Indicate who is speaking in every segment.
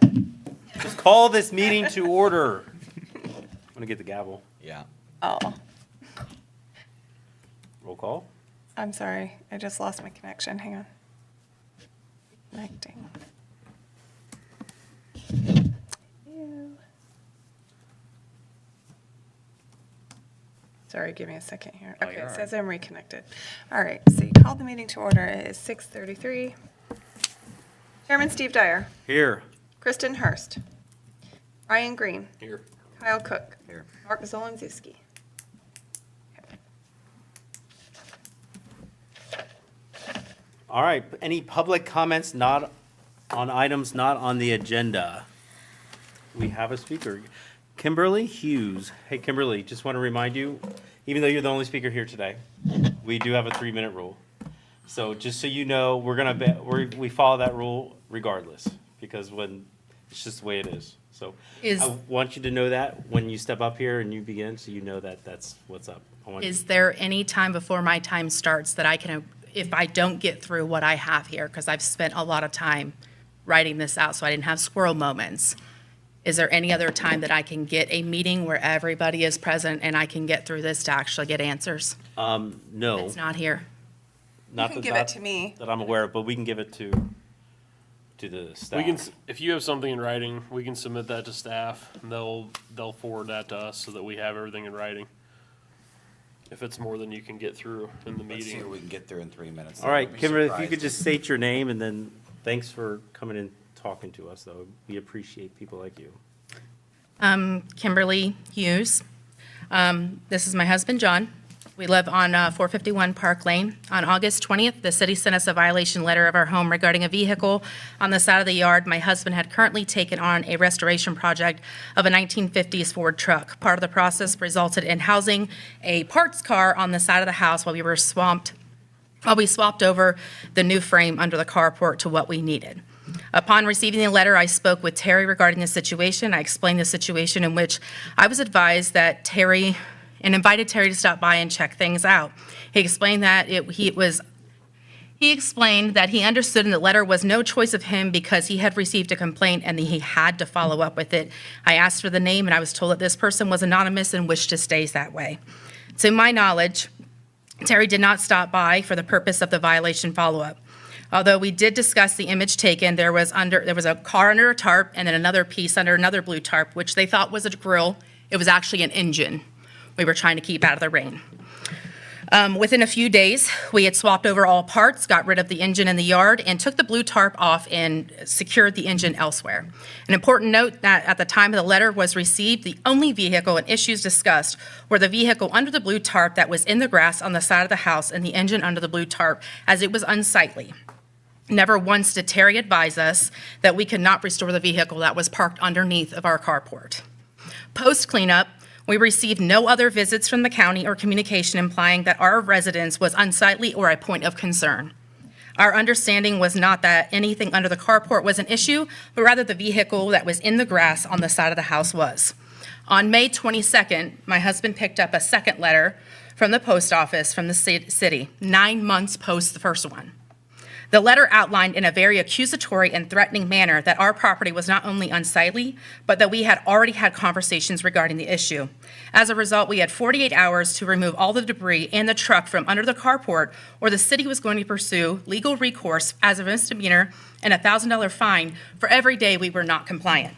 Speaker 1: again.
Speaker 2: Just call this meeting to order. I'm gonna get the gavel.
Speaker 3: Yeah.
Speaker 1: Oh,
Speaker 2: Roll call.
Speaker 1: I'm sorry. I just lost my connection. Hang on. Connecting. You. Sorry, give me a second here.
Speaker 3: Oh,
Speaker 1: Okay,
Speaker 3: you're
Speaker 1: it
Speaker 3: all
Speaker 1: says I'm reconnected. All right, so you called the meeting to order. It is 6:33. Chairman Steve Dyer,
Speaker 2: Here.
Speaker 1: Kristen Hurst, Ryan Green,
Speaker 2: Here.
Speaker 1: Kyle Cook,
Speaker 3: Here.
Speaker 1: Mark Zolandzewski.
Speaker 2: All right, any public comments not on items not on the agenda? We have a speaker. Kimberly Hughes. Hey, Kimberly, just want to remind you, even though you're the only speaker here today, we do have a 3-minute rule. So just so you know, we follow that rule regardless, because it's just the way it is. So I want you to know that when you step up here and you begin, so you know that that's what's up.
Speaker 4: Is there any time before my time starts that I can, if I don't get through what I have here, because I've spent a lot of time writing this out, so I didn't have squirrel moments, is there any other time that I can get a meeting where everybody is present and I can get through this to actually get answers?
Speaker 2: No.
Speaker 4: It's not here.
Speaker 2: Not
Speaker 1: You can
Speaker 2: that-
Speaker 1: give it
Speaker 2: not
Speaker 1: to me.
Speaker 2: That I'm aware of, but we can give it to the staff.
Speaker 5: We can, if you have something in writing, we can submit that to staff, and they'll forward that to us so that we have everything in writing. If it's more than you can get through in the
Speaker 3: Let's see
Speaker 5: meeting.
Speaker 3: what we can get through in 3 minutes.
Speaker 2: All right,
Speaker 3: I'd be
Speaker 2: Kimberly, if you
Speaker 3: surprised.
Speaker 2: could just state your name, and then thanks for coming and talking to us, though. We appreciate people like you.
Speaker 4: Kimberly Hughes. This is my husband, John. We live on 451 Park Lane. On August 20th, the city sent us a violation letter of our home regarding a vehicle on the side of the yard. My husband had currently taken on a restoration project of a 1950s Ford truck. Part of the process resulted in housing a parts car on the side of the house while we swapped over the new frame under the carport to what we needed. Upon receiving the letter, I spoke with Terry regarding the situation. I explained the situation in which I was advised that and invited Terry to stop by and check things out. He explained that he explained that he understood and the letter was no choice of him because he had received a complaint and he had to follow up with it. I asked for the name and I was told that this person was anonymous and wished to stay that way. To my knowledge, Terry did not stop by for the purpose of the violation follow-up. Although we did discuss the image taken, there was a car under a tarp and then another piece under another blue tarp, which they thought was a grill. It was actually an engine we were trying to keep out of the rain. Within a few days, we had swapped over all parts, got rid of the engine in the yard, and took the blue tarp off and secured the engine elsewhere. An important note that at the time of the letter was received, the only vehicle and issues discussed were the vehicle under the blue tarp that was in the grass on the side of the house and the engine under the blue tarp, as it was unsightly. Never once did Terry advise us that we could not restore the vehicle that was parked underneath of our carport. Post-cleanup, we received no other visits from the county or communication implying that our residence was unsightly or a point of concern. Our understanding was not that anything under the carport was an issue, but rather the vehicle that was in the grass on the side of the house was. On May 22nd, my husband picked up a second letter from the post office from the city, 9 months post the first one. The letter outlined in a very accusatory and threatening manner that our property was not only unsightly, but that we had already had conversations regarding the issue. As a result, we had 48 hours to remove all the debris and the truck from under the carport, or the city was going to pursue legal recourse as a misdemeanor and a $1,000 fine for every day we were not compliant.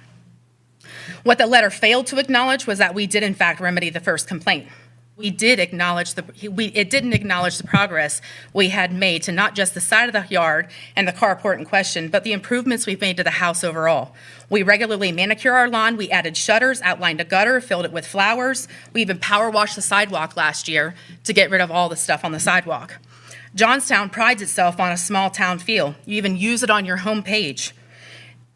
Speaker 4: What the letter failed to acknowledge was that we did in fact remedy the first complaint. We did acknowledge it didn't acknowledge the progress we had made to not just the side of the yard and the carport in question, but the improvements we've made to the house overall. We regularly manicure our lawn, we added shutters, outlined a gutter, filled it with flowers. We even power washed the sidewalk last year to get rid of all the stuff on the sidewalk. Johnstown prides itself on a small town feel. You even use it on your homepage.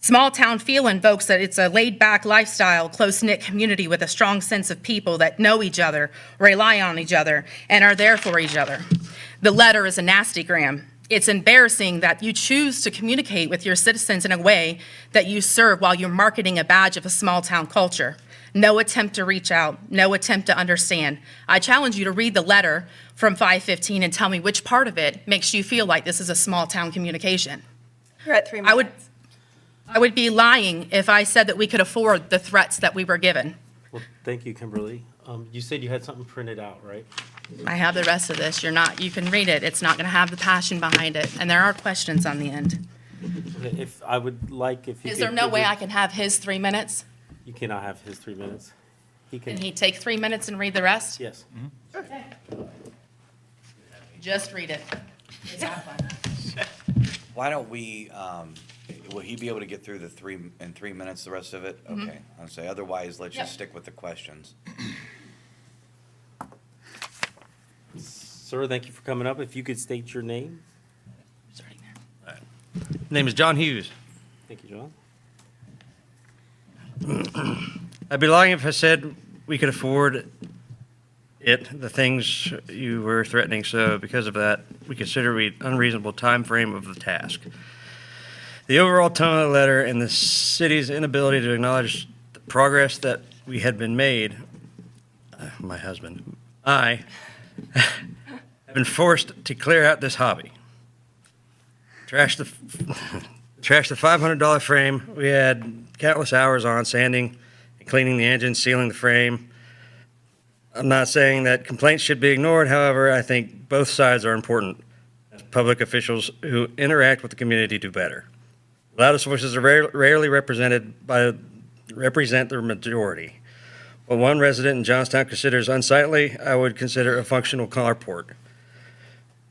Speaker 4: Small town feel invokes that it's a laid-back lifestyle, close-knit community with a strong sense of people that know each other, rely on each other, and are there for each other. The letter is a nastygram. It's embarrassing that you choose to communicate with your citizens in a way that you serve while you're marketing a badge of a small town culture. No attempt to reach out, no attempt to understand. I challenge you to read the letter from 515 and tell me which part of it makes you feel like this is a small town communication.
Speaker 1: You're at 3 minutes.
Speaker 4: I would be lying if I said that we could afford the threats that we were given.
Speaker 2: Well, thank you, Kimberly. You said you had something printed out, right?
Speaker 4: I have the rest of this. You can read it. It's not going to have the passion behind it. And there are questions on the end.
Speaker 2: If, I would like if you
Speaker 4: Is
Speaker 2: could
Speaker 4: there no
Speaker 2: give
Speaker 4: way
Speaker 2: it-
Speaker 4: I can have his 3 minutes?
Speaker 2: You cannot have his 3 minutes. He can,
Speaker 4: Can he take 3 minutes and read the rest?
Speaker 2: yes.
Speaker 4: Okay. Just read it. It's not fun.
Speaker 3: Why don't we, will he be able to get through the 3 minutes, the rest of it? Okay, I'll say, otherwise, let's
Speaker 4: Yep.
Speaker 3: just stick with the questions.
Speaker 2: Sir, thank you for coming up. If you could state your name.
Speaker 4: Starting there.
Speaker 6: Name is John Hughes.
Speaker 2: Thank you, John.
Speaker 6: I'd be lying if I said we could afford the things you were threatening, so because of that, we consider it unreasonable time frame of the task. The overall tone of the letter and the city's inability to acknowledge the progress that we had been made, my husband, I, have been forced to clear out this hobby. Trash the $500 frame we had countless hours on sanding and cleaning the engine, sealing the frame. I'm not saying that complaints should be ignored. However, I think both sides are important as public officials who interact with the community do better. Loudest voices are rarely represent the majority. What one resident in Johnstown considers unsightly, I would consider a functional carport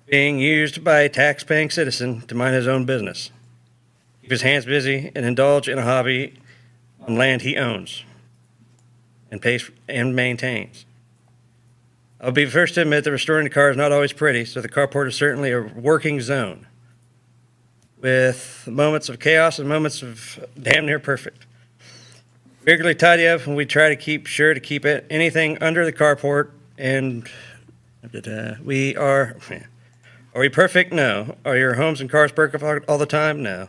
Speaker 6: being used by a tax-paying citizen to mind his own business, keep his hands busy, and indulge in a hobby on land he owns and pays and maintains. I'll be the first to admit that restoring the car is not always pretty, so the carport is certainly a working zone with moments of chaos and moments of damn near perfect. Regularly tidy up, and we try to keep it. Anything under the carport, and we are we perfect? No. Are your homes and cars perfect all the time? No.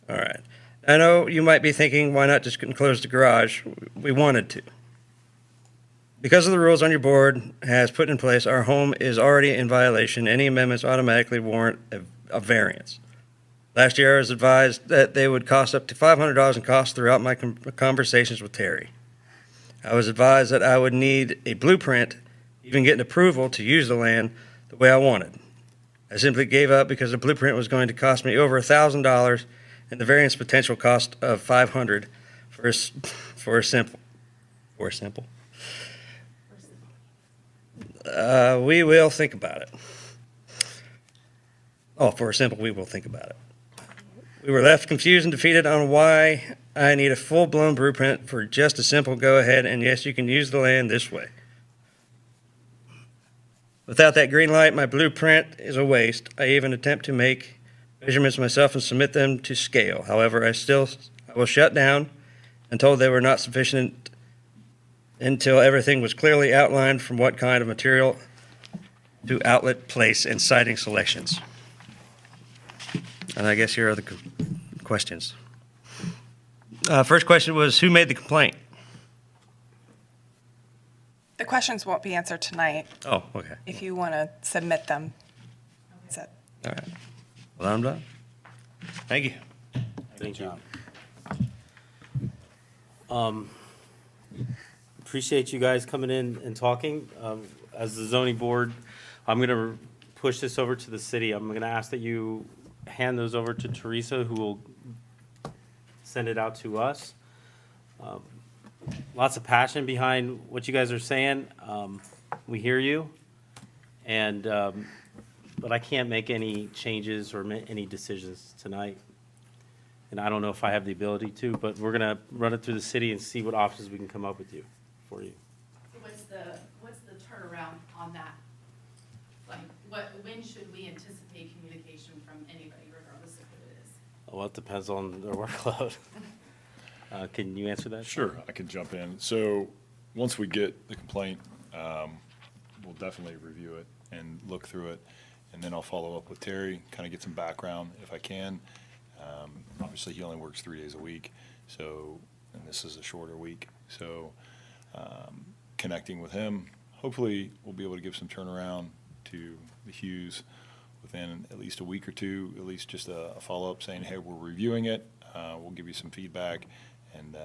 Speaker 6: All right. I know you might be thinking, why not just close the garage? We wanted to. Because of the rules on your board has put in place, our home is already in violation. Any amendments automatically warrant a variance. Last year, I was advised that they would cost up to $500 in costs throughout my conversations with Terry. I was advised that I would need a blueprint, even getting approval to use the land the way I wanted. I simply gave up because the blueprint was going to cost me over $1,000 and the variance potential cost of $500 for a simple. We will think about it. Oh, for a simple, we will think about it. We were left confused and defeated on why I need a full-blown blueprint for just a simple go-ahead, and yes, you can use the land this way. Without that green light, my blueprint is a waste. I even attempt to make measurements myself and submit them to scale. However, I was shut down and told they were not sufficient until everything was clearly outlined from what kind of material to outlet, place, and siding selections. And I guess here are the questions. First question was, who made the complaint?
Speaker 1: The questions won't be answered tonight.
Speaker 6: Oh, okay.
Speaker 1: If you want to submit them. Is that-
Speaker 6: All right. Well, I'm done. Thank you.
Speaker 2: Thank you. Appreciate you guys coming in and talking. As the zoning board, I'm going to push this over to the city. I'm going to ask that you hand those over to Teresa, who will send it out to us. Lots of passion behind what you guys are saying. We hear you. And, but I can't make any changes or any decisions tonight. And I don't know if I have the ability to, but we're gonna run it through the city and see what options we can come up with for you.
Speaker 4: What's the turnaround on that? Like, when should we anticipate communication from anybody, regardless of who it is?
Speaker 2: Well, it depends on their workload. Can you answer that?
Speaker 7: Sure, I can jump in. So, once we get the complaint, we'll definitely review it and look through it. And then I'll follow up with Terry, kind of get some background if I can. Obviously, he only works 3 days a week, so, and this is a shorter week. So, connecting with him, hopefully we'll be able to give some turnaround to the Hughes within at least a week or two, at least just a follow-up saying, hey, we're reviewing it, we'll give you some feedback, and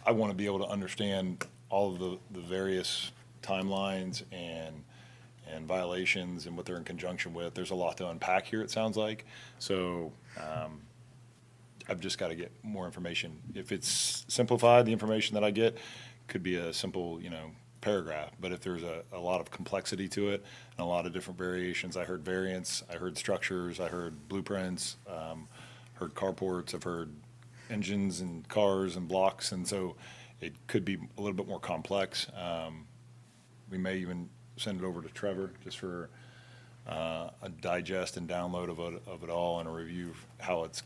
Speaker 7: I want to be able to understand all of the various timelines and violations and what they're in conjunction with. There's a lot to unpack here, it sounds like. So I've just got to get more information. If it's simplified, the information that I get could be a simple, paragraph. But if there's a lot of complexity to it and a lot of different variations, I heard variants, I heard structures, I heard blueprints, heard carports, I've heard engines and cars and blocks, and so it could be a little bit more complex. We may even send it over to Trevor just for a digest and download of it all and a review of how it's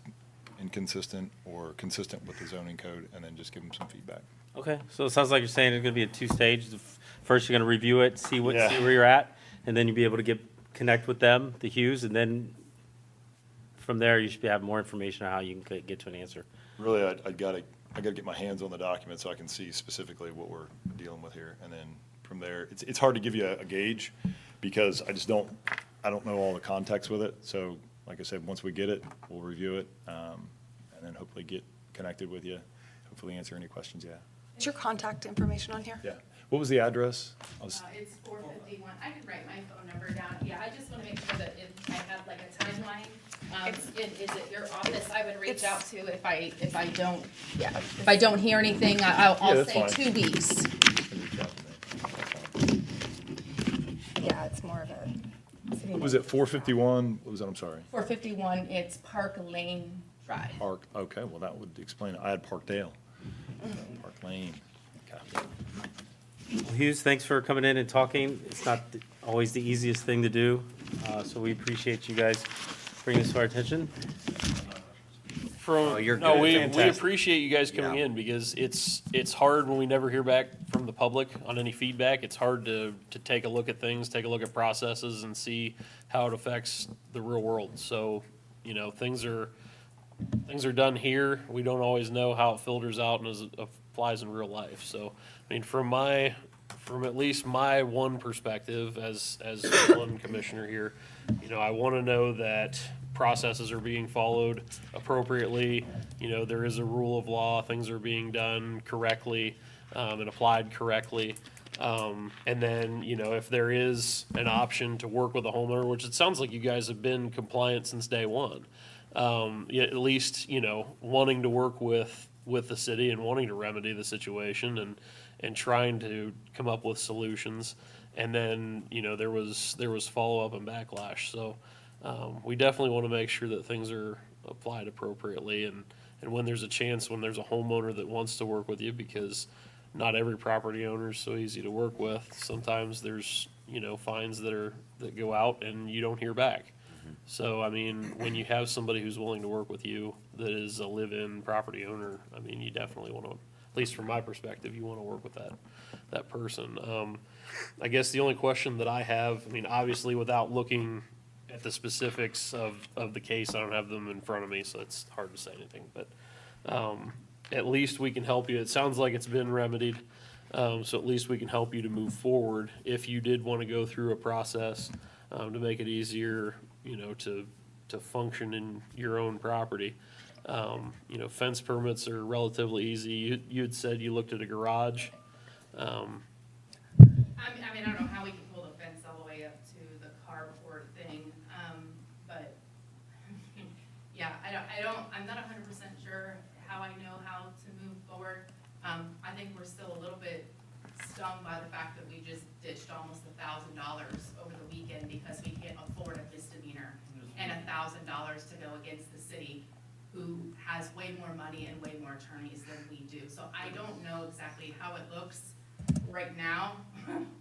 Speaker 7: inconsistent or consistent with the zoning code, and then just give them some feedback.
Speaker 2: Okay, so it sounds like you're saying it's gonna be a two-stage. First, you're gonna review it, see
Speaker 7: Yeah.
Speaker 2: where you're at, and then you'll be able to connect with them, the Hughes, and then from there, you should have more information on how you can get to an answer.
Speaker 7: Really, I gotta get my hands on the document so I can see specifically what we're dealing with here, and then from there, it's hard to give you a gauge because I don't know all the context with it. So, like I said, once we get it, we'll review it, and then hopefully get connected with you, hopefully answer any questions you have.
Speaker 1: Is your contact information on here?
Speaker 7: Yeah. What was the address?
Speaker 4: It's 451. I can write my phone number down. Yeah, I just want to make sure that if I have like a timeline, is it your office I would reach out to if I don't,
Speaker 1: Yeah.
Speaker 4: if I don't hear anything, I'll
Speaker 7: that's
Speaker 4: say
Speaker 7: fine.
Speaker 4: 2 weeks.
Speaker 1: Yeah, it's more of a. city
Speaker 7: Was it 451? What was that? I'm sorry.
Speaker 4: 451, it's Park Lane Drive.
Speaker 7: Park, okay, well, that would explain it. I had Parkdale. Park Lane. Okay.
Speaker 2: Well, Hughes, thanks for coming in and talking. It's not always the easiest thing to do, so we appreciate you guys bringing this to our attention.
Speaker 5: From,
Speaker 2: you're
Speaker 5: no,
Speaker 2: good.
Speaker 5: we
Speaker 2: Fantastic.
Speaker 5: appreciate you guys coming
Speaker 3: Yeah.
Speaker 5: in because it's hard when we never hear back from the public on any feedback. It's hard to take a look at things, take a look at processes and see how it affects the real world. So, things are done here. We don't always know how it filters out and applies in real life. So, I mean, from at least my one perspective as one commissioner here, I want to know that processes are being followed appropriately. There is a rule of law, things are being done correctly, and applied correctly. And then, if there is an option to work with a homeowner, which it sounds like you guys have been compliant since day one, at least, wanting to work with the city and wanting to remedy the situation and trying to come up with solutions. And then, there was follow-up and backlash. So, we definitely want to make sure that things are applied appropriately and when there's a chance, when there's a homeowner that wants to work with you, because not every property owner is so easy to work with. Sometimes there's, fines that go out and you don't hear back. So, I mean, when you have somebody who's willing to work with you that is a live-in property owner, I mean, you definitely want to, at least from my perspective, you want to work with that person. I guess the only question that I have, I mean, obviously without looking at the specifics of the case, I don't have them in front of me, so it's hard to say anything, but at least we can help you. It sounds like it's been remedied, so at least we can help you to move forward if you did want to go through a process to make it easier, to function in your own property. Fence permits are relatively easy. You had said you looked at a garage.
Speaker 4: I mean, I don't know how we can pull the fence all the way up to the carport thing, but, yeah, I'm not 100% sure how I know how to move forward. I think we're still a little bit stung by the fact that we just ditched almost $1,000 over the weekend because we can't afford a misdemeanor and $1,000 to go against the city, who has way more money and way more attorneys than we do. So I don't know exactly how it looks right now.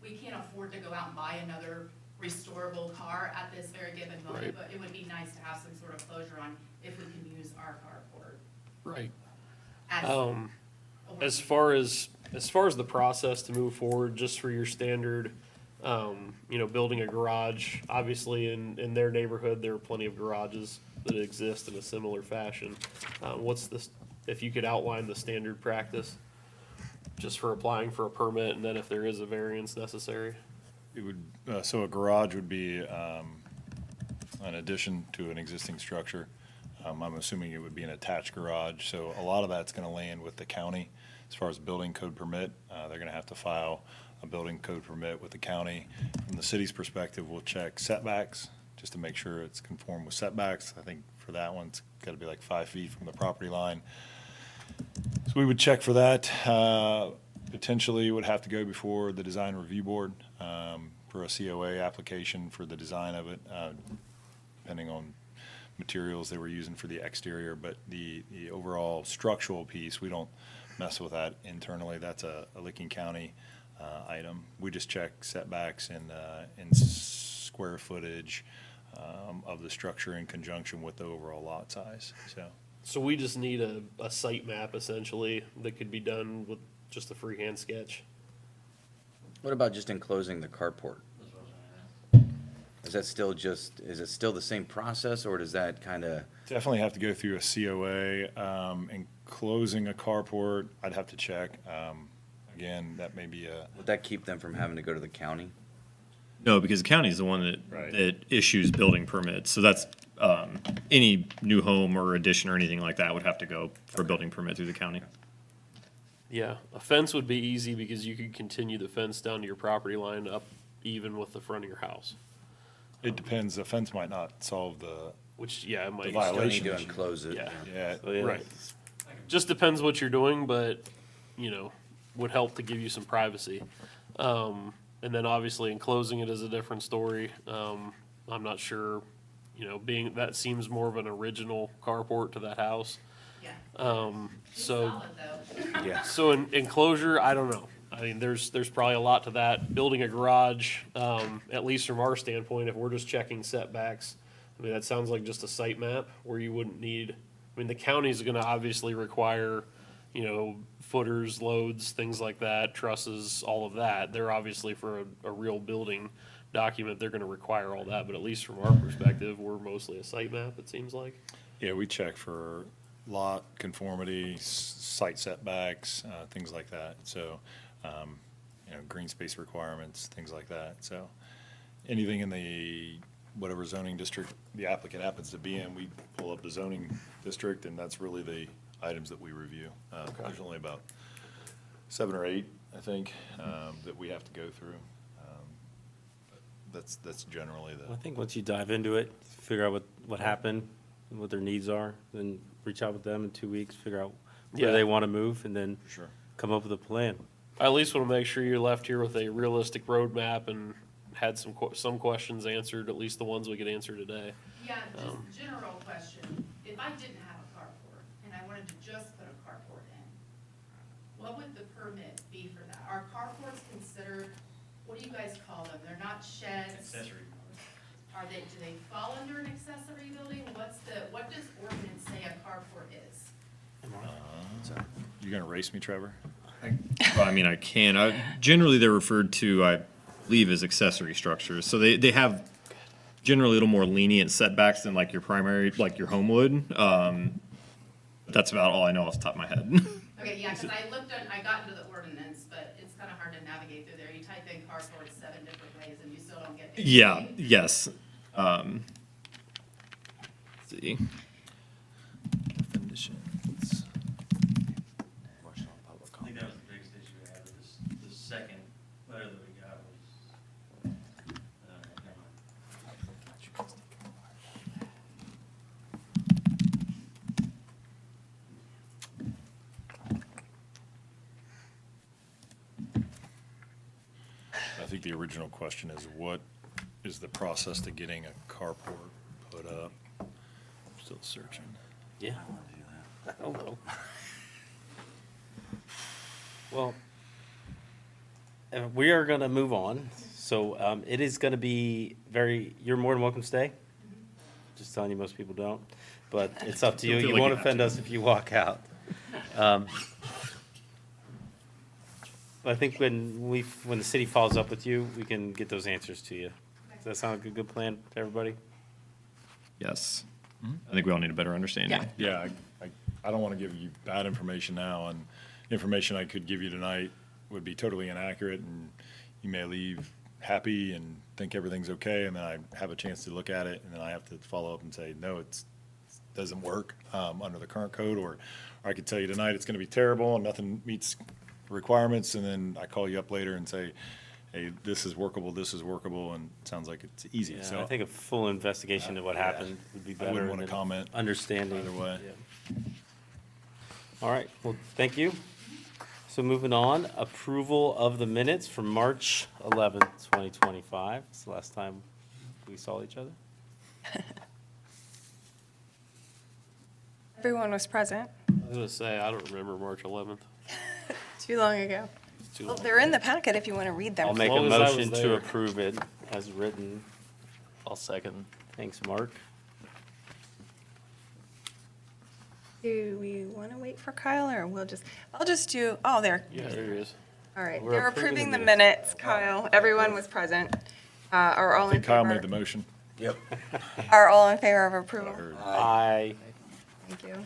Speaker 4: We can't afford to go out and buy another restorable car at this very given moment,
Speaker 5: Right.
Speaker 4: but it would be nice to have some sort of closure on if we can use our carport
Speaker 5: Right.
Speaker 4: as
Speaker 5: As far as the process to move forward, just for your standard, building a garage, obviously in their neighborhood, there are plenty of garages that exist in a similar fashion. If you could outline the standard practice, just for applying for a permit, and then if there is a variance necessary?
Speaker 7: It would, so a garage would be an addition to an existing structure. I'm assuming it would be an attached garage, so a lot of that's going to land with the county. As far as building code permit, they're going to have to file a building code permit with the county. From the city's perspective, we'll check setbacks, just to make sure it's conformed with setbacks. I think for that one, it's got to be like 5 feet from the property line. So we would check for that. Potentially, it would have to go before the design review board for a COA application for the design of it, depending on materials they were using for the exterior. But the overall structural piece, we don't mess with that internally. That's a Licking County item. We just check setbacks and square footage of the structure in conjunction with the overall lot size, so.
Speaker 5: So we just need a site map essentially that could be done with just a freehand sketch.
Speaker 3: What about just enclosing the carport? Is that still is it still the same process, or does that kind of?
Speaker 7: Definitely have to go through a COA, enclosing a carport, I'd have to check. Again, that may be
Speaker 3: Would that keep them from having to go to the county?
Speaker 8: No, because the county is the one
Speaker 7: Right.
Speaker 8: that issues building permits. So that's, any new home or addition or anything like that would have to go for a building permit through the county.
Speaker 5: Yeah, a fence would be easy because you could continue the fence down to your property line up even with the front of your house,
Speaker 7: it depends, the fence might not solve the,
Speaker 5: which, yeah, it might.
Speaker 3: Still need
Speaker 7: violation
Speaker 3: to
Speaker 7: issue.
Speaker 3: enclose it.
Speaker 5: Yeah.
Speaker 7: yeah,
Speaker 2: So, yeah.
Speaker 5: Right. Just depends what you're doing, but, you know, would help to give you some privacy. And then obviously enclosing it is a different story. I'm not sure, you know, that seems more of an original carport to that house.
Speaker 4: Yeah.
Speaker 5: So,
Speaker 3: Yeah.
Speaker 5: so in enclosure, I don't know. I mean, there's probably a lot to that. Building a garage, at least from our standpoint, if we're just checking setbacks, I mean, that sounds like just a site map where you wouldn't need, I mean, the county's gonna obviously require, you know, footers, loads, things like that, trusses, all of that. They're obviously for a real building document, they're gonna require all that, but at least from our perspective, we're mostly a site map, it seems like.
Speaker 7: yeah, we check for lot conformity, site setbacks, things like that. So, you know, green space requirements, things like that. So anything in the, whatever zoning district the applicant happens to be in, we pull up the zoning district, and that's really the items that we review. There's only about 7 or 8, I think, that we have to go through. That's generally
Speaker 2: I think once you dive into it, figure out what happened, and what their needs are, then reach out with them in 2 weeks, figure out where
Speaker 5: Yeah.
Speaker 2: they want to move, and then
Speaker 7: Sure.
Speaker 2: come up with a plan.
Speaker 5: I at least want to make sure you're left here with a realistic roadmap and had some questions answered, at least the ones we could answer today.
Speaker 9: Yeah, just general question. If I didn't have a carport and I wanted to just put a carport in, what would the permit be for that? Are carports considered, what do you guys call them? They're not sheds? Accessory. Do they fall under an accessory building? What does ordinance say a carport is?
Speaker 7: You gonna race me, Trevor?
Speaker 8: Well, I mean, I can. Generally, they're referred to, I believe, as accessory structures. So they have generally a little more lenient setbacks than like your primary, like your home would. That's about all I know off the top of my head.
Speaker 9: Okay, yeah, because I got into the ordinance, but it's kind of hard to navigate through there. You type in carport 7 different ways and you still don't get anything.
Speaker 8: Yeah, yes. Let's see. Definitions.
Speaker 3: Question on public
Speaker 10: I think
Speaker 3: comment.
Speaker 10: that was the biggest issue we had with this second letter that we got was, never mind.
Speaker 7: I think the original question is, what is the process to getting a carport put up? Still searching.
Speaker 2: Yeah. I don't know. Well, we are gonna move on, so, it is gonna be you're more than welcome to stay. Just telling you, most people don't, but it's up to you.
Speaker 8: Don't feel
Speaker 2: You
Speaker 8: like
Speaker 2: won't
Speaker 8: you have
Speaker 2: offend
Speaker 8: to.
Speaker 2: us if you walk out. But I think when the city follows up with you, we can get those answers to you. Does that sound like a good plan to everybody?
Speaker 8: Yes. I think we all need a better understanding.
Speaker 7: Yeah, I don't want to give you bad information now, and information I could give you tonight would be totally inaccurate, and you may leave happy and think everything's okay, and then I have a chance to look at it, and then I have to follow up and say, no, it doesn't work under the current code, or I could tell you tonight it's going to be terrible and nothing meets requirements, and then I call you up later and say, hey, this is workable, and it sounds like it's easy.
Speaker 2: Yeah,
Speaker 7: So
Speaker 2: I think a full investigation of what happened would be better.
Speaker 7: I wouldn't want to
Speaker 2: than
Speaker 7: comment
Speaker 2: Understanding.
Speaker 7: either way.
Speaker 2: Yeah. All right, well, thank you. So moving on, approval of the minutes from March 11th, 2025. It's the last time we saw each other.
Speaker 1: Everyone was present.
Speaker 5: I was gonna say, I don't remember March 11th.
Speaker 1: Too long ago.
Speaker 5: It's too
Speaker 1: Well,
Speaker 5: long.
Speaker 1: they're in the packet if you want to read them.
Speaker 2: I'll make a
Speaker 5: long as I was
Speaker 2: motion to
Speaker 5: there.
Speaker 2: approve it as written.
Speaker 5: I'll second.
Speaker 2: Thanks, Mark.
Speaker 1: Do we want to wait for Kyle, or I'll just do, oh, there.
Speaker 5: Yeah, there it is.
Speaker 1: All right,
Speaker 5: We're
Speaker 1: you're
Speaker 5: approving
Speaker 1: approving
Speaker 5: the
Speaker 1: the minutes, Kyle. Everyone was present. Are all
Speaker 7: I
Speaker 1: in
Speaker 7: think Kyle made the
Speaker 1: favor?
Speaker 7: motion.
Speaker 3: Yep.
Speaker 1: Are all in favor of approval?
Speaker 2: Aye.
Speaker 1: Thank you.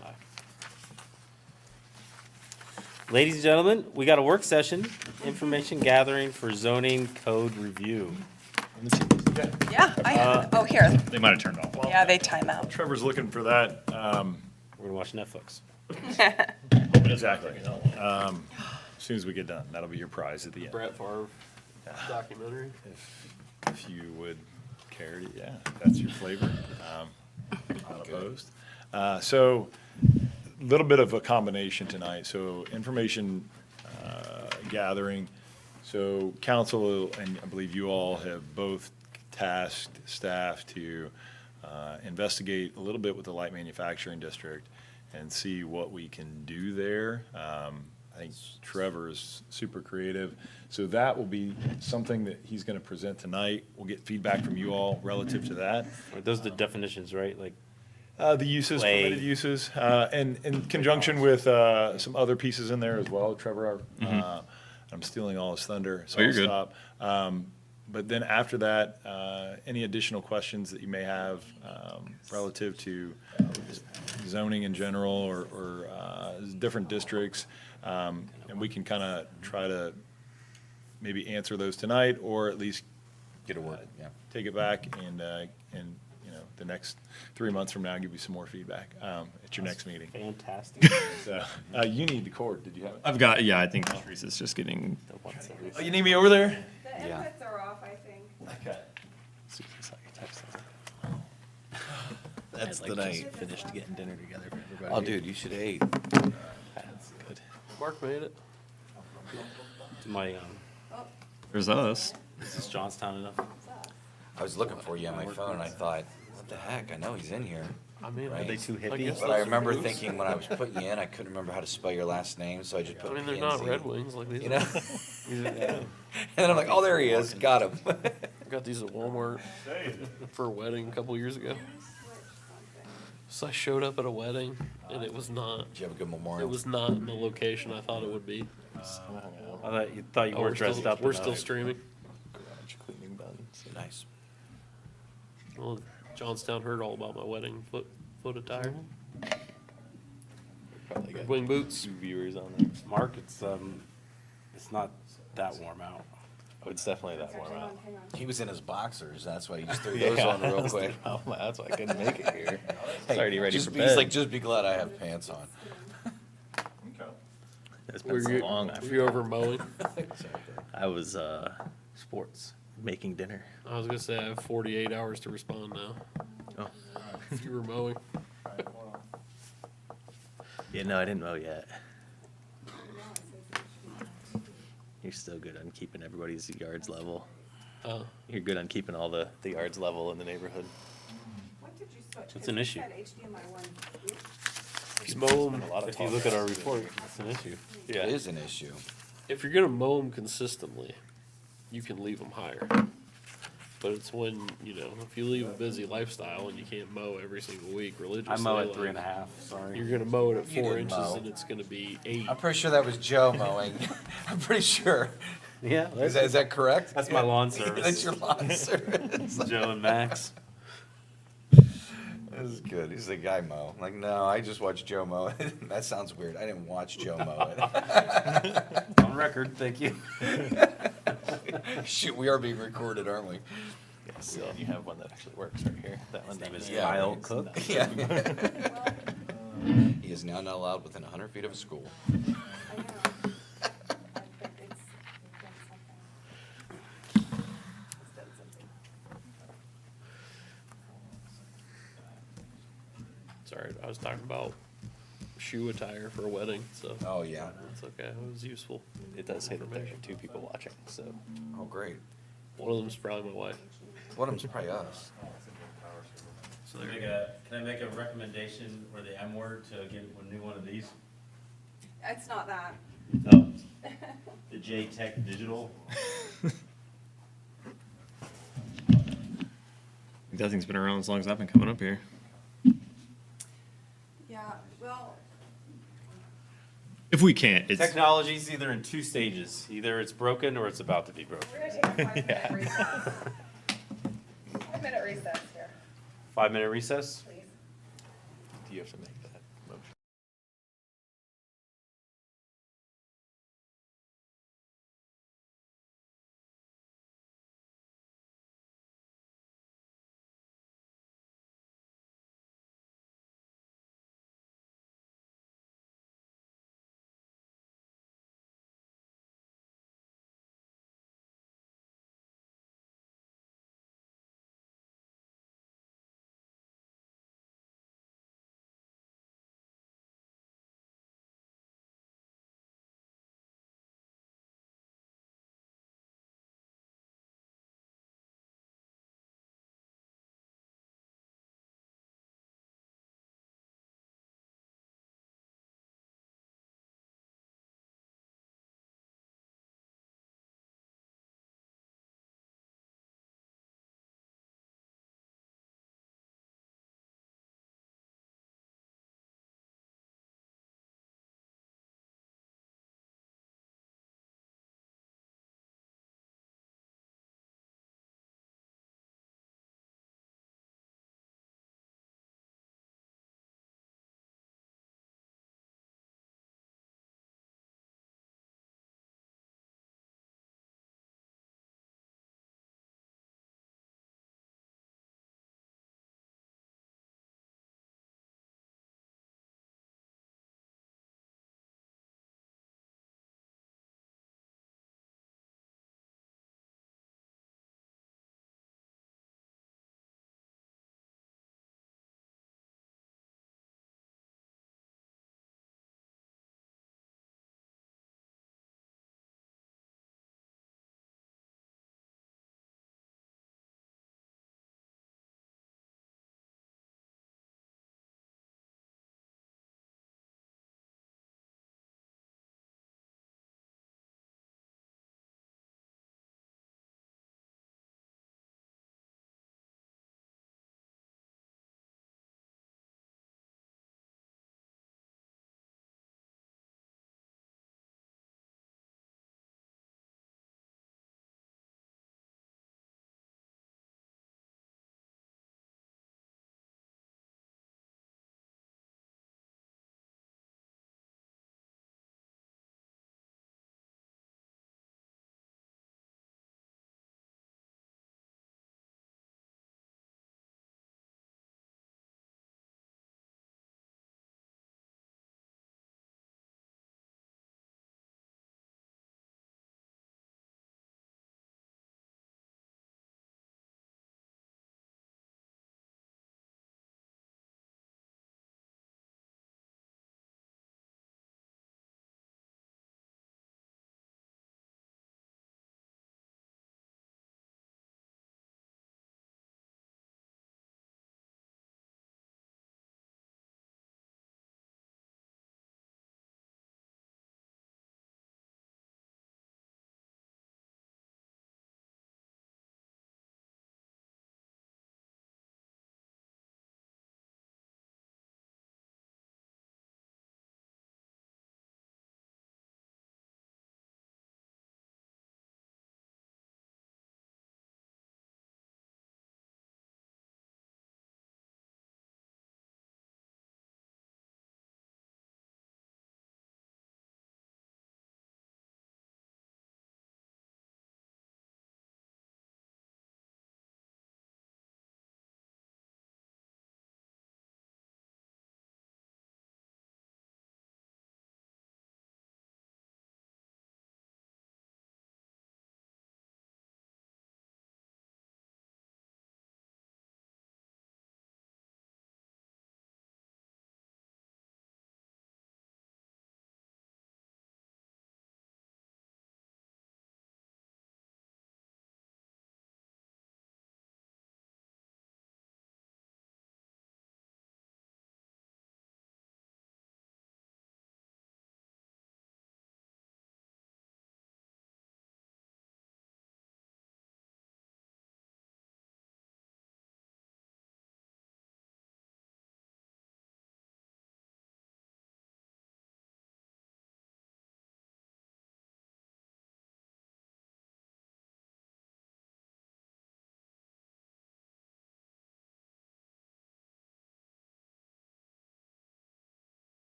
Speaker 2: Ladies and gentlemen, we got a work session, information gathering for zoning code review.
Speaker 1: Yeah, I have, oh, here.
Speaker 8: They might have turned off.
Speaker 1: Yeah, they time out.
Speaker 7: Trevor's looking for that.
Speaker 2: We're gonna watch Netflix.
Speaker 7: Exactly. As soon as we get done, that'll be your prize at the end.
Speaker 5: Brett Favre documentary.
Speaker 7: If you would care to, yeah, if that's your flavor. Not opposed. So, a little bit of a combination tonight. So, information gathering. So, council, and I believe you all have both tasked staff to investigate a little bit with the light manufacturing district and see what we can do there. I think Trevor is super creative. So that will be something that he's going to present tonight. We'll get feedback from you all relative to that.
Speaker 2: Those are the definitions, right? Like,
Speaker 7: The uses,
Speaker 2: Play.
Speaker 7: permitted uses, and in conjunction with some other pieces in there as well. Trevor, I'm stealing all his thunder, so
Speaker 8: Oh, you're
Speaker 7: I'll
Speaker 8: good.
Speaker 7: stop. But then after that, any additional questions that you may have relative to zoning in general or different districts, and we can kind of try to maybe answer those tonight, or at least
Speaker 3: Get a word, yeah.
Speaker 7: take it back and, you know, the next 3 months from now, give you some more feedback at your next meeting.
Speaker 2: fantastic.
Speaker 7: So, you need the cord, did you have it?
Speaker 8: I've got, yeah, I think Teresa's just getting,
Speaker 7: Oh, you need me over there?
Speaker 1: The
Speaker 3: Yeah.
Speaker 1: inputs are off, I think.
Speaker 7: Okay.
Speaker 11: That's the night. Finished getting dinner together for everybody.
Speaker 3: Oh, dude, you should have ate.
Speaker 11: That's good.
Speaker 5: Mark made it.
Speaker 2: My,
Speaker 8: there's us.
Speaker 2: is this Johnstown enough?
Speaker 3: I was looking for you on my phone, and I thought, what the heck, I know he's in here.
Speaker 5: I mean,
Speaker 3: Are they
Speaker 2: too
Speaker 5: I
Speaker 2: hippie?
Speaker 5: guess
Speaker 3: But I
Speaker 5: those are
Speaker 3: remember
Speaker 5: moves.
Speaker 3: thinking when I was putting you in, I couldn't remember how to spell your last name, so I just put
Speaker 5: I mean, they're
Speaker 3: PNC.
Speaker 5: not Red Wings like these.
Speaker 3: You know?
Speaker 5: are.
Speaker 3: And then I'm like, oh, there he is, got him.
Speaker 5: I got these at Walmart for a wedding a couple years ago. So I showed up at a wedding, and it was not.
Speaker 3: Did you have a good memorial?
Speaker 5: It was not in the location I thought it would be.
Speaker 2: I thought you
Speaker 5: Oh,
Speaker 2: were
Speaker 5: we're
Speaker 2: dressed
Speaker 5: still,
Speaker 2: up.
Speaker 5: We're
Speaker 2: enough.
Speaker 5: still streaming.
Speaker 3: Nice.
Speaker 5: Well, Johnstown heard all about my wedding foot attire.
Speaker 11: Probably got
Speaker 5: Wing boots.
Speaker 11: 2 viewers on there.
Speaker 2: Mark, it's not that warm out.
Speaker 11: Oh, it's definitely that warm out.
Speaker 3: He was in his boxers, that's why he just threw those on real quick.
Speaker 11: Oh, that's why I couldn't make it here.
Speaker 3: Hey,
Speaker 11: Already ready
Speaker 3: just
Speaker 11: for
Speaker 3: be-
Speaker 11: bed.
Speaker 3: He's like, just be glad I have pants on.
Speaker 11: It's been
Speaker 5: Were
Speaker 11: so
Speaker 5: you,
Speaker 11: long.
Speaker 5: were you over mowing?
Speaker 11: I was sports making dinner.
Speaker 5: I was gonna say I have 48 hours to respond now.
Speaker 11: Oh.
Speaker 5: If you were mowing.
Speaker 11: Yeah, no, I didn't mow yet. You're still good on keeping everybody's yards level. You're good on keeping all the yards level in the neighborhood.
Speaker 2: It's an issue.
Speaker 5: Just mow 'em.
Speaker 11: A lot of
Speaker 2: If you
Speaker 11: talk.
Speaker 2: look at our report, it's an issue.
Speaker 3: It is an issue.
Speaker 5: If you're gonna mow them consistently, you can leave them higher. But it's when, if you leave a busy lifestyle and you can't mow every single week religiously.
Speaker 2: I mow at
Speaker 5: like,
Speaker 2: 3.5, sorry.
Speaker 5: You're gonna mow it at
Speaker 3: You
Speaker 5: 4
Speaker 3: didn't
Speaker 5: inches
Speaker 3: mow.
Speaker 5: and it's gonna be 8.
Speaker 3: I'm pretty sure that was Joe mowing. I'm pretty sure.
Speaker 2: Yeah,
Speaker 3: Is that correct?
Speaker 2: that's my lawn
Speaker 3: That's
Speaker 2: service.
Speaker 3: your lawn service.
Speaker 2: Joe and Max.
Speaker 3: This is good. He's the guy mow. I'm like, no, I just watched Joe mow it. That sounds weird. I didn't watch Joe mow it.
Speaker 2: On record, thank you.
Speaker 3: Shoot, we are being recorded, aren't we?
Speaker 11: So you have one that actually works right here. That one.
Speaker 2: His name is
Speaker 3: Yeah,
Speaker 2: Kyle
Speaker 3: right.
Speaker 2: Cook.
Speaker 3: Yeah. He is now not allowed within 100 feet of a school.
Speaker 5: Sorry, I was talking about shoe attire for a wedding, so
Speaker 3: Oh, yeah.
Speaker 5: it's okay. It was useful.
Speaker 11: It does say that there are 2 people watching, so.
Speaker 3: Oh, great.
Speaker 5: One of them's probably my wife.
Speaker 3: One of them's probably us.
Speaker 2: So can I make a recommendation or the M word to get a new one of these?
Speaker 1: It's not that.
Speaker 2: No. The J Tech Digital.
Speaker 8: That thing's been around as long as I've been coming up here.
Speaker 1: Yeah, well,
Speaker 8: If we can't, it's.
Speaker 2: Technology's either in 2 stages. Either it's broken or it's about to be broken.
Speaker 1: we're gonna take a 5-minute recess. 5-minute recess here,
Speaker 2: 5-minute recess?
Speaker 1: please.
Speaker 11: Do you have to make that?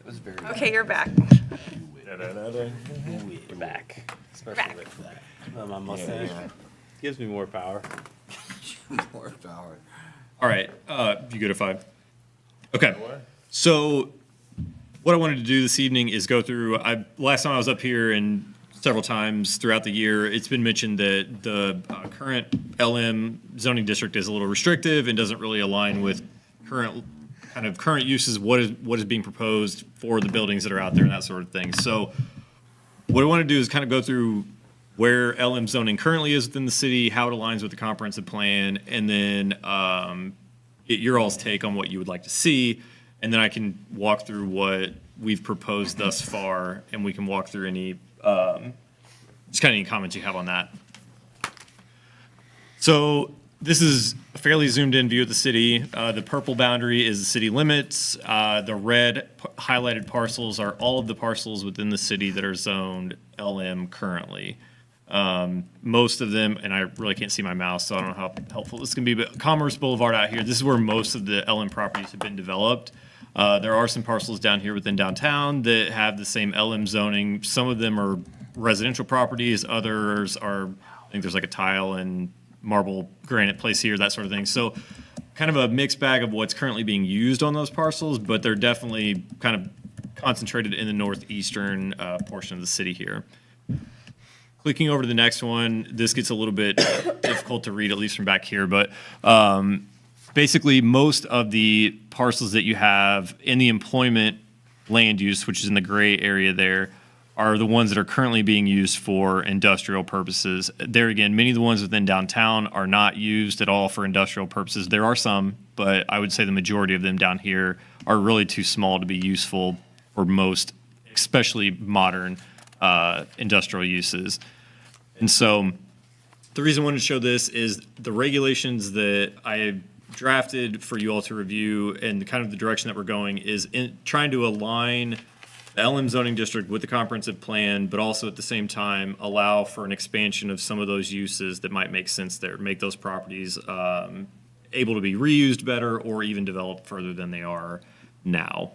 Speaker 3: was very.
Speaker 1: Okay, you're back.
Speaker 2: We're back. Especially
Speaker 1: Back.
Speaker 2: with that. My mustache gives me more power.
Speaker 3: More power.
Speaker 8: All right, you go to 5? Okay, so what I wanted to do this evening is go through, last time I was up here and several times throughout the year, it's been mentioned that the current LM zoning district is a little restrictive and doesn't really align with current uses, what is being proposed for the buildings that are out there and that sort of thing. So what I want to do is kind of go through where LM zoning currently is within the city, how it aligns with the comprehensive plan, and then get your all's take on what you would like to see, and then I can walk through what we've proposed thus far, and we can walk through any just kind of any comments you have on that. So this is a fairly zoomed in view of the city. The purple boundary is the city limits. The red highlighted parcels are all of the parcels within the city that are zoned LM currently. Most of them, and I really can't see my mouse, so I don't know how helpful this can be, but Commerce Boulevard out here, this is where most of the LM properties have been developed. There are some parcels down here within downtown that have the same LM zoning. Some of them are residential properties, others are, I think there's like a tile and marble granite place here, that sort of thing. So kind of a mixed bag of what's currently being used on those parcels, but they're definitely kind of concentrated in the northeastern portion of the city here. Clicking over to the next one, this gets a little bit difficult to read, at least from back here, but basically most of the parcels that you have in the employment land use, which is in the gray area there, are the ones that are currently being used for industrial purposes. There again, many of the ones within downtown are not used at all for industrial purposes. There are some, but I would say the majority of them down here are really too small to be useful for most, especially modern industrial uses. And so the reason I wanted to show this is the regulations that I drafted for you all to review and kind of the direction that we're going is in trying to align the LM zoning district with the comprehensive plan, but also at the same time allow for an expansion of some of those uses that might make sense there, make those properties able to be reused better or even developed further than they are now.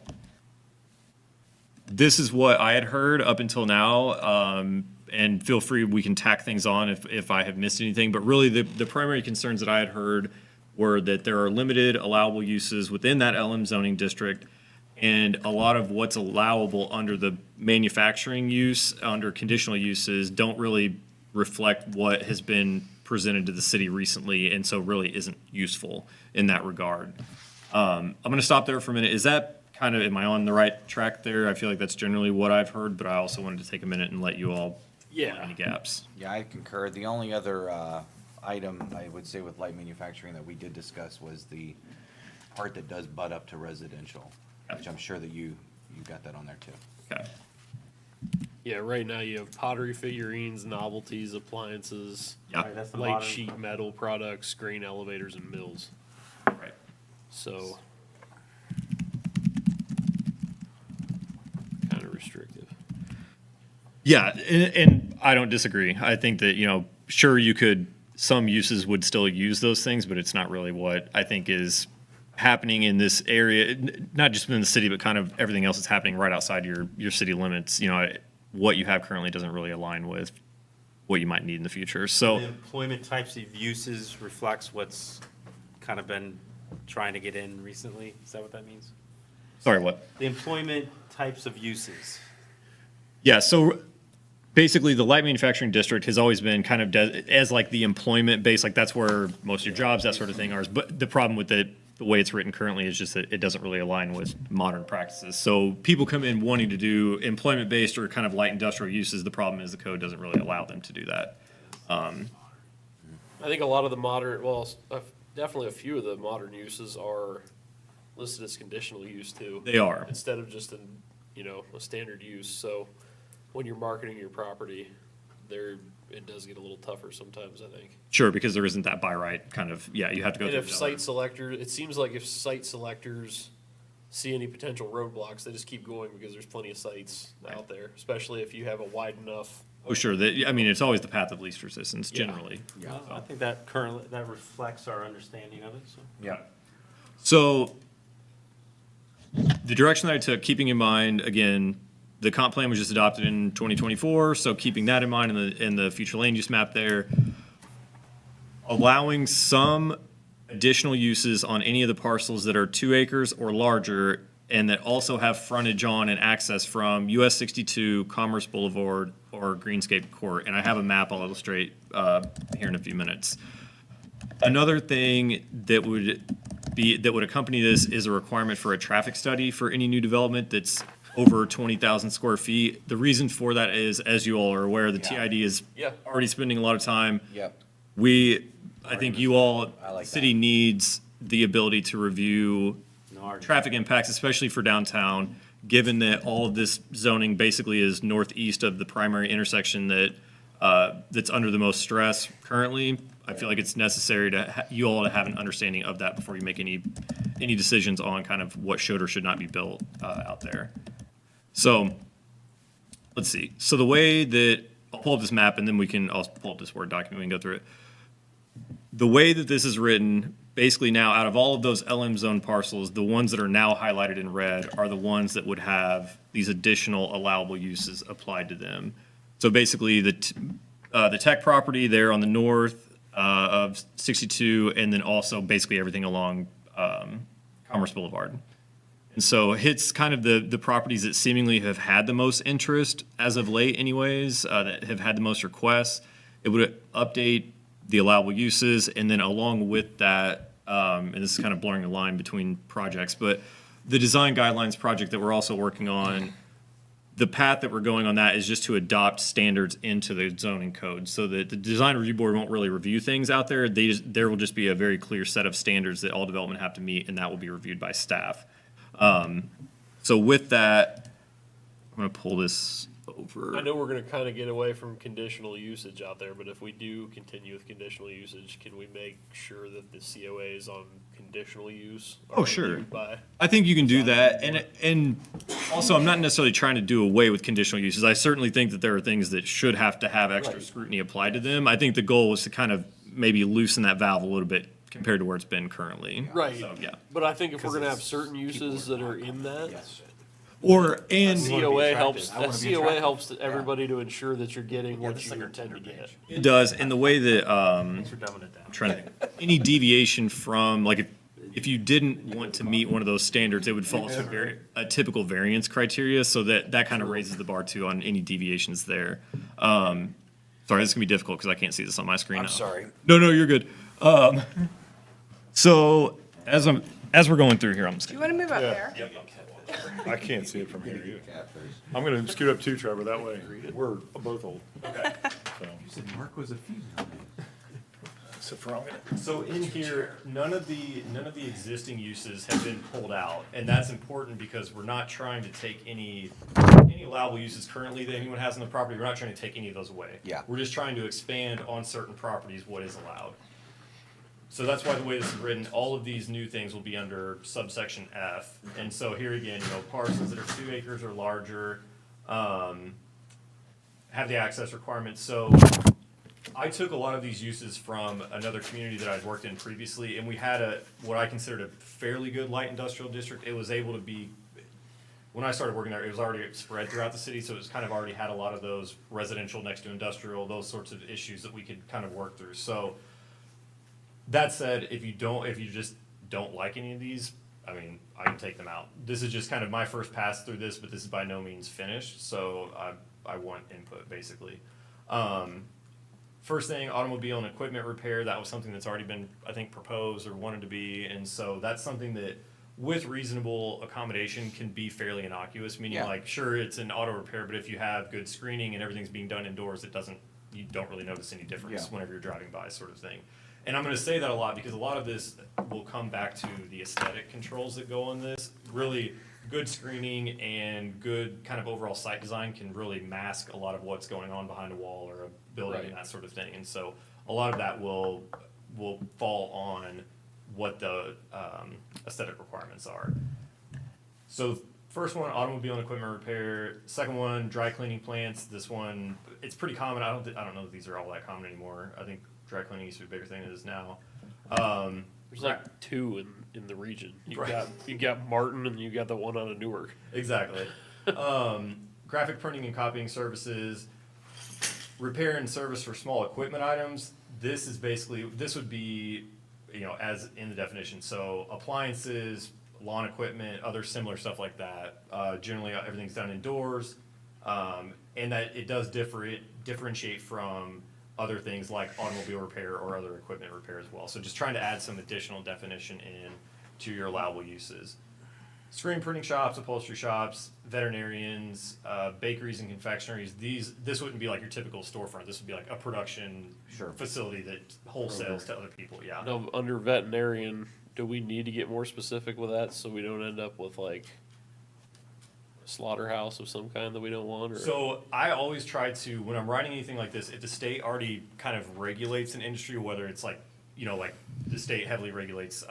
Speaker 8: This is what I had heard up until now, and feel free, we can tack things on if I have missed anything, but really the primary concerns that I had heard were that there are limited allowable uses within that LM zoning district, and a lot of what's allowable under the manufacturing use, under conditional uses, don't really reflect what has been presented to the city recently, and so really isn't useful in that regard. I'm going to stop there for a minute. Is that kind of, am I on the right track there? I feel like that's generally what I've heard, but I also wanted to take a minute and let you all fill in any gaps.
Speaker 3: Yeah, I concur. The only other item I would say with light manufacturing that we did discuss was the part that does butt up to residential, which I'm sure that you got that on there too.
Speaker 8: Okay.
Speaker 5: Yeah, right now you have pottery figurines, novelties, appliances,
Speaker 8: Yeah.
Speaker 2: Right, that's the
Speaker 5: light
Speaker 2: modern-
Speaker 5: sheet metal products, grain elevators, and mills.
Speaker 8: Right.
Speaker 5: So kind of restrictive.
Speaker 8: Yeah, and I don't disagree. I think that, sure, you could, some uses would still use those things, but it's not really what I think is happening in this area, not just within the city, but kind of everything else that's happening right outside your city limits. What you have currently doesn't really align with what you might need in the future. So
Speaker 2: The employment types of uses reflects what's kind of been trying to get in recently. Is that what that means?
Speaker 8: sorry, what?
Speaker 2: The employment types of uses.
Speaker 8: Yeah, so basically the light manufacturing district has always been kind of as like the employment base, like that's where most of your jobs, that sort of thing are. But the problem with the way it's written currently is just that it doesn't really align with modern practices. So people come in wanting to do employment-based or kind of light industrial uses. The problem is the code doesn't really allow them to do that.
Speaker 5: I think a lot of the modern, well, definitely a few of the modern uses are listed as conditional use too.
Speaker 8: They are.
Speaker 5: Instead of just a standard use. So when you're marketing your property, it does get a little tougher sometimes, I think.
Speaker 8: Sure, because there isn't that by right kind of, you have to go
Speaker 5: And
Speaker 8: through.
Speaker 5: if site selectors, it seems like if site selectors see any potential roadblocks, they just keep going because there's plenty of sites out there, especially if you have a wide enough.
Speaker 8: Oh, sure. It's always the path of least resistance generally.
Speaker 3: Yeah.
Speaker 2: I think that reflects our understanding of it, so.
Speaker 3: Yeah.
Speaker 8: So the direction that I took, keeping in mind, again, the comp plan was just adopted in 2024, so keeping that in mind in the future land use map there, allowing some additional uses on any of the parcels that are 2 acres or larger and that also have frontage on and access from US 62, Commerce Boulevard, or Greenscape Court. And I have a map I'll illustrate here in a few minutes. Another thing that would accompany this is a requirement for a traffic study for any new development that's over 20,000 square feet. The reason for that is, as you all are aware, the TID is
Speaker 5: Yeah.
Speaker 8: already spending a lot of time.
Speaker 3: Yep.
Speaker 8: I think you all,
Speaker 3: I like
Speaker 8: city needs the ability to review traffic impacts, especially for downtown, given that all of this zoning basically is northeast of the primary intersection that's under the most stress currently. I feel like it's necessary to you all to have an understanding of that before you make any decisions on kind of what should or should not be built out there. So let's see. So the way that I'll pull up this map and then I'll pull up this Word document. We can go through it. The way that this is written, basically now out of all of those LM zone parcels, the ones that are now highlighted in red are the ones that would have these additional allowable uses applied to them. So basically the tech property there on the north of 62, and then also basically everything along Commerce Boulevard. And so it hits kind of the properties that seemingly have had the most interest as of late anyways, that have had the most requests. It would update the allowable uses, and then along with that, and this is kind of blurring the line between projects, but the design guidelines project that we're also working on, the path that we're going on that is just to adopt standards into the zoning code so that the design review board won't really review things out there. There will just be a very clear set of standards that all development have to meet, and that will be reviewed by staff. So with that, I'm going to pull this over.
Speaker 5: I know we're gonna kind of get away from conditional usage out there, but if we do continue with conditional usage, can we make sure that the COA is on conditional use?
Speaker 8: Oh, sure. I think you can do that, and also I'm not necessarily trying to do away with conditional uses. I certainly think that there are things that should have to have extra scrutiny applied to them. I think the goal was to kind of maybe loosen that valve a little bit compared to where it's been currently.
Speaker 5: Right,
Speaker 8: So, yeah.
Speaker 5: but I think if we're gonna have certain uses that are in that,
Speaker 3: attractive.
Speaker 5: COA helps,
Speaker 3: I wanna
Speaker 5: that
Speaker 3: be
Speaker 5: COA
Speaker 3: attractive.
Speaker 5: helps everybody to ensure that you're getting what
Speaker 11: this is
Speaker 5: you
Speaker 11: like a
Speaker 5: intend to
Speaker 11: Twitter
Speaker 5: get.
Speaker 11: page.
Speaker 8: It does, and the way that
Speaker 11: Thanks for dumbing it down.
Speaker 8: I'm trying to think. Any deviation from, like, if you didn't want to meet one of those standards, it would fall to a typical variance criteria, so that kind of raises the bar too on any deviations there. Sorry, this is gonna be difficult because I can't see this on my screen now.
Speaker 3: I'm sorry.
Speaker 8: No, you're good. So as we're going through here, I'm just
Speaker 1: Do you want to move up there?
Speaker 7: I can't see it from here either. I'm gonna scoot up too, Trevor, that way we're both old. Okay. So,
Speaker 3: Mark was a female.
Speaker 7: except for I'm gonna.
Speaker 8: So in here, none of the existing uses have been pulled out, and that's important because we're not trying to take any allowable uses currently that anyone has on the property. We're not trying to take any of those away.
Speaker 3: Yeah.
Speaker 8: We're just trying to expand on certain properties what is allowed. So that's why the way this is written, all of these new things will be under subsection F. And so here again, parcels that are 2 acres or larger, have the access requirements. So I took a lot of these uses from another community that I'd worked in previously, and we had what I considered a fairly good light industrial district. It was able to be, when I started working there, it was already spread throughout the city, so it was kind of already had a lot of those residential next to industrial, those sorts of issues that we could kind of work through. So that said, if you just don't like any of these, I mean, I can take them out. This is just kind of my first pass through this, but this is by no means finished, so I want input, basically. First thing, automobile and equipment repair, that was something that's already been, I think, proposed or wanted to be, and so that's something that, with reasonable accommodation, can be fairly innocuous, meaning like, sure, it's an auto repair, but if you have good screening and everything's being done indoors, you don't really notice any difference whenever you're driving by, sort of thing. And I'm going to say that a lot because a lot of this will come back to the aesthetic controls that go on this. Really good screening and good kind of overall site design can really mask a lot of what's going on behind a wall or a building and that sort of thing. And so a lot of that will fall on what the aesthetic requirements are. So first one, automobile and equipment repair. Second one, dry cleaning plants. This one, it's pretty common. I don't know that these are all that common anymore. I think dry cleaning used to be a bigger thing than it is now.
Speaker 5: There's like two in the region. You got Martin and you got the one out of Newark.
Speaker 12: Exactly. Graphic printing and copying services, repair and service for small equipment items. This would be, as in the definition. So appliances, lawn equipment, other similar stuff like that. Generally, everything's done indoors, and that it does differentiate from other things like automobile repair or other equipment repair as well. So just trying to add some additional definition in to your allowable uses. Screen printing shops, upholstery shops, veterinarians, bakeries and confectionaries. This wouldn't be like your typical storefront. This would be like a production facility that wholesales to other people. Yeah.
Speaker 5: Now, under veterinarian, do we need to get more specific with that so we don't end up with like a slaughterhouse of some kind that we don't want? Or?
Speaker 12: So I always try to, when I'm writing anything like this, if the state already kind of regulates an industry, whether it's like, like the state heavily regulates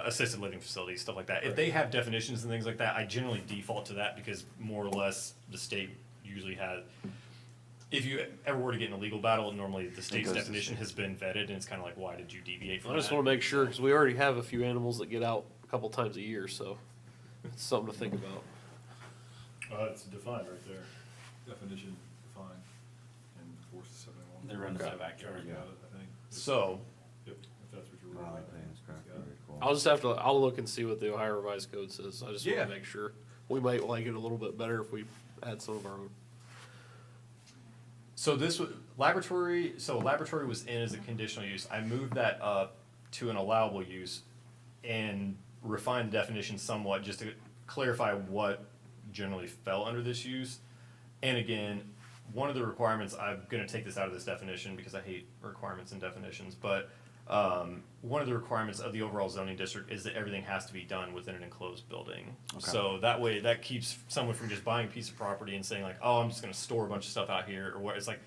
Speaker 12: assisted living facilities, stuff like that. If they have definitions and things like that, I generally default to that because more or less the state usually has. If you ever were to get in a legal battle, normally the state's definition has been vetted, and it's kind of like, why did you deviate from that?
Speaker 5: I just want to make sure because we already have a few animals that get out a couple times a year, so it's something to think about.
Speaker 7: It's defined right there. Definition defined in 471.
Speaker 10: They run the backyard.
Speaker 7: Yeah, I think.
Speaker 12: So,
Speaker 7: Yep, if that's what you're
Speaker 3: Wow,
Speaker 7: worried
Speaker 3: I think it's
Speaker 7: about.
Speaker 3: very cool.
Speaker 5: I'll look and see what the Ohio Revised Code says. I just want
Speaker 12: Yeah.
Speaker 5: to make sure. We might like it a little bit better if we add some of our own.
Speaker 12: So laboratory was in as a conditional use. I moved that up to an allowable use and refined the definition somewhat just to clarify what generally fell under this use. And again, one of the requirements, I'm gonna take this out of this definition because I hate requirements and definitions, but one of the requirements of the overall zoning district is that everything has to be done within an enclosed building. So that way, that keeps someone from just buying a piece of property and saying like, oh, I'm just gonna store a bunch of stuff out here, or what, it's like,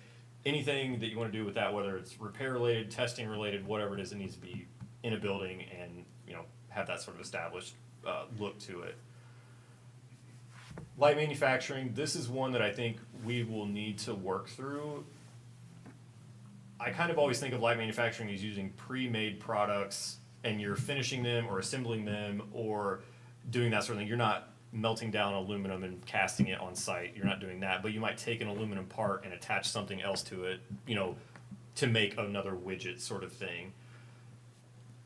Speaker 12: anything that you wanna do with that, whether it's repair related, testing related, whatever it is, it needs to be in a building and, have that sort of established, look to it. Light manufacturing, this is one that I think we will need to work through. I kind of always think of light manufacturing as using pre-made products and you're finishing them or assembling them or doing that sort of thing. You're not melting down aluminum and casting it on site. You're not doing that, but you might take an aluminum part and attach something else to it, to make another widget sort of thing.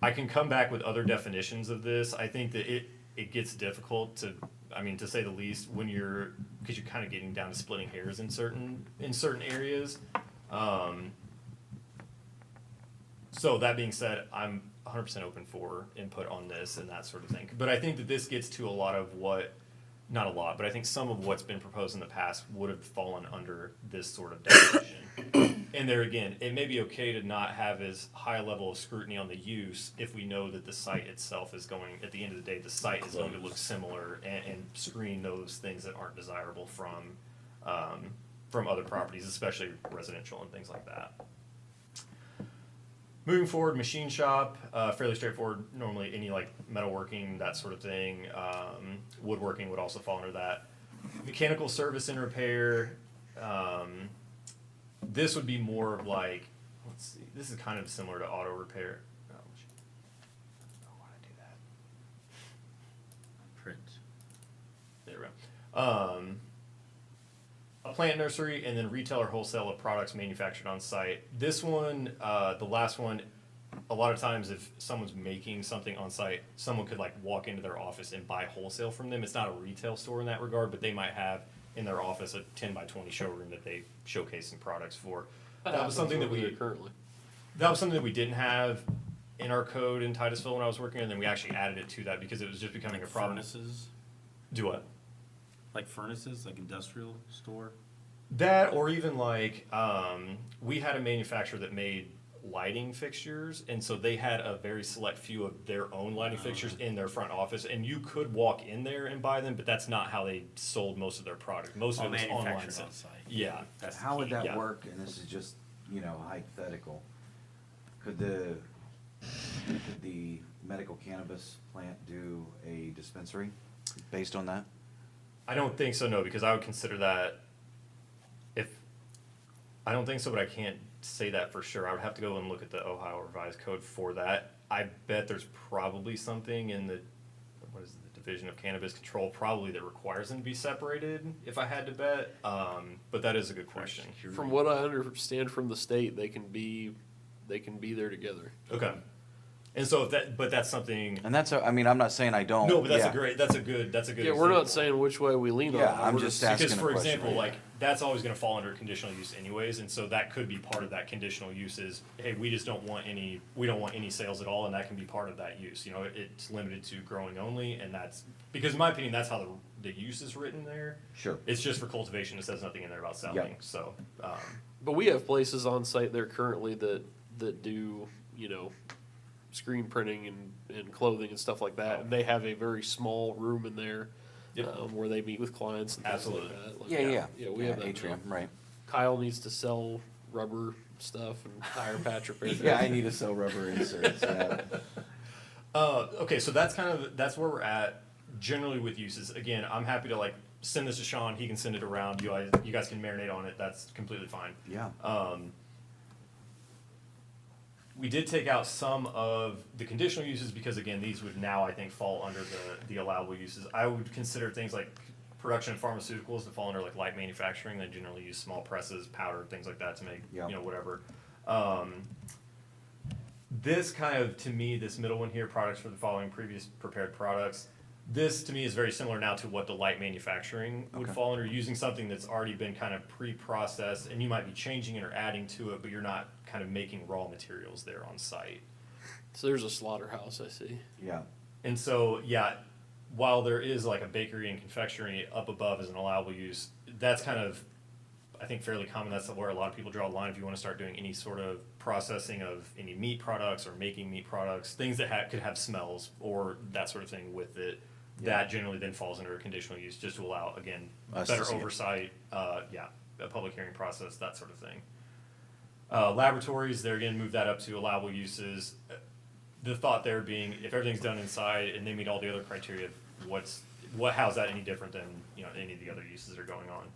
Speaker 12: I can come back with other definitions of this. I think that it gets difficult to say the least, because you're kind of getting down to splitting hairs in certain areas. So that being said, I'm 100% open for input on this and that sort of thing. But I think that this gets to a lot of not a lot, but I think some of what's been proposed in the past would have fallen under this sort of definition. And there again, it may be okay to not have as high a level of scrutiny on the use if we know that the site itself is going, at the end of the day, the site is going to look similar and screen those things that aren't desirable from other properties, especially residential and things like that. Moving forward, machine shop, fairly straightforward. Normally any like metalworking, that sort of thing. Woodworking would also fall under that. Mechanical service and repair. This would be more of like, let's see, this is kind of similar to auto repair. Oh, why did I do that?
Speaker 10: Print.
Speaker 12: There we go. A plant nursery and then retail or wholesale of products manufactured on site. This one, the last one, a lot of times if someone's making something on site, someone could like walk into their office and buy wholesale from them. It's not a retail store in that regard, but they might have in their office a 10 by 20 showroom that they showcase some products for. That was something that we didn't have in our code in Titusville when I was working, and then we actually added it to that because it was just becoming a problem.
Speaker 10: Furnaces,
Speaker 12: Do what?
Speaker 10: like furnaces, like industrial store.
Speaker 12: That, or even like, we had a manufacturer that made lighting fixtures, and so they had a very select few of their own lighting fixtures in their front office, and you could walk in there and buy them, but that's not how they sold most of their product. Most of it was online.
Speaker 10: Manufactured on site.
Speaker 12: Yeah.
Speaker 10: That's the
Speaker 3: How would
Speaker 10: key.
Speaker 3: that
Speaker 12: Yeah.
Speaker 3: work, and this is just, hypothetical, could the medical cannabis plant do a dispensary based on that?
Speaker 12: I don't think so, no, because I would consider that, I don't think so, but I can't say that for sure. I would have to go and look at the Ohio Revised Code for that. I bet there's probably something in the, what is it, the Division of Cannabis Control, probably that requires them to be separated, if I had to bet. But that is a good question.
Speaker 5: From what I understand from the state, they can be there together.
Speaker 12: Okay. And so if that, but that's something,
Speaker 3: And that's, I mean, I'm not saying I don't.
Speaker 12: no, but that's
Speaker 3: yeah.
Speaker 12: a great, that's a good
Speaker 5: Yeah, we're not
Speaker 12: example.
Speaker 5: saying which way we lean on.
Speaker 3: Yeah,
Speaker 5: it.
Speaker 3: I'm
Speaker 5: We're
Speaker 3: just
Speaker 12: Because,
Speaker 3: asking a
Speaker 12: for
Speaker 3: question,
Speaker 12: example,
Speaker 3: right?
Speaker 12: like, that's always gonna fall under conditional use anyways, and so that could be part of that conditional use is, hey, we just don't want any sales at all, and that can be part of that use, you know, it's limited to growing only, and that's, because in my opinion, that's how the use is written there.
Speaker 3: Sure.
Speaker 12: It's just for cultivation, it says nothing in there about selling, so,
Speaker 5: But we have places on site there currently that do, you know, screen printing and clothing and stuff like that. And they have a very small room in there
Speaker 12: Yep.
Speaker 5: where they meet with clients and things
Speaker 12: Absolutely.
Speaker 5: like that. Like,
Speaker 3: Yeah.
Speaker 5: Yeah, we have that.
Speaker 3: Atrium,
Speaker 5: now.
Speaker 3: right.
Speaker 5: Kyle needs to sell rubber stuff and tire patch repair.
Speaker 3: Yeah, I need to sell rubber inserts, yeah.
Speaker 12: okay, so that's that's where we're at generally with uses. Again, I'm happy to like send this to Sean, he can send it around, you guys can marinate on it, that's completely fine.
Speaker 3: Yeah.
Speaker 12: We did take out some of the conditional uses because again, these would now, I think, fall under the allowable uses. I would consider things like production of pharmaceuticals to fall under like light manufacturing. They generally use small presses, powder, things like that to make,
Speaker 3: Yeah.
Speaker 12: you know, whatever. This kind of, to me, this middle one here, products for the following previous prepared products, this to me is very similar now to what the light manufacturing would
Speaker 3: Okay.
Speaker 12: fall under, using something that's already been kind of pre-processed, and you might be changing it or adding to it, but you're not kind of making raw materials there on site.
Speaker 5: So there's a slaughterhouse, I see.
Speaker 3: Yeah.
Speaker 12: And so, yeah, while there is like a bakery and confectionery up above as an allowable use, that's kind of, I think, fairly common. That's where a lot of people draw the line if you want to start doing any sort of processing of any meat products or making meat products, things that could have smells or that sort of thing with it. That generally then falls under a conditional use just to allow, again,
Speaker 3: Us to
Speaker 12: better
Speaker 3: see it.
Speaker 12: oversight, a public hearing process, that sort of thing. Laboratories, they're gonna move that up to allowable uses. The thought there being, if everything's done inside and they meet all the other criteria, how's that any different than, you know, any of the other uses that are going on?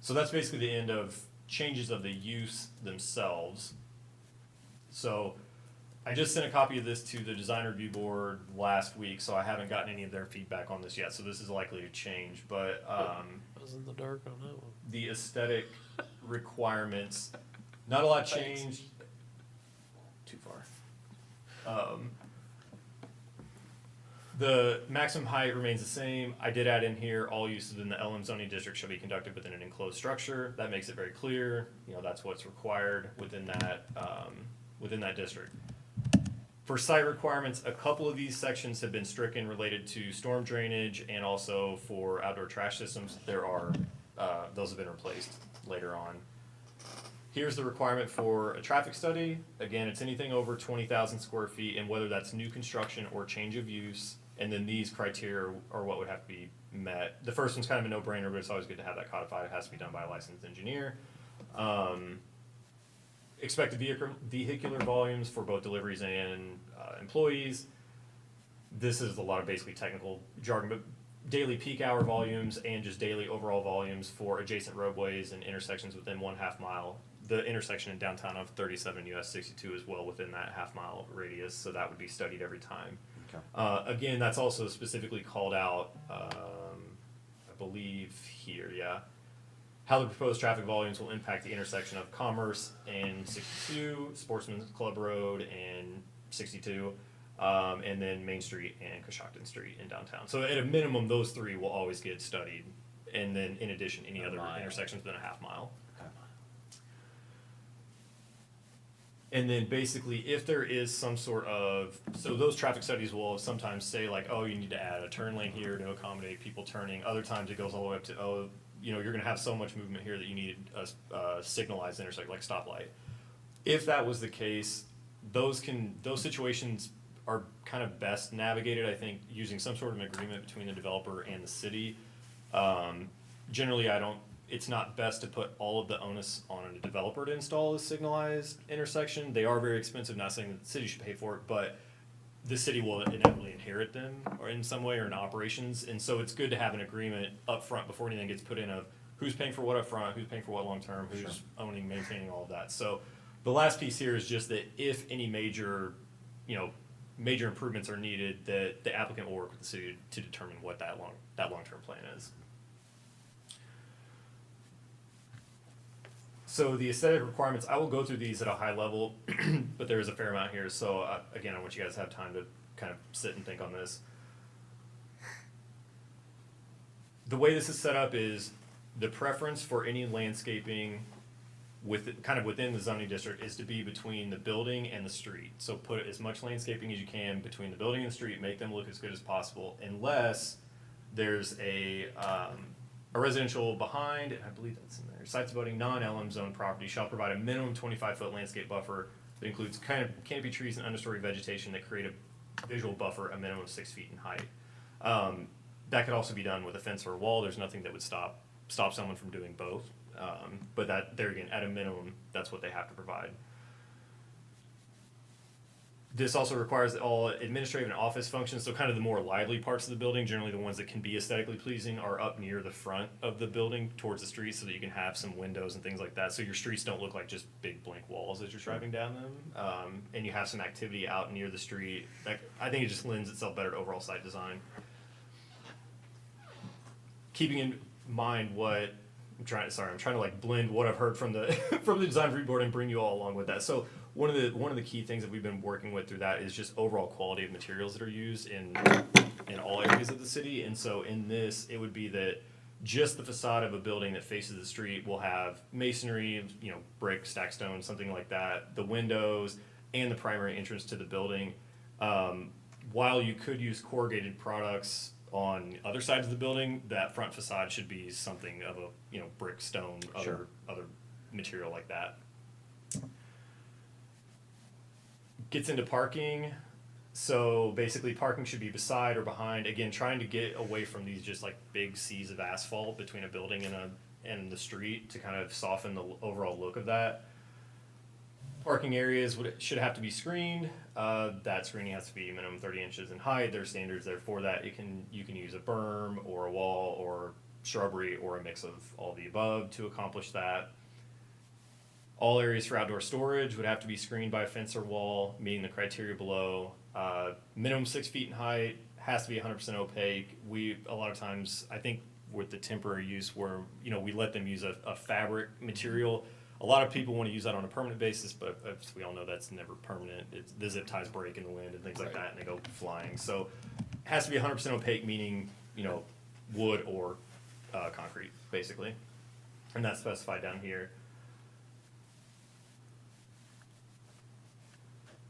Speaker 12: So that's basically the end of changes of the use themselves. So I just sent a copy of this to the design review board last week, so I haven't gotten any of their feedback on this yet, so this is likely to change, but,
Speaker 5: I was in the dark on that one.
Speaker 12: the aesthetic requirements, not a lot changed. Too far. The maximum height remains the same. I did add in here, all uses in the LM zoning district shall be conducted within an enclosed structure. That makes it very clear, you know, that's what's required within that district. For site requirements, a couple of these sections have been stricken related to storm drainage and also for outdoor trash systems. Those have been replaced later on. Here's the requirement for a traffic study. Again, it's anything over 20,000 square feet and whether that's new construction or change of use. And then these criteria are what would have to be met. The first one's kind of a no-brainer, but it's always good to have that codified. It has to be done by a licensed engineer. Expected vehicular volumes for both deliveries and employees. This is a lot of basically technical jargon, but daily peak hour volumes and just daily overall volumes for adjacent roadways and intersections within 1/2 mile. The intersection in downtown of 37 US 62 is well within that 1/2 mile radius, so that would be studied every time.
Speaker 3: Okay.
Speaker 12: Again, that's also specifically called out, I believe here, yeah. How the proposed traffic volumes will impact the intersection of Commerce and 62, Sportsman's Club Road and 62, and then Main Street and Coshocton Street in downtown. So at a minimum, those three will always get studied. And then in addition, any other intersections within a 1/2 mile. And then basically, if there is some sort of, so those traffic studies will sometimes say like, oh, you need to add a turn lane here to accommodate people turning. Other times it goes all the way up to, oh, you know, you're gonna have so much movement here that you need a signalized intersection, like stoplight. If that was the case, those situations are kind of best navigated, I think, using some sort of an agreement between the developer and the city. Generally, it's not best to put all of the onus on a developer to install a signalized intersection. They are very expensive, not saying that the city should pay for it, but the city will inevitably inherit them or in some way or in operations. And so it's good to have an agreement up front before anything gets put in of who's paying for what up front, who's paying for what long-term, who's owning, maintaining all of that. So the last piece here is just that if any major, you know, major improvements are needed, that the applicant will work with the city to determine what that long-term plan is. So the aesthetic requirements, I will go through these at a high level, but there is a fair amount here. So again, I want you guys to have time to kind of sit and think on this. The way this is set up is the preference for any landscaping within the zoning district is to be between the building and the street. So put as much landscaping as you can between the building and the street, make them look as good as possible, unless there's a residential behind, and I believe that's in there, sites abutting non-LM zone property shall provide a minimum 25-foot landscape buffer that includes kind of canopy trees and understory vegetation that create a visual buffer a minimum of 6 feet in height. That could also be done with a fence or a wall. There's nothing that would stop someone from doing both. But that, there again, at a minimum, that's what they have to provide. This also requires that all administrative and office functions, so kind of the more lively parts of the building, generally the ones that can be aesthetically pleasing, are up near the front of the building towards the street so that you can have some windows and things like that. So your streets don't look like just big blank walls as you're driving down them. And you have some activity out near the street. I think it just lends itself better to overall site design. Keeping in mind what I'm trying to like blend what I've heard from the from the design review board and bring you all along with that. So one of the key things that we've been working with through that is just overall quality of materials that are used in all areas of the city. And so in this, it would be that just the facade of a building that faces the street will have masonry, brick, stacked stone, something like that. The windows and the primary entrance to the building. While you could use corrugated products on other sides of the building, that front facade should be something of a brick, stone, other material like that. Gets into parking. So basically parking should be beside or behind, again, trying to get away from these just like big seas of asphalt between a building and the street to kind of soften the overall look of that. Parking areas should have to be screened. That screening has to be minimum 30 inches in height. There are standards there for that. You can use a berm or a wall or shrubbery or a mix of all the above to accomplish that. All areas for outdoor storage would have to be screened by a fence or wall, meeting the criteria below. Minimum 6 feet in height, has to be 100% opaque. A lot of times, I think with the temporary use where, we let them use a fabric material. A lot of people want to use that on a permanent basis, but as we all know, that's never permanent. The zip ties break in the wind and things like that, and they go flying. So it has to be 100% opaque, meaning, wood or concrete, basically. And that's specified down here.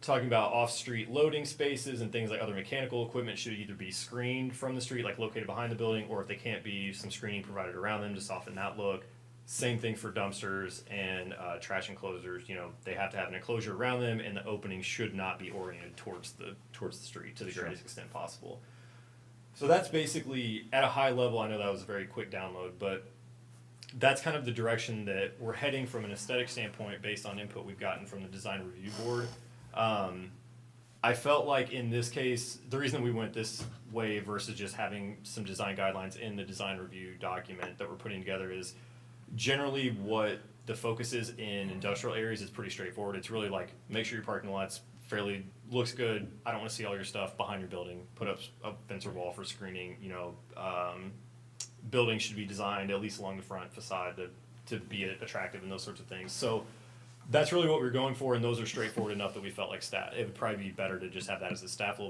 Speaker 12: Talking about off-street loading spaces and things like other mechanical equipment should either be screened from the street, like located behind the building, or if they can't be, some screening provided around them to soften that look. Same thing for dumpsters and trash enclosures. They have to have an enclosure around them, and the opening should not be oriented towards the street to the greatest extent possible. So that's basically, at a high level, I know that was a very quick download, but that's kind of the direction that we're heading from an aesthetic standpoint based on input we've gotten from the design review board. I felt like in this case, the reason we went this way versus just having some design guidelines in the design review document that we're putting together is generally what the focus is in industrial areas is pretty straightforward. It's really like, make sure your parking lot's looks good. I don't want to see all your stuff behind your building. Put up a fence or wall for screening. Buildings should be designed at least along the front facade to be attractive and those sorts of things. So that's really what we're going for, and those are straightforward enough that we felt like it would probably be better to just have that as a staff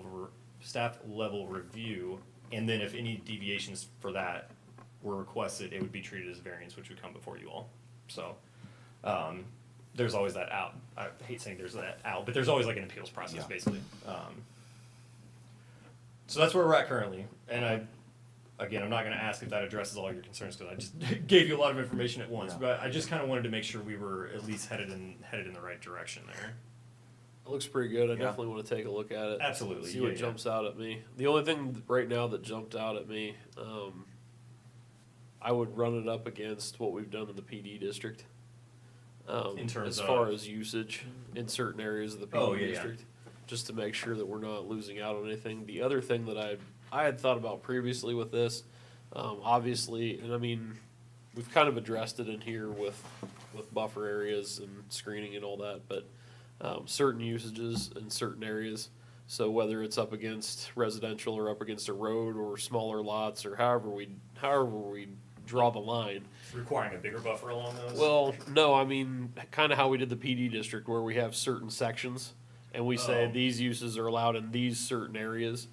Speaker 12: level review, and then if any deviations for that were requested, it would be treated as a variance, which would come before you all. So there's always that out. I hate saying there's that out, but there's always like an appeals process, basically. So that's where we're at currently, and I'm not going to ask if that addresses all your concerns because I just gave you a lot of information at once. But I just kind of wanted to make sure we were at least headed in the right direction there.
Speaker 5: It looks pretty good. I definitely want to take a look at it.
Speaker 12: Absolutely.
Speaker 5: See what jumps out at me. The only thing right now that jumped out at me, I would run it up against what we've done in the PD district.
Speaker 12: In terms
Speaker 5: as far
Speaker 12: of-
Speaker 5: as usage in certain areas of the PD district, just to make sure that we're not losing out on anything. The other thing that I had thought about previously with this, obviously, and I mean, we've kind of addressed it in here with buffer areas and screening and all that, but certain usages in certain areas. So whether it's up against residential or up against a road or smaller lots or however we draw the line.
Speaker 12: Requiring a bigger buffer along those?
Speaker 5: Well, no, I mean, kind of how we did the PD district where we have certain sections and we say
Speaker 12: Oh.
Speaker 5: these uses are allowed in these certain areas.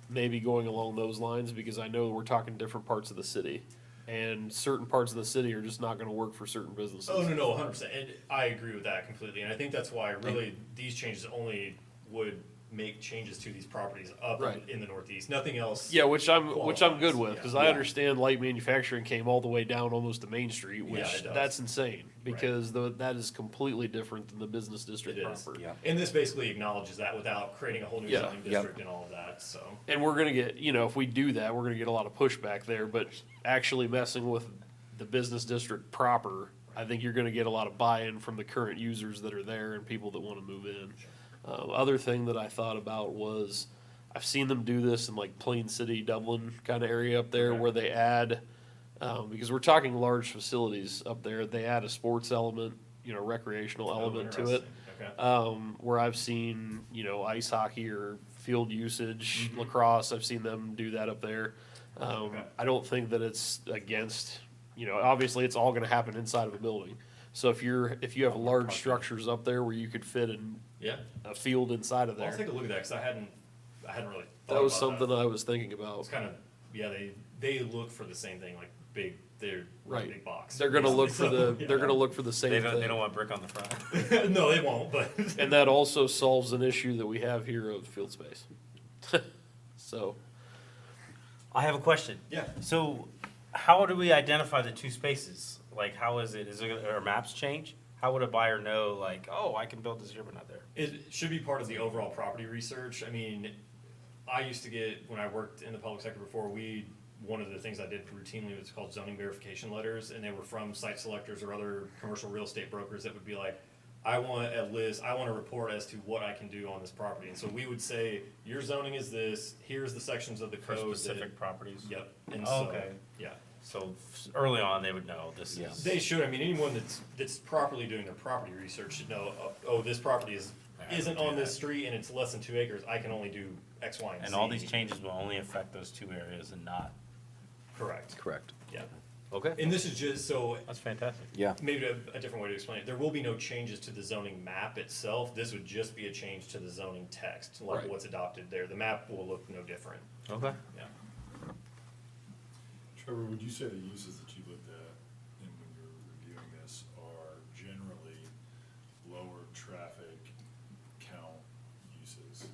Speaker 5: Maybe going along those lines because I know we're talking different parts of the city. And certain parts of the city are just not gonna work for certain businesses.
Speaker 12: Oh, no, 100%. And I agree with that completely. And I think that's why really these changes only would make changes to these properties up
Speaker 5: Right.
Speaker 12: in the Northeast. Nothing else.
Speaker 5: Yeah, which I'm good
Speaker 12: qualifies.
Speaker 5: with, because
Speaker 12: Yeah.
Speaker 5: I understand light manufacturing came all the way down almost to Main Street,
Speaker 12: Yeah,
Speaker 5: which
Speaker 12: it does.
Speaker 5: that's insane, because that is completely different than the business
Speaker 12: It
Speaker 5: district
Speaker 12: is.
Speaker 5: proper.
Speaker 3: Yeah.
Speaker 12: And this basically acknowledges that without creating a whole new
Speaker 5: Yeah.
Speaker 12: zoning district and all of that, so.
Speaker 5: And we're gonna get, if we do that, we're gonna get a lot of pushback there, but actually messing with the business district proper, I think you're gonna get a lot of buy-in from the current users that are there and people that wanna move in. Other thing that I thought about was, I've seen them do this in like Plain City, Dublin kind of area up there,
Speaker 12: Okay.
Speaker 5: where they add, because we're talking large facilities up there, they add a sports element, recreational element to it.
Speaker 12: Interesting. Okay.
Speaker 5: Where I've seen, ice hockey or field usage, lacrosse, I've seen them do that up there.
Speaker 12: Okay.
Speaker 5: I don't think that it's against, obviously it's all gonna happen inside of a building. So if you have large structures up there where you could fit in
Speaker 12: Yeah.
Speaker 5: a field inside of
Speaker 12: I'll
Speaker 5: there,
Speaker 12: take a look at that, because I hadn't really thought
Speaker 5: that was
Speaker 12: about
Speaker 5: something I was thinking about.
Speaker 12: It's kind of, yeah, they look for the same thing, like they're like
Speaker 5: Right.
Speaker 12: big box.
Speaker 5: They're gonna look for
Speaker 12: So,
Speaker 5: they're gonna look for the same
Speaker 11: They
Speaker 5: thing.
Speaker 11: don't want brick on the front.
Speaker 12: No, they won't, but.
Speaker 5: And that also solves an issue that we have here of field space. So,
Speaker 11: I have a question.
Speaker 12: Yeah.
Speaker 11: So, how do we identify the two spaces? Like, how is it? Is it are maps change? How would a buyer know? Like, oh, I can build this here, but not there.
Speaker 12: It should be part of the overall property research. I mean, I used to get, when I worked in the public sector before, one of the things I did routinely was called zoning verification letters, and they were from site selectors or other commercial real estate brokers that would be like, I want a report as to what I can do on this property. And so we would say, your zoning is this, here's the sections of the
Speaker 11: For
Speaker 12: code.
Speaker 11: specific properties.
Speaker 12: Yep. And
Speaker 11: Oh,
Speaker 12: so,
Speaker 11: okay.
Speaker 12: yeah.
Speaker 11: So early on, they would know this
Speaker 3: Yeah.
Speaker 11: is.
Speaker 12: They should. I mean, anyone that's properly doing their property research should know. Oh, this property isn't on this street and it's less than 2 acres. I can only do X, Y, and Z.
Speaker 11: And all these changes will only affect those two areas and not.
Speaker 12: Correct.
Speaker 3: Correct.
Speaker 12: Yeah.
Speaker 5: okay.
Speaker 12: And this is just so
Speaker 11: That's fantastic.
Speaker 3: Yeah.
Speaker 12: maybe a different way to explain it. There will be no changes to the zoning map itself. This would just be a change to the zoning text, like
Speaker 5: Right.
Speaker 12: what's adopted there. The map will look no different.
Speaker 11: Okay.
Speaker 12: Yeah.
Speaker 7: Trevor, would you say the uses that you looked at and when you were reviewing this are generally lower traffic count uses?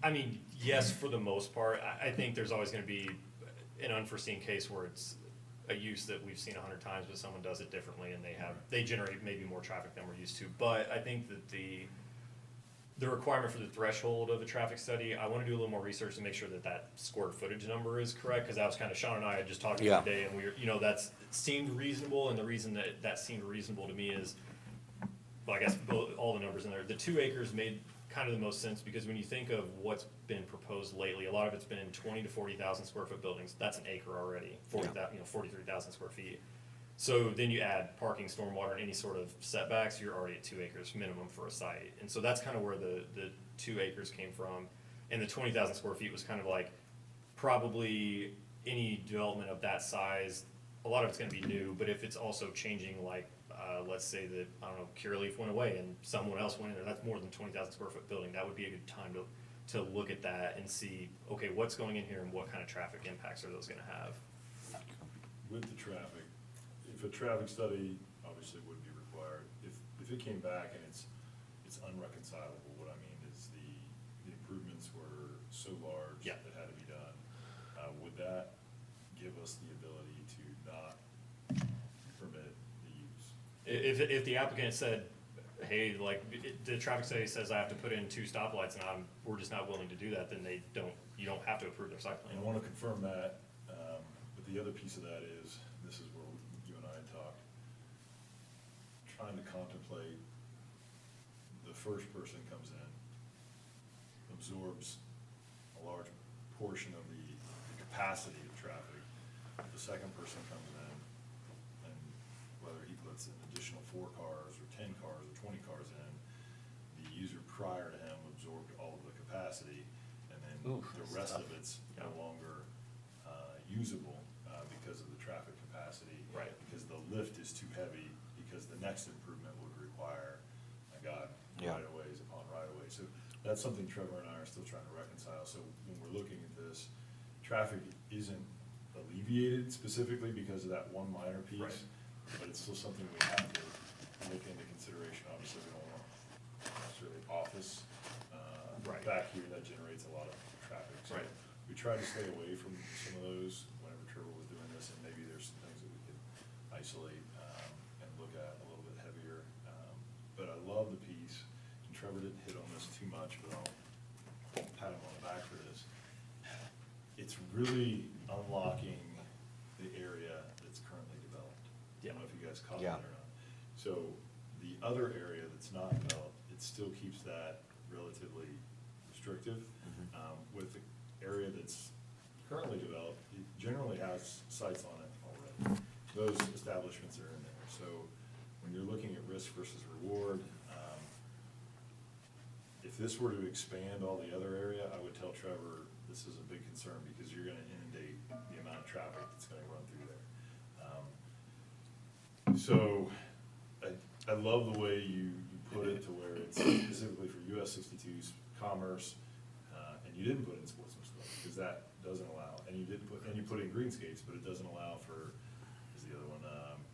Speaker 12: I mean, yes, for the most part. I think there's always gonna be an unforeseen case where it's a use that we've seen 100 times, but someone does it differently and they generate maybe more traffic than we're used to. But I think that the requirement for the threshold of a traffic study, I wanna do a little more research to make sure that square footage number is correct, cause that was kinda, Sean and I had just talked the
Speaker 3: Yeah.
Speaker 12: other day, and that's seemed reasonable, and the reason that seemed reasonable to me is, well, I guess all the numbers in there, the 2 acres made kind of the most sense, because when you think of what's been proposed lately, a lot of it's been 20 to 40,000 square foot buildings, that's an acre already, 43,000 square feet. So then you add parking, stormwater, and any sort of setbacks, you're already at 2 acres minimum for a site. And so that's kind of where the 2 acres came from. And the 20,000 square feet was kind of like, probably any development of that size, a lot of it's gonna be new, but if it's also changing, like, let's say that, I don't know, Curaleaf went away and someone else went in there, that's more than 20,000 square foot building, that would be a good time to look at that and see, okay, what's going in here and what kind of traffic impacts are those gonna have?
Speaker 7: With the traffic, if a traffic study obviously would be required, if it came back and it's unreconcilable, what I mean is the improvements were so large
Speaker 12: Yeah.
Speaker 7: that had to be done, would that give us the ability to not permit the use?
Speaker 12: If the applicant said, hey, like, the traffic study says I have to put in 2 stoplights and we're just not willing to do that, then you don't have to approve their site plan.
Speaker 7: And I wanna confirm that, but the other piece of that is, this is where you and I had talked, trying to contemplate, the first person comes in, absorbs a large portion of the capacity of traffic. The second person comes in, and whether he puts an additional 4 cars, or 10 cars, or 20 cars in, the user prior to him absorbs absorbed all of the capacity, and then
Speaker 2: Ooh,
Speaker 7: the
Speaker 2: that's
Speaker 7: rest
Speaker 2: tough.
Speaker 7: of it's no longer usable because of the traffic capacity.
Speaker 12: Right.
Speaker 7: Because the lift is too heavy, because the next improvement would require, my God,
Speaker 3: Yeah.
Speaker 7: right-of-ways upon right-of-ways. So that's something Trevor and I are still trying to reconcile. So when we're looking at this, traffic isn't alleviated specifically because of that one minor piece,
Speaker 12: Right.
Speaker 7: but it's still something we have to look into consideration. Obviously, we don't want necessarily office
Speaker 12: Right.
Speaker 7: back here that generates a lot of traffic. So
Speaker 12: Right.
Speaker 7: we try to stay away from some of those whenever Trevor was doing this, and maybe there's some things that we could isolate and look at a little bit heavier. But I love the piece, and Trevor didn't hit on this too much, but I'll pat him on the back for this. It's really unlocking the area that's currently developed. I don't know if you guys caught
Speaker 3: Yeah.
Speaker 7: that or not. So the other area that's not developed, it still keeps that relatively restrictive. With the area that's currently developed, it generally has sites on it already. Those establishments are in there. So when you're looking at risk versus reward, if this were to expand all the other area, I would tell Trevor, this is a big concern because you're gonna inundate the amount of traffic that's gonna run through there. So I love the way you put it to where it's specifically for US 62's commerce, and you didn't put in sportsman's club, because that doesn't allow, and you didn't put, and you put in greenscapes, but it doesn't allow for, is the other one,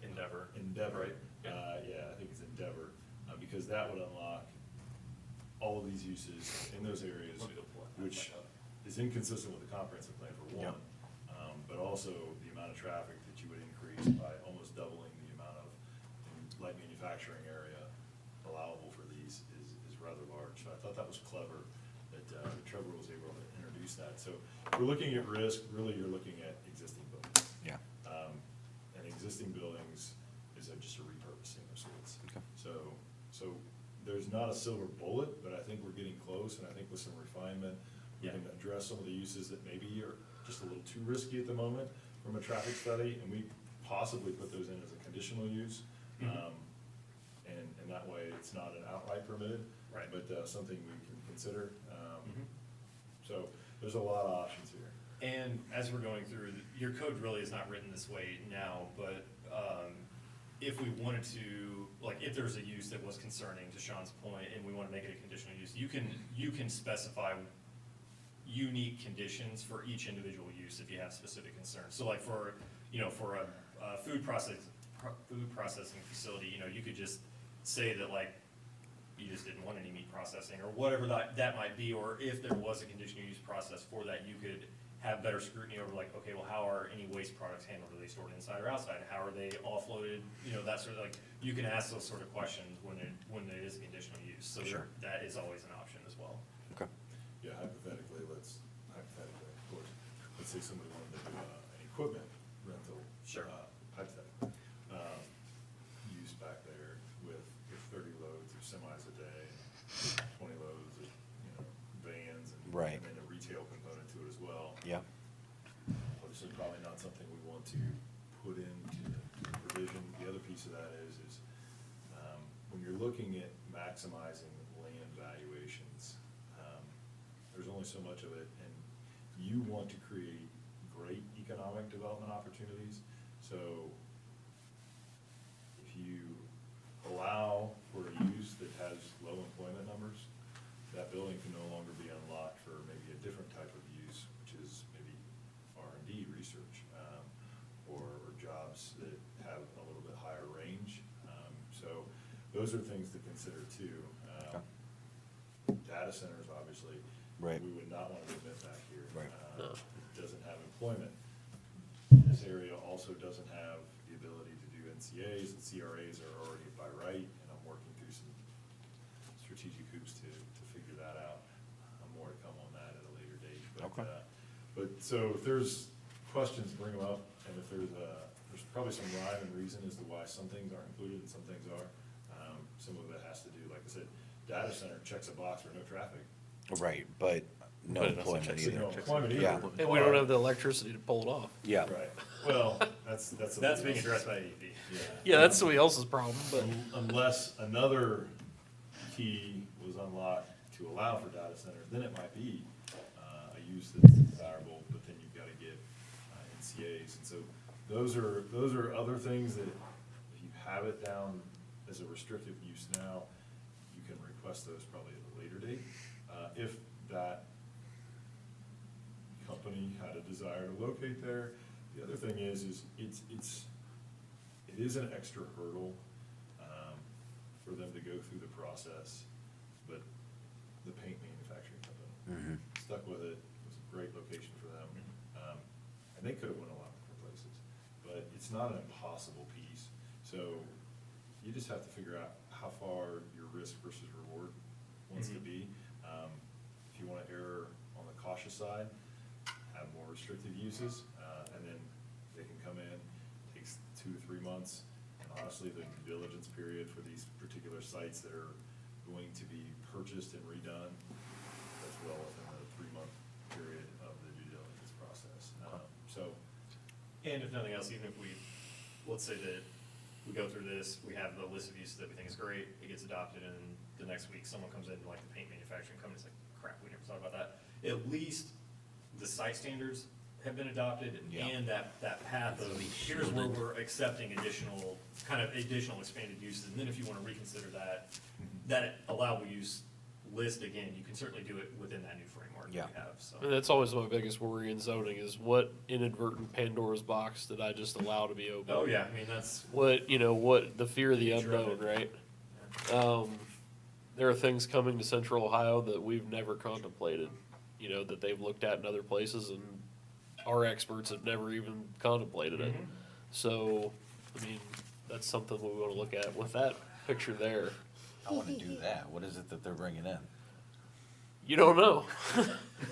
Speaker 12: Endeavor.
Speaker 7: Endeavor.
Speaker 12: Right.
Speaker 7: Yeah, I think it's Endeavor, because that would unlock all of these uses in those areas, which is inconsistent with the comprehensive plan for one. But also the amount of traffic that you would increase by almost doubling the amount of light manufacturing area allowable for these is rather large. So I thought that was clever that Trevor was able to introduce that. So if we're looking at risk, really you're looking at existing buildings.
Speaker 3: Yeah.
Speaker 7: And existing buildings is just a repurposing of sorts.
Speaker 3: Okay.
Speaker 7: So there's not a silver bullet, but I think we're getting close, and I think with some refinement, we can address some of the uses that maybe are just a little too risky at the moment from a traffic study, and we possibly put those in as a conditional use. And that way, it's not an outright permitted.
Speaker 12: Right.
Speaker 7: But something we can consider. So there's a lot of options here.
Speaker 12: And as we're going through, your code really is not written this way now, but if we wanted to, like, if there's a use that was concerning, to Sean's point, and we want to make it a conditional use, you can specify unique conditions for each individual use if you have specific concerns. So like for a food processing facility, you could just say that, like, you just didn't want any meat processing, or whatever that might be, or if there was a conditional use process for that, you could have better scrutiny over, like, okay, well, how are any waste products handled? Are they stored inside or outside? How are they offloaded? That sort of, like, you can ask those sort of questions when it is a conditional use. So
Speaker 3: Sure.
Speaker 12: that is always an option as well.
Speaker 3: Okay.
Speaker 7: Yeah, hypothetically, of course, let's say somebody wanted to do an equipment rental.
Speaker 12: Sure.
Speaker 7: Hypothetically, use back there with 30 loads of semis a day, 20 loads of, vans, and
Speaker 3: Right.
Speaker 7: and then a retail component to it as well.
Speaker 3: Yeah.
Speaker 7: Obviously, probably not something we want to put into the provision. The other piece of that is when you're looking at maximizing land valuations, there's only so much of it, and you want to create great economic development opportunities. So if you allow for a use that has low employment numbers, that building can no longer be unlocked for maybe a different type of use, which is maybe R&D research, or jobs that have a little bit higher range. So those are things to consider too. Data centers, obviously.
Speaker 3: Right.
Speaker 7: We would not want to admit back here.
Speaker 3: Right.
Speaker 7: It doesn't have employment. This area also doesn't have the ability to do NCAs, and CRAs are already by right, and I'm working through some strategic hoops to figure that out. More to come on that at a later date.
Speaker 3: Okay.
Speaker 7: But so if there's questions, bring them up, and if there's probably some rhyme and reason as to why some things aren't included and some things are. Some of it has to do, like I said, data center checks a box for no traffic.
Speaker 3: Right, but no
Speaker 5: But it also
Speaker 3: employment
Speaker 5: checks
Speaker 7: No
Speaker 3: either.
Speaker 7: employment either.
Speaker 3: Yeah.
Speaker 5: And we don't have the electricity to pull it off.
Speaker 3: Yeah.
Speaker 7: Right, well, that's.
Speaker 12: That's being addressed by AEP.
Speaker 5: Yeah, that's somebody else's problem, but
Speaker 7: Unless another key was unlocked to allow for data centers, then it might be a use that's desirable, but then you've got to get NCAs. And so those are other things that if you have it down as a restrictive use now, you can request those probably at a later date. If that company had a desire to locate there. The other thing is it is an extra hurdle for them to go through the process, but the paint manufacturing company stuck with it. It was a great location for them, and they could have went a lot more places, but it's not an impossible piece. So you just have to figure out how far your risk versus reward wants to be. If you want to err on the cautious side, have more restrictive uses, and then they can come in, takes 2 to 3 months, and honestly, the due diligence period for these particular sites that are going to be purchased and redone, that's well within the 3-month period of the due diligence process.
Speaker 12: And if nothing else, even if we, let's say that we go through this, we have the list of uses that we think is great, it gets adopted, and the next week someone comes in, like the paint manufacturing company's like, crap, we never thought about that. At least the site standards have been adopted,
Speaker 3: Yeah.
Speaker 12: and that path of, here's where we're accepting additional expanded uses, and then if you wanna reconsider that allowable use list again, you can certainly do it within that new framework that
Speaker 3: Yeah.
Speaker 12: we have, so.
Speaker 5: And that's always my biggest worry in zoning is what inadvertent Pandora's box did I just allow to be open?
Speaker 12: Oh, yeah, I mean, that's,
Speaker 5: What, the fear of the unknown, right? There are things coming to Central Ohio that we've never contemplated, that they've looked at in other places and our experts have never even contemplated it. So, that's something we wanna look at. With that picture there,
Speaker 3: I want to do that. What is it that they're bringing in?
Speaker 5: you don't know.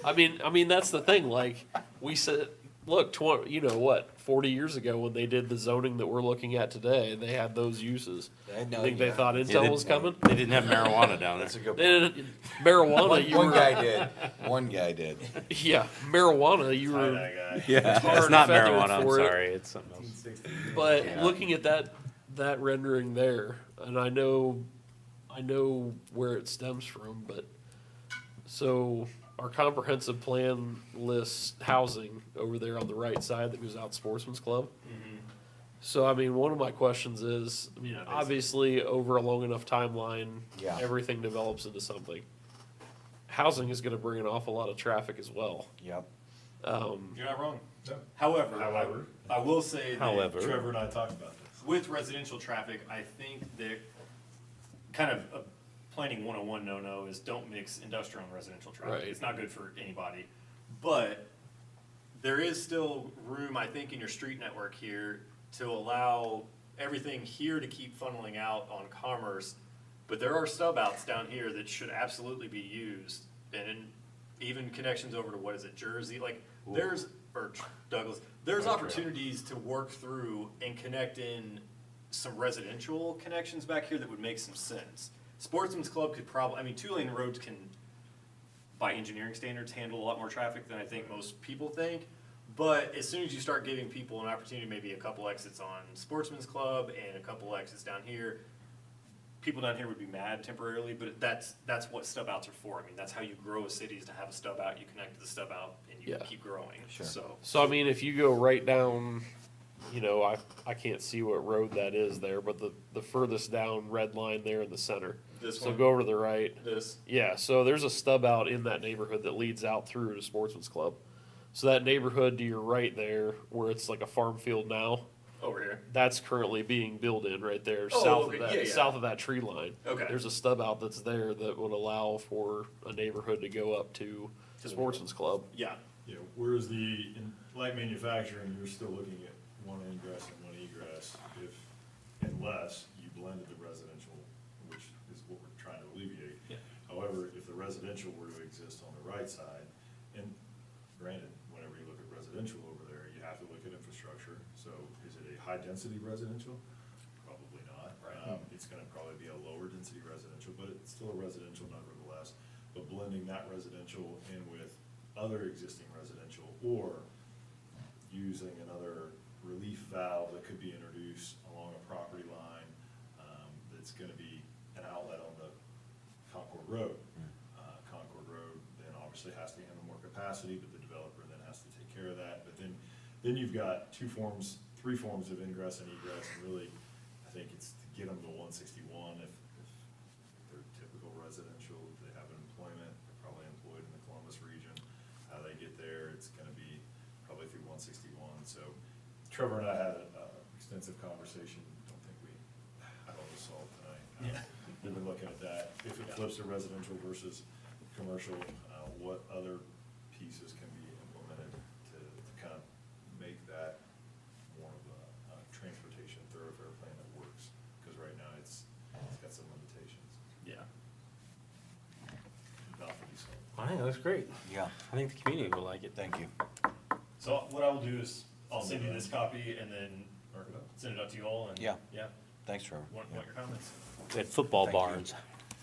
Speaker 5: That's the thing, like, we said, look, 40 years ago when they did the zoning that we're looking at today, they had those uses.
Speaker 3: I know,
Speaker 5: Think they
Speaker 3: yeah.
Speaker 5: thought Intel was coming?
Speaker 2: They didn't have marijuana down there.
Speaker 3: That's a good
Speaker 5: They
Speaker 3: point.
Speaker 5: didn't, marijuana, you
Speaker 3: One
Speaker 5: were,
Speaker 3: guy did. One guy did.
Speaker 5: yeah, marijuana, you
Speaker 12: Hi,
Speaker 5: were,
Speaker 12: that guy.
Speaker 2: Yeah,
Speaker 5: hard
Speaker 2: it's not
Speaker 5: feathered
Speaker 2: marijuana, I'm
Speaker 5: for it.
Speaker 2: sorry, it's something else.
Speaker 5: but
Speaker 3: Yeah.
Speaker 5: looking at that rendering there, and I know where it stems from, but, so, our comprehensive plan lists housing over there on the right side that goes out Sportsman's Club. So, one of my questions is, obviously, over a long enough timeline,
Speaker 3: Yeah.
Speaker 5: everything develops into something. Housing is gonna bring an awful lot of traffic as well.
Speaker 3: Yep.
Speaker 12: You're not wrong.
Speaker 7: No.
Speaker 12: However, I will say that
Speaker 2: However.
Speaker 7: Trevor and I talked about this.
Speaker 12: with residential traffic, I think that kind of a planning 101 no-no is don't mix industrial and residential traffic.
Speaker 5: Right.
Speaker 12: It's not good for anybody. But there is still room, I think, in your street network here to allow everything here to keep funneling out on Commerce. But there are stub outs down here that should absolutely be used. And even connections over to, what is it, Jersey? Like, there's, or Douglas, there's opportunities to work through and connect in some residential connections back here that would make some sense. Sportsman's Club could probably, 2-lane roads can, by engineering standards, handle a lot more traffic than I think most people think. But as soon as you start giving people an opportunity, maybe a couple exits on Sportsman's Club and a couple exits down here, people down here would be mad temporarily, but that's what stub outs are for. That's how you grow a city, is to have a stub out, you connect to the stub out, and you
Speaker 5: Yeah.
Speaker 12: keep growing,
Speaker 3: Sure.
Speaker 12: so.
Speaker 5: If you go right down, I can't see what road that is there, but the furthest down red line there in the center.
Speaker 12: This
Speaker 5: So
Speaker 12: one?
Speaker 5: go over to the right.
Speaker 12: This,
Speaker 5: Yeah, so there's a stub out in that neighborhood that leads out through to Sportsman's Club. So that neighborhood to your right there, where it's like a farm field now,
Speaker 12: over here.
Speaker 5: that's currently being built in right there,
Speaker 12: Oh,
Speaker 5: south
Speaker 12: okay,
Speaker 5: of that,
Speaker 12: yeah, yeah.
Speaker 5: south of that tree line.
Speaker 12: Okay.
Speaker 5: There's a stub out that's there that would allow for a neighborhood to go up to
Speaker 12: the-
Speaker 5: Sportsman's Club.
Speaker 12: Yeah,
Speaker 7: Whereas in light manufacturing, you're still looking at one ingress and one egress unless you blended the residential, which is what we're trying to alleviate.
Speaker 12: Yeah.
Speaker 7: However, if the residential were to exist on the right side, and granted, whenever you look at residential over there, you have to look at infrastructure. So is it a high-density residential? Probably not.
Speaker 12: Right.
Speaker 7: It's gonna probably be a lower-density residential, but it's still a residential nevertheless. But blending that residential in with other existing residential, or using another relief valve that could be introduced along a property line, that's gonna be an outlet on the Concord Road. capacity, but the developer then has to take care of that. But then you've got three forms of ingress and egress, and really, I think it's to get them to 161 if they're typical residential, they have an employment, they're probably employed in the Columbus region. How they get there, it's gonna be probably through 161. So Trevor and I had an extensive conversation, don't think we had all this solved tonight. We've been looking at that, if it flips to residential versus commercial, what other pieces can be implemented to kind of make that more of a transportation thoroughfare plan that works, because right now it's got some limitations.
Speaker 11: Yeah.
Speaker 7: About to be solved.
Speaker 11: I think that's great.
Speaker 3: Yeah,
Speaker 11: I think the community will like it.
Speaker 3: thank you.
Speaker 12: So what I will do is, I'll send you this copy and then send it out to you all, and.
Speaker 3: Yeah.
Speaker 12: Yeah,
Speaker 3: Thanks, Trevor.
Speaker 12: want your comments?
Speaker 11: At football
Speaker 3: Thank you.
Speaker 11: barns.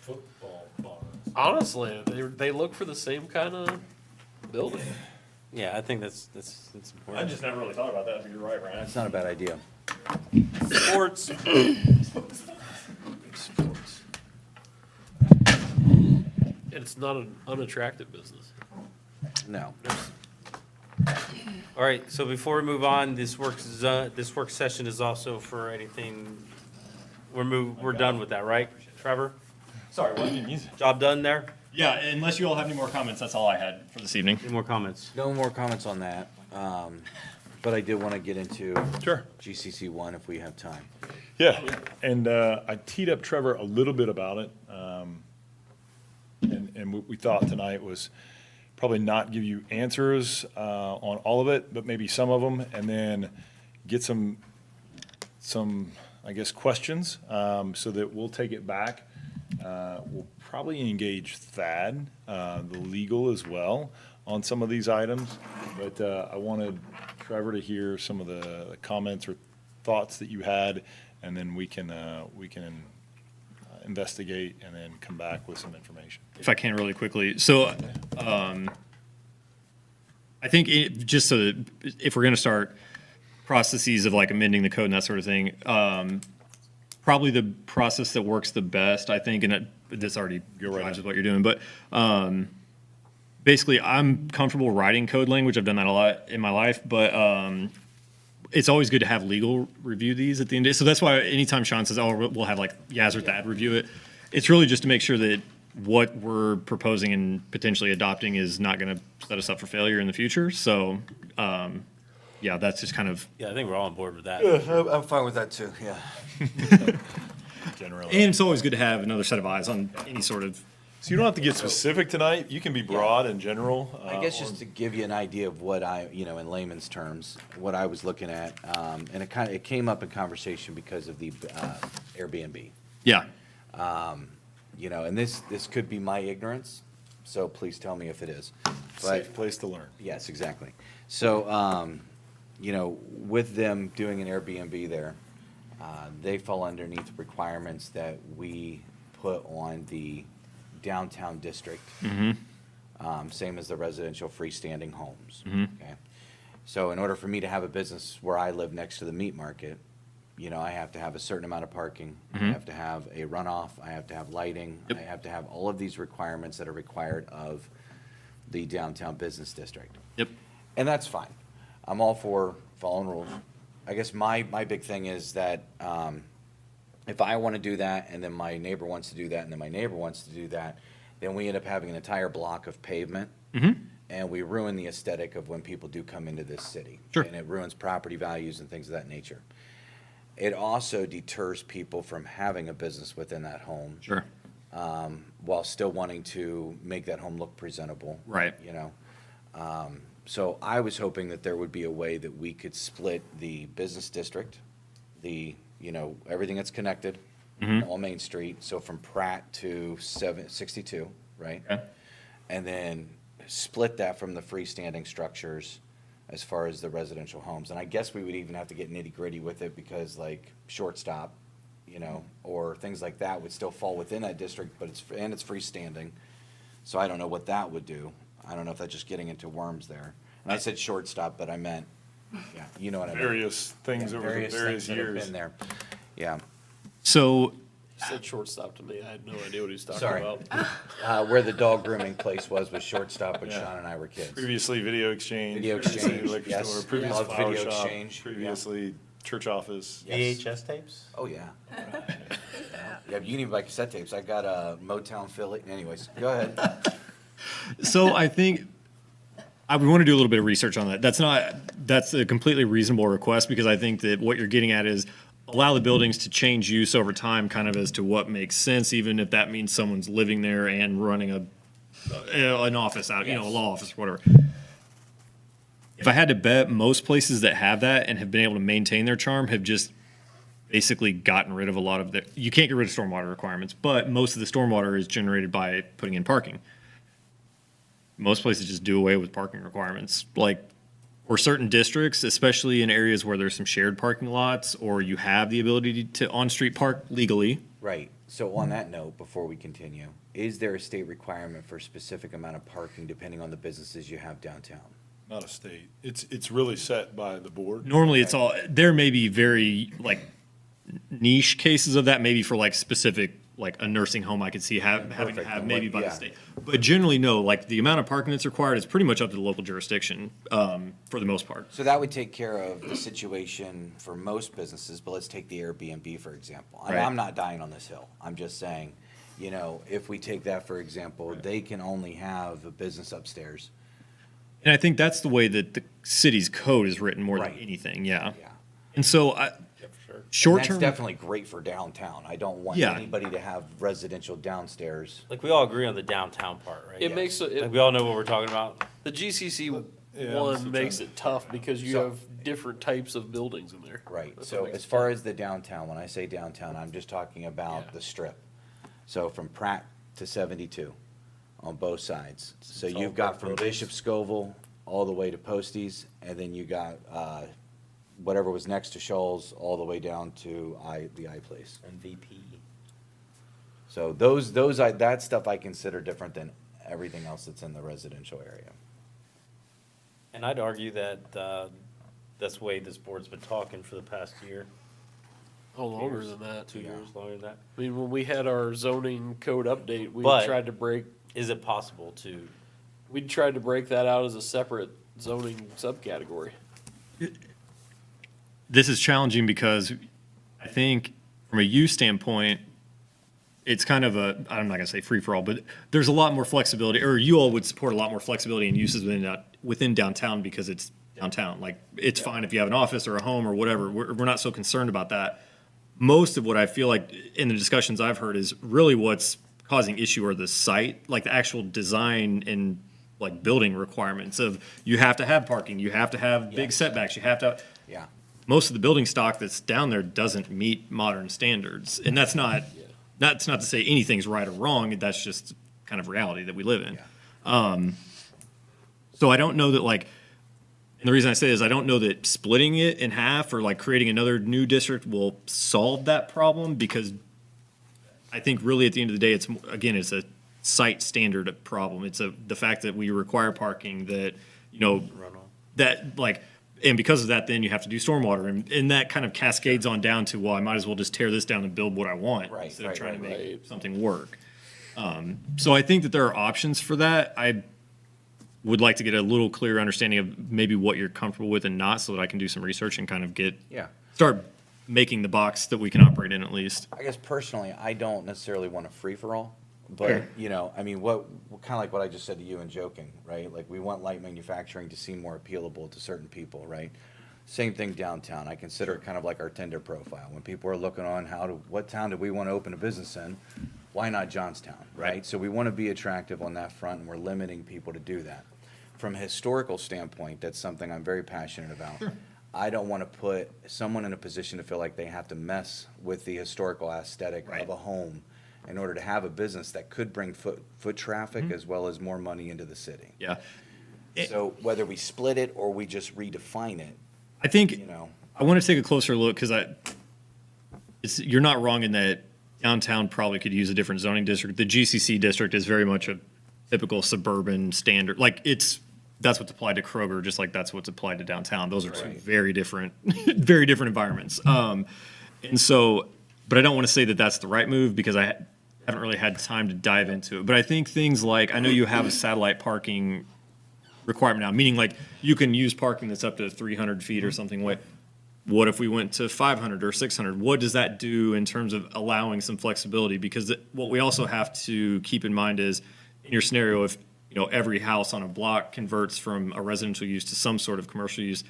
Speaker 7: Football barns.
Speaker 5: Honestly, they look for the same kind of building.
Speaker 11: Yeah, I think that's
Speaker 12: I
Speaker 11: important.
Speaker 12: just never really thought about that, but you're right, Ryan.
Speaker 3: That's not a bad idea.
Speaker 11: Sports.
Speaker 5: Sports. It's not an unattractive business.
Speaker 3: No.
Speaker 11: All right, so before we move on, this work session is also for anything, we're done with that, right, Trevor?
Speaker 12: Sorry, what?
Speaker 11: Job done there?
Speaker 12: Yeah, unless you all have any more comments, that's all I had for this evening.
Speaker 11: Any more comments?
Speaker 3: No more comments on that, but I did want to get into
Speaker 7: Sure.
Speaker 3: GCC 1 if we have time.
Speaker 7: Yeah, and I teed up Trevor a little bit about it. And what we thought tonight was probably not give you answers on all of it, but maybe some of them, and then get some I guess, questions, so that we'll take it back. We'll probably engage Thad, the legal as well, on some of these items. But I wanted Trevor to hear some of the comments or thoughts that you had, and then we can investigate and then come back with some information.
Speaker 8: If I can really quickly. So, I think just so that if we're going to start processes of like amending the code and that sort of thing, probably the process that works the best, I think, and this already jives with what you're doing, but basically I'm comfortable writing code language. I've done that a lot in my life, but it's always good to have legal review these at the end of the day. So that's why anytime Sean says, oh, we'll have like Yaz or Thad review it, it's really just to make sure that what we're proposing and potentially adopting is not going to set us up for failure in the future. So, yeah, that's just kind of.
Speaker 11: Yeah, I think we're all on board with that.
Speaker 3: I'm fine with that too, yeah.
Speaker 7: Generally.
Speaker 8: And it's always good to have another set of eyes on any sort of.
Speaker 7: So you don't have to get specific tonight. You can be broad and general.
Speaker 3: I guess just to give you an idea of what in layman's terms, what I was looking at, and it came up in conversation because of the Airbnb.
Speaker 8: Yeah.
Speaker 3: And this could be my ignorance, so please tell me if it is.
Speaker 7: Safe place to learn.
Speaker 3: Yes, exactly. So, with them doing an Airbnb there, they fall underneath requirements that we put on the downtown district. Same as the residential freestanding homes. Okay. So in order for me to have a business where I live next to the meat market, I have to have a certain amount of parking. I have to have a runoff. I have to have lighting. I have to have all of these requirements that are required of the downtown business district.
Speaker 8: Yep.
Speaker 3: And that's fine. I'm all for following rules. I guess my big thing is that if I want to do that, and then my neighbor wants to do that, and then my neighbor wants to do that, then we end up having an entire block of pavement. And we ruin the aesthetic of when people do come into this city.
Speaker 8: Sure.
Speaker 3: And it ruins property values and things of that nature. It also deters people from having a business within that home.
Speaker 8: Sure.
Speaker 3: While still wanting to make that home look presentable.
Speaker 8: Right.
Speaker 3: So I was hoping that there would be a way that we could split the business district, everything that's connected on Main Street, so from Pratt to 762, right?
Speaker 8: Okay.
Speaker 3: And then split that from the freestanding structures as far as the residential homes. And I guess we would even have to get nitty-gritty with it because like shortstop, or things like that would still fall within that district, but it's freestanding. So I don't know what that would do. I don't know if that's just getting into worms there. And I said shortstop, but I meant, you know what I mean.
Speaker 7: Various things over the various
Speaker 3: things that have
Speaker 7: years.
Speaker 3: been there. Yeah.
Speaker 8: So
Speaker 5: Said shortstop to me. I had no idea what he was talking
Speaker 3: Sorry.
Speaker 5: about.
Speaker 3: Where the dog grooming place was shortstop when Sean and I were kids.
Speaker 7: Previously, video exchange.
Speaker 3: Video
Speaker 7: previously
Speaker 3: exchange,
Speaker 7: liquor
Speaker 3: yes.
Speaker 7: store, previously
Speaker 3: Love
Speaker 7: flower
Speaker 3: video
Speaker 7: shop,
Speaker 3: exchange, yeah.
Speaker 7: previously church office.
Speaker 3: Yes.
Speaker 2: VHS tapes?
Speaker 3: Oh, yeah. Yeah, you can even buy cassette tapes. I got a Motown Philly. Anyways, go ahead.
Speaker 8: So I think I would want to do a little bit of research on that. That's a completely reasonable request because I think that what you're getting at is allow the buildings to change use over time, kind of as to what makes sense, even if that means someone's living there and running an office out, a law office, whatever. If I had to bet, most places that have that and have been able to maintain their charm have just basically gotten rid of a lot of the. You can't get rid of stormwater requirements, but most of the stormwater is generated by putting in parking. Most places just do away with parking requirements. Like, for certain districts, especially in areas where there's some shared parking lots or you have the ability to on-street park legally.
Speaker 3: Right. So on that note, before we continue, is there a state requirement for a specific amount of parking depending on the businesses you have downtown?
Speaker 7: Not a state. It's really set by the board.
Speaker 8: Normally, it's all, there may be very, like, niche cases of that, maybe for, like, specific, like, a nursing home I could see having to
Speaker 3: Perfect.
Speaker 8: have maybe by the
Speaker 3: Yeah.
Speaker 8: state. But generally, no, like, the amount of parking that's required is pretty much up to the local jurisdiction, for the most part.
Speaker 3: So that would take care of the situation for most businesses, but let's take the Airbnb, for example.
Speaker 8: Right.
Speaker 3: I'm not dying on this hill. I'm just saying, if we take that, for example, they can only have a business upstairs.
Speaker 8: And I think that's the way that the city's code is written more than
Speaker 3: Right.
Speaker 8: anything, yeah.
Speaker 3: Yeah.
Speaker 8: And so, short
Speaker 3: And
Speaker 8: term.
Speaker 3: that's definitely great for downtown. I don't want
Speaker 8: Yeah.
Speaker 3: anybody to have residential downstairs.
Speaker 11: Like, we all agree on the downtown part, right?
Speaker 5: It makes it,
Speaker 11: Like, we all know what we're talking about.
Speaker 5: the GCC
Speaker 7: Yeah, I'm
Speaker 5: one
Speaker 7: still
Speaker 5: makes
Speaker 7: trying
Speaker 5: it tough because you
Speaker 3: So-
Speaker 5: have different types of buildings in there.
Speaker 3: Right,
Speaker 5: That's
Speaker 3: so
Speaker 5: what makes
Speaker 3: as
Speaker 5: it
Speaker 3: far
Speaker 5: tough.
Speaker 3: as the downtown, when I say downtown, I'm just talking about
Speaker 5: Yeah.
Speaker 3: the strip. So from Pratt to 72 on both sides. So
Speaker 11: It's all
Speaker 3: you've got
Speaker 11: brick
Speaker 3: from
Speaker 11: buildings.
Speaker 3: Bishop Scoville all the way to Posties, and then you got whatever was next to Shoals all the way down to the I Place.
Speaker 11: MVP.
Speaker 3: So that stuff I consider different than everything else that's in the residential area.
Speaker 11: And I'd argue that, that's the way this board's been talking for the past year.
Speaker 5: Oh, longer than that.
Speaker 11: 2 years, longer than that.
Speaker 5: I mean, when we had our zoning code update, we
Speaker 11: But-
Speaker 5: tried to break
Speaker 11: Is it possible to,
Speaker 5: we tried to break that out as a separate zoning subcategory.
Speaker 8: This is challenging because I think from a use standpoint, it's kind of I'm not gonna say free for all, but there's a lot more flexibility, or you all would support a lot more flexibility in uses within downtown because it's downtown. Like, it's fine if you have an office or a home or whatever. We're not so concerned about that. Most of what I feel like in the discussions I've heard is really what's causing issue are the site, like the actual design and like building requirements of you have to have parking, you have to have big
Speaker 3: Yes.
Speaker 8: setbacks, you have to.
Speaker 3: Yeah.
Speaker 8: Most of the building stock that's down there doesn't meet modern standards. And that's not to say anything's right or wrong. That's just kind of reality that we live in. So I don't know that, like, and the reason I say is I don't know that splitting it in half or like creating another new district will solve that problem, because I think really at the end of the day, it's a site standard problem. It's the fact that we require parking that, that like, and because of that, then you have to do stormwater, and that kind of cascades on down to, well, I might as well just tear this down and build what I want
Speaker 3: Right,
Speaker 8: instead of
Speaker 3: right,
Speaker 8: trying to
Speaker 3: right,
Speaker 8: make
Speaker 5: right.
Speaker 8: something work. So I think that there are options for that. I would like to get a little clearer understanding of maybe what you're comfortable with and not, so that I can do some research and kind of start making the box that we can operate in at least.
Speaker 3: I guess personally, I don't necessarily want a free-for-all, but, I mean, kind of like what I just said to you in joking, right? Like, we want light manufacturing to seem more appealable to certain people, right? Same thing downtown. I consider it kind of like our Tinder profile. When people are looking on what town do we want to open a business in, why not Johnstown, right? So we want to be attractive on that front, and we're limiting people to do that. From a historical standpoint, that's something I'm very passionate about. I don't want to put someone in a position to feel like they have to mess with the historical aesthetic of a home in order to have a business that could bring foot traffic as well as more money into the city.
Speaker 8: Yeah.
Speaker 3: So whether we split it or we just redefine it,
Speaker 8: I think
Speaker 3: you know.
Speaker 8: I want to take a closer look because you're not wrong in that downtown probably could use a different zoning district. The GCC district is very much a typical suburban standard. Like, that's what's applied to Kroger, just like that's what's applied to downtown. Those are two
Speaker 3: Right.
Speaker 8: very different, very different environments. And so but I don't want to say that that's the right move because I haven't really had time to dive into it. But I think things like, I know you have a satellite parking requirement now, meaning like you can use parking that's up to 300 feet or something. What if we went to 500 or 600? What does that do in terms of allowing some flexibility? Because what we also have to keep in mind is, in your scenario, if every house on a block converts from a residential use to some sort of commercial use,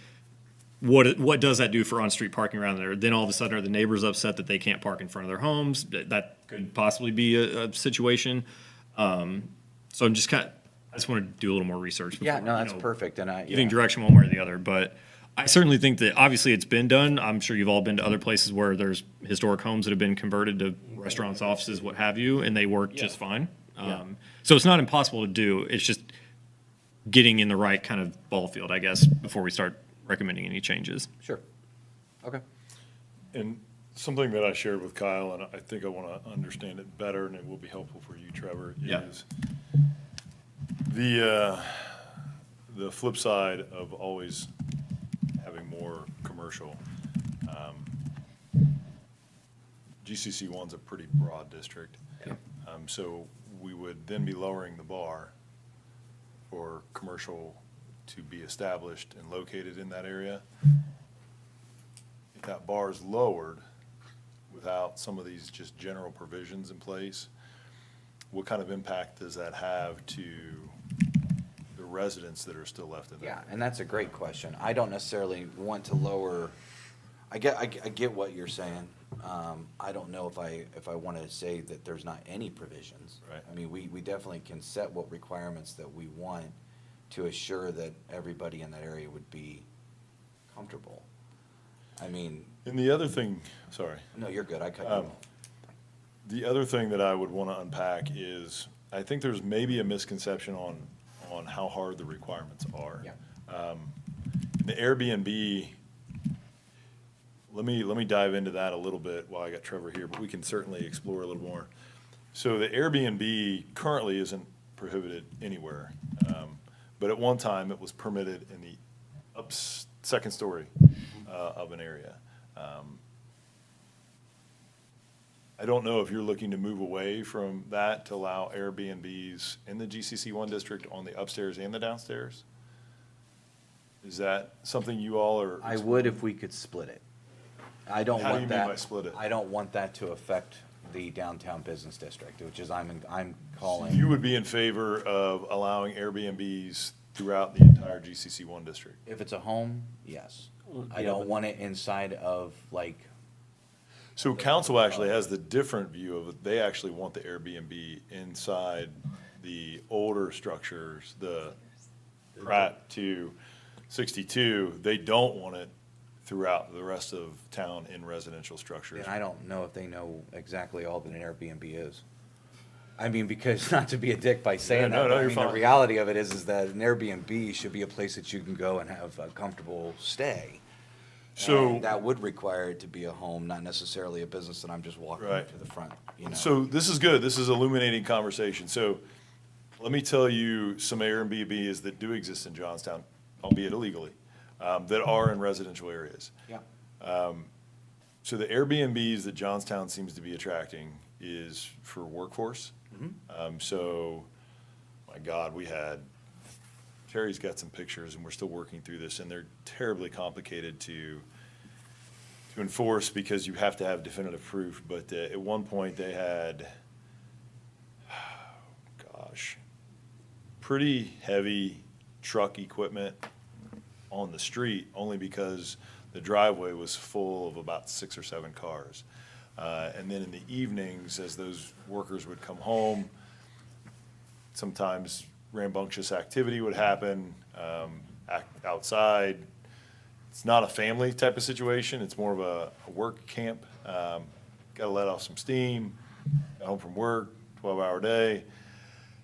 Speaker 8: what does that do for on-street parking around there? Then all of a sudden, are the neighbors upset that they can't park in front of their homes? That could possibly be a situation. So I'm just I just want to do a little more research.
Speaker 3: Yeah,
Speaker 8: before,
Speaker 3: no, that's perfect, and
Speaker 8: giving direction one way or the other. But I certainly think that obviously it's been done. I'm sure you've all been to other places where there's historic homes that have been converted to restaurants, offices, what have you, and they work just fine. So it's not impossible to do. It's just getting in the right kind of ball field, I guess, before we start recommending any changes.
Speaker 3: Sure. Okay.
Speaker 7: And something that I shared with Kyle, and I think I want to understand it better, and it will be helpful for you, Trevor,
Speaker 8: Yeah.
Speaker 7: is the flip side of always having more commercial. GCC one's a pretty broad district. So we would then be lowering the bar for commercial to be established and located in that area. If that bar is lowered without some of these just general provisions in place, what kind of impact does that have to the residents that are still left in that?
Speaker 3: Yeah, and that's a great question. I don't necessarily want to lower, I get what you're saying. I don't know if I want to say that there's not any provisions.
Speaker 7: Right.
Speaker 3: I mean, we definitely can set what requirements that we want to assure that everybody in that area would be comfortable. I mean,
Speaker 7: And the other thing, sorry.
Speaker 3: no, you're good, I cut you off.
Speaker 7: The other thing that I would want to unpack is, I think there's maybe a misconception on how hard the requirements are.
Speaker 3: Yeah.
Speaker 7: The Airbnb, let me dive into that a little bit while I got Trevor here, but we can certainly explore a little more. So the Airbnb currently isn't prohibited anywhere, but at one time it was permitted in the second story of an area. I don't know if you're looking to move away from that to allow Airbnbs in the GCC one district on the upstairs and the downstairs? Is that something you all are?
Speaker 3: I would if we could split it. I don't
Speaker 7: How do
Speaker 3: want
Speaker 7: you
Speaker 3: that.
Speaker 7: mean by split it?
Speaker 3: I don't want that to affect the downtown business district, which is I'm calling.
Speaker 7: You would be in favor of allowing Airbnbs throughout the entire GCC one district?
Speaker 3: If it's a home, yes. I don't want it inside of like,
Speaker 7: So council actually has the different view of it. They actually want the Airbnb inside the older structures, the Pratt to 62. They don't want it throughout the rest of town in residential structures.
Speaker 3: and I don't know if they know exactly all that an Airbnb is. I mean, because not to be a dick by saying
Speaker 7: no,
Speaker 3: that,
Speaker 7: no,
Speaker 3: but I
Speaker 7: you're
Speaker 3: mean, the
Speaker 7: fine.
Speaker 3: reality of it is that an Airbnb should be a place that you can go and have a comfortable stay.
Speaker 7: So.
Speaker 3: And that would require it to be a home, not necessarily a business that I'm just walking
Speaker 7: Right.
Speaker 3: to the front, you know?
Speaker 7: So this is good. This is illuminating conversation. So let me tell you some Airbnbs that do exist in Johnstown, albeit illegally, that are in residential areas.
Speaker 3: Yeah.
Speaker 7: So the Airbnbs that Johnstown seems to be attracting is for workforce. So, my God, Terry's got some pictures and we're still working through this and they're terribly complicated to enforce because you have to have definitive proof. But at one point they had, pretty heavy truck equipment on the street only because the driveway was full of about 6 or 7 cars. And then in the evenings, as those workers would come home, sometimes rambunctious activity would happen outside. It's not a family type of situation. It's more of a work camp. Got to let off some steam, got home from work, 12-hour day.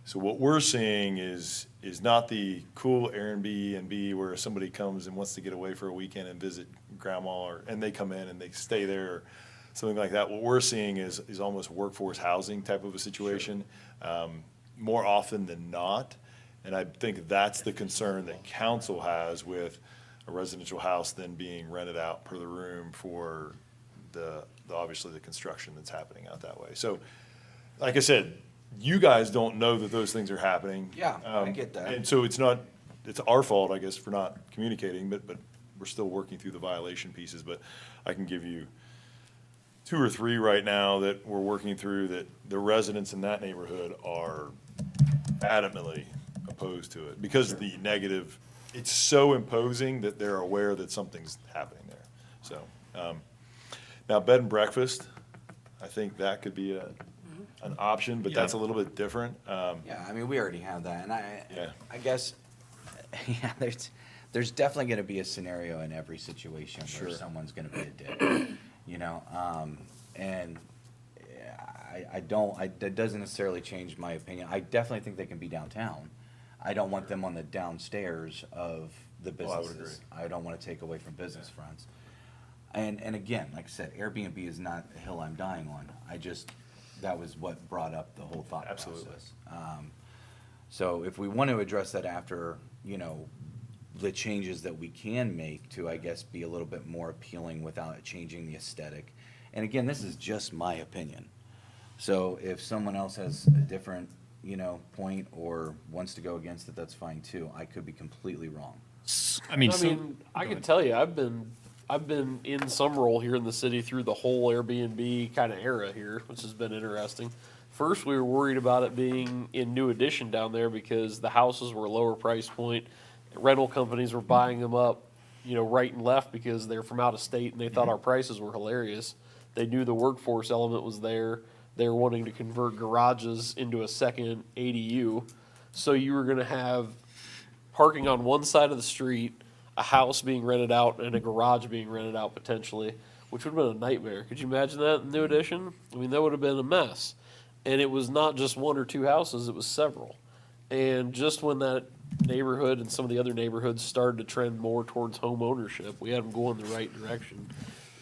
Speaker 7: So what we're seeing is not the cool Airbnb where somebody comes and wants to get away for a weekend and visit grandma, and they come in and they stay there, or something like that. What we're seeing is almost workforce housing type of a situation, more often than not. And I think that's the concern that council has with a residential house then being rented out per the room for the obviously the construction that's happening out that way. So, like I said, you guys don't know that those things are happening.
Speaker 3: Yeah, I get that.
Speaker 7: And so it's our fault, I guess, for not communicating, but we're still working through the violation pieces. But I can give you 2 or 3 right now that we're working through that the residents in that neighborhood are adamantly opposed to it because of the negative. It's so imposing that they're aware that something's happening there. So, now bed and breakfast, I think that could be an option, but that's a little bit different.
Speaker 3: Yeah, I mean, we already have that, and
Speaker 7: Yeah.
Speaker 3: I guess, yeah, there's definitely gonna be a scenario in every situation where
Speaker 7: Sure.
Speaker 3: someone's gonna be a dick, you know, and that doesn't necessarily change my opinion. I definitely think they can be downtown. I don't want them on the downstairs of the
Speaker 7: I would
Speaker 3: businesses. I don't wanna take away from business fronts. And again, like I said, Airbnb is not a hill I'm dying on. That was what brought up the whole thought
Speaker 7: Absolutely.
Speaker 3: process. So if we want to address that after, you know, the changes that we can make to, I guess, be a little bit more appealing without changing the aesthetic. And again, this is just my opinion. So if someone else has a different, you know, point or wants to go against it, that's fine too. I could be completely wrong.
Speaker 8: I mean,
Speaker 5: I can tell you, I've been in some role here in the city through the whole Airbnb kind of era here, which has been interesting. First, we were worried about it being in New Edition down there because the houses were a lower price point. Rental companies were buying them up, you know, right and left because they're from out of state and they thought our prices were hilarious. They knew the workforce element was there. They were wanting to convert garages into a second ADU. So you were gonna have parking on one side of the street, a house being rented out, and a garage being rented out potentially, which would have been a nightmare. Could you imagine that in New Edition? I mean, that would have been a mess. And it was not just 1 or 2 houses, it was several. And just when that neighborhood and some of the other neighborhoods started to trend more towards home ownership, we had them going the right direction.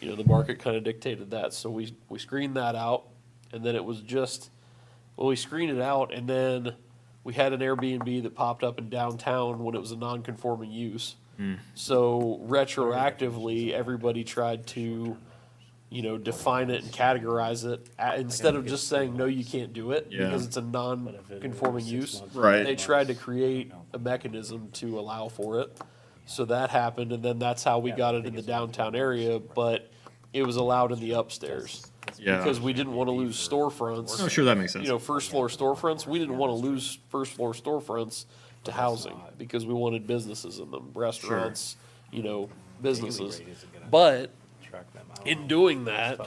Speaker 5: You know, the market kind of dictated that. So we screened that out, and then it was just, well, we screened it out, and then we had an Airbnb that popped up in downtown when it was a non-conforming use. So retroactively, everybody tried to, you know, define it and categorize it instead of just saying, no, you can't do it
Speaker 8: Yeah.
Speaker 5: because it's a non-conforming use.
Speaker 8: Right.
Speaker 5: They tried to create a mechanism to allow for it. So that happened, and then that's how we got it in the downtown area, but it was allowed in the upstairs.
Speaker 8: Yeah.
Speaker 5: Because we didn't want to lose storefronts.
Speaker 8: Oh, sure, that makes sense.
Speaker 5: You know, first floor storefronts, we didn't want to lose first floor storefronts to housing because we wanted businesses in them, restaurants, you know, businesses. But in doing that,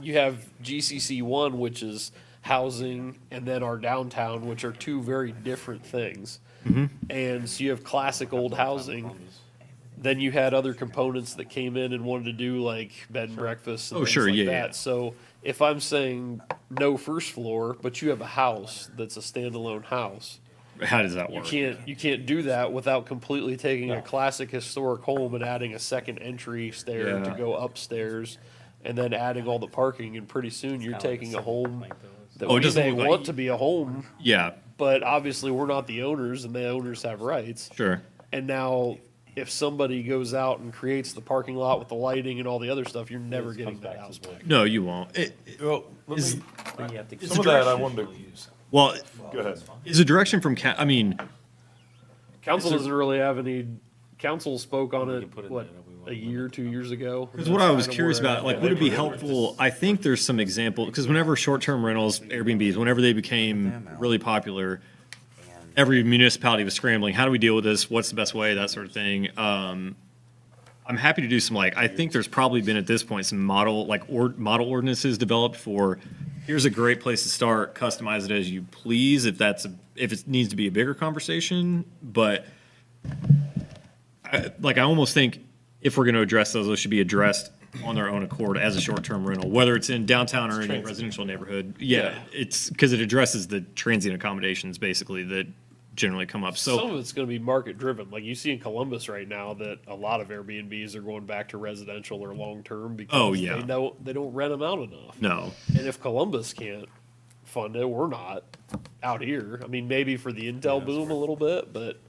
Speaker 5: you have GCC 1, which is housing, and then our downtown, which are 2 very different things. And so you have classic old housing. Then you had other components that came in and wanted to do like bed and breakfast and
Speaker 8: Oh,
Speaker 5: things
Speaker 8: sure,
Speaker 5: like
Speaker 8: yeah,
Speaker 5: that.
Speaker 8: yeah.
Speaker 5: So if I'm saying no first floor, but you have a house that's a standalone house,
Speaker 8: how does that
Speaker 5: you
Speaker 8: work?
Speaker 5: can't do that without completely taking a classic historic home and adding a second entry stair to
Speaker 8: Yeah.
Speaker 5: go upstairs, and then adding all the parking. And pretty soon you're taking a home that
Speaker 8: Oh, it
Speaker 5: we
Speaker 8: doesn't
Speaker 5: may
Speaker 8: look like-
Speaker 5: want to be a home,
Speaker 8: Yeah,
Speaker 5: but obviously we're not the owners, and the owners have rights.
Speaker 8: sure.
Speaker 5: And now, if somebody goes out and creates the parking lot with the lighting and all the other stuff, you're never getting that house back.
Speaker 8: No, you won't.
Speaker 7: Well,
Speaker 8: Is-
Speaker 7: some of that I wanted to,
Speaker 8: Well,
Speaker 7: go ahead.
Speaker 8: is a direction from I mean,
Speaker 5: Council
Speaker 8: Is it-
Speaker 5: doesn't really have any, council spoke on
Speaker 11: We
Speaker 5: it,
Speaker 11: can put it in
Speaker 5: what,
Speaker 11: there if we want.
Speaker 5: a year, 2 years ago?
Speaker 8: because what I was
Speaker 5: That's kinda
Speaker 8: curious
Speaker 5: where
Speaker 8: about, like, would it be helpful? I think there's some example, because whenever short-term rentals, Airbnbs, whenever they became really popular, every municipality was scrambling, how do we deal with this? What's the best way? That sort of thing. I'm happy to do some, like, I think there's probably been at this point some model model ordinances developed for, here's a great place to start, customize it as you please, if it needs to be a bigger conversation, but I almost think if we're going to address those should be addressed on their own accord as a short-term rental, whether it's in downtown or in a residential neighborhood. Yeah, it's because it addresses the transient accommodations basically that generally come up.
Speaker 5: Some
Speaker 8: So,
Speaker 5: of it's gonna be market driven, like you see in Columbus right now that a lot of Airbnbs are going back to residential or long-term because
Speaker 8: Oh, yeah.
Speaker 5: they don't rent them out enough.
Speaker 8: no.
Speaker 5: And if Columbus can't fund it, we're not out here. I mean, maybe for the Intel boom a little bit, but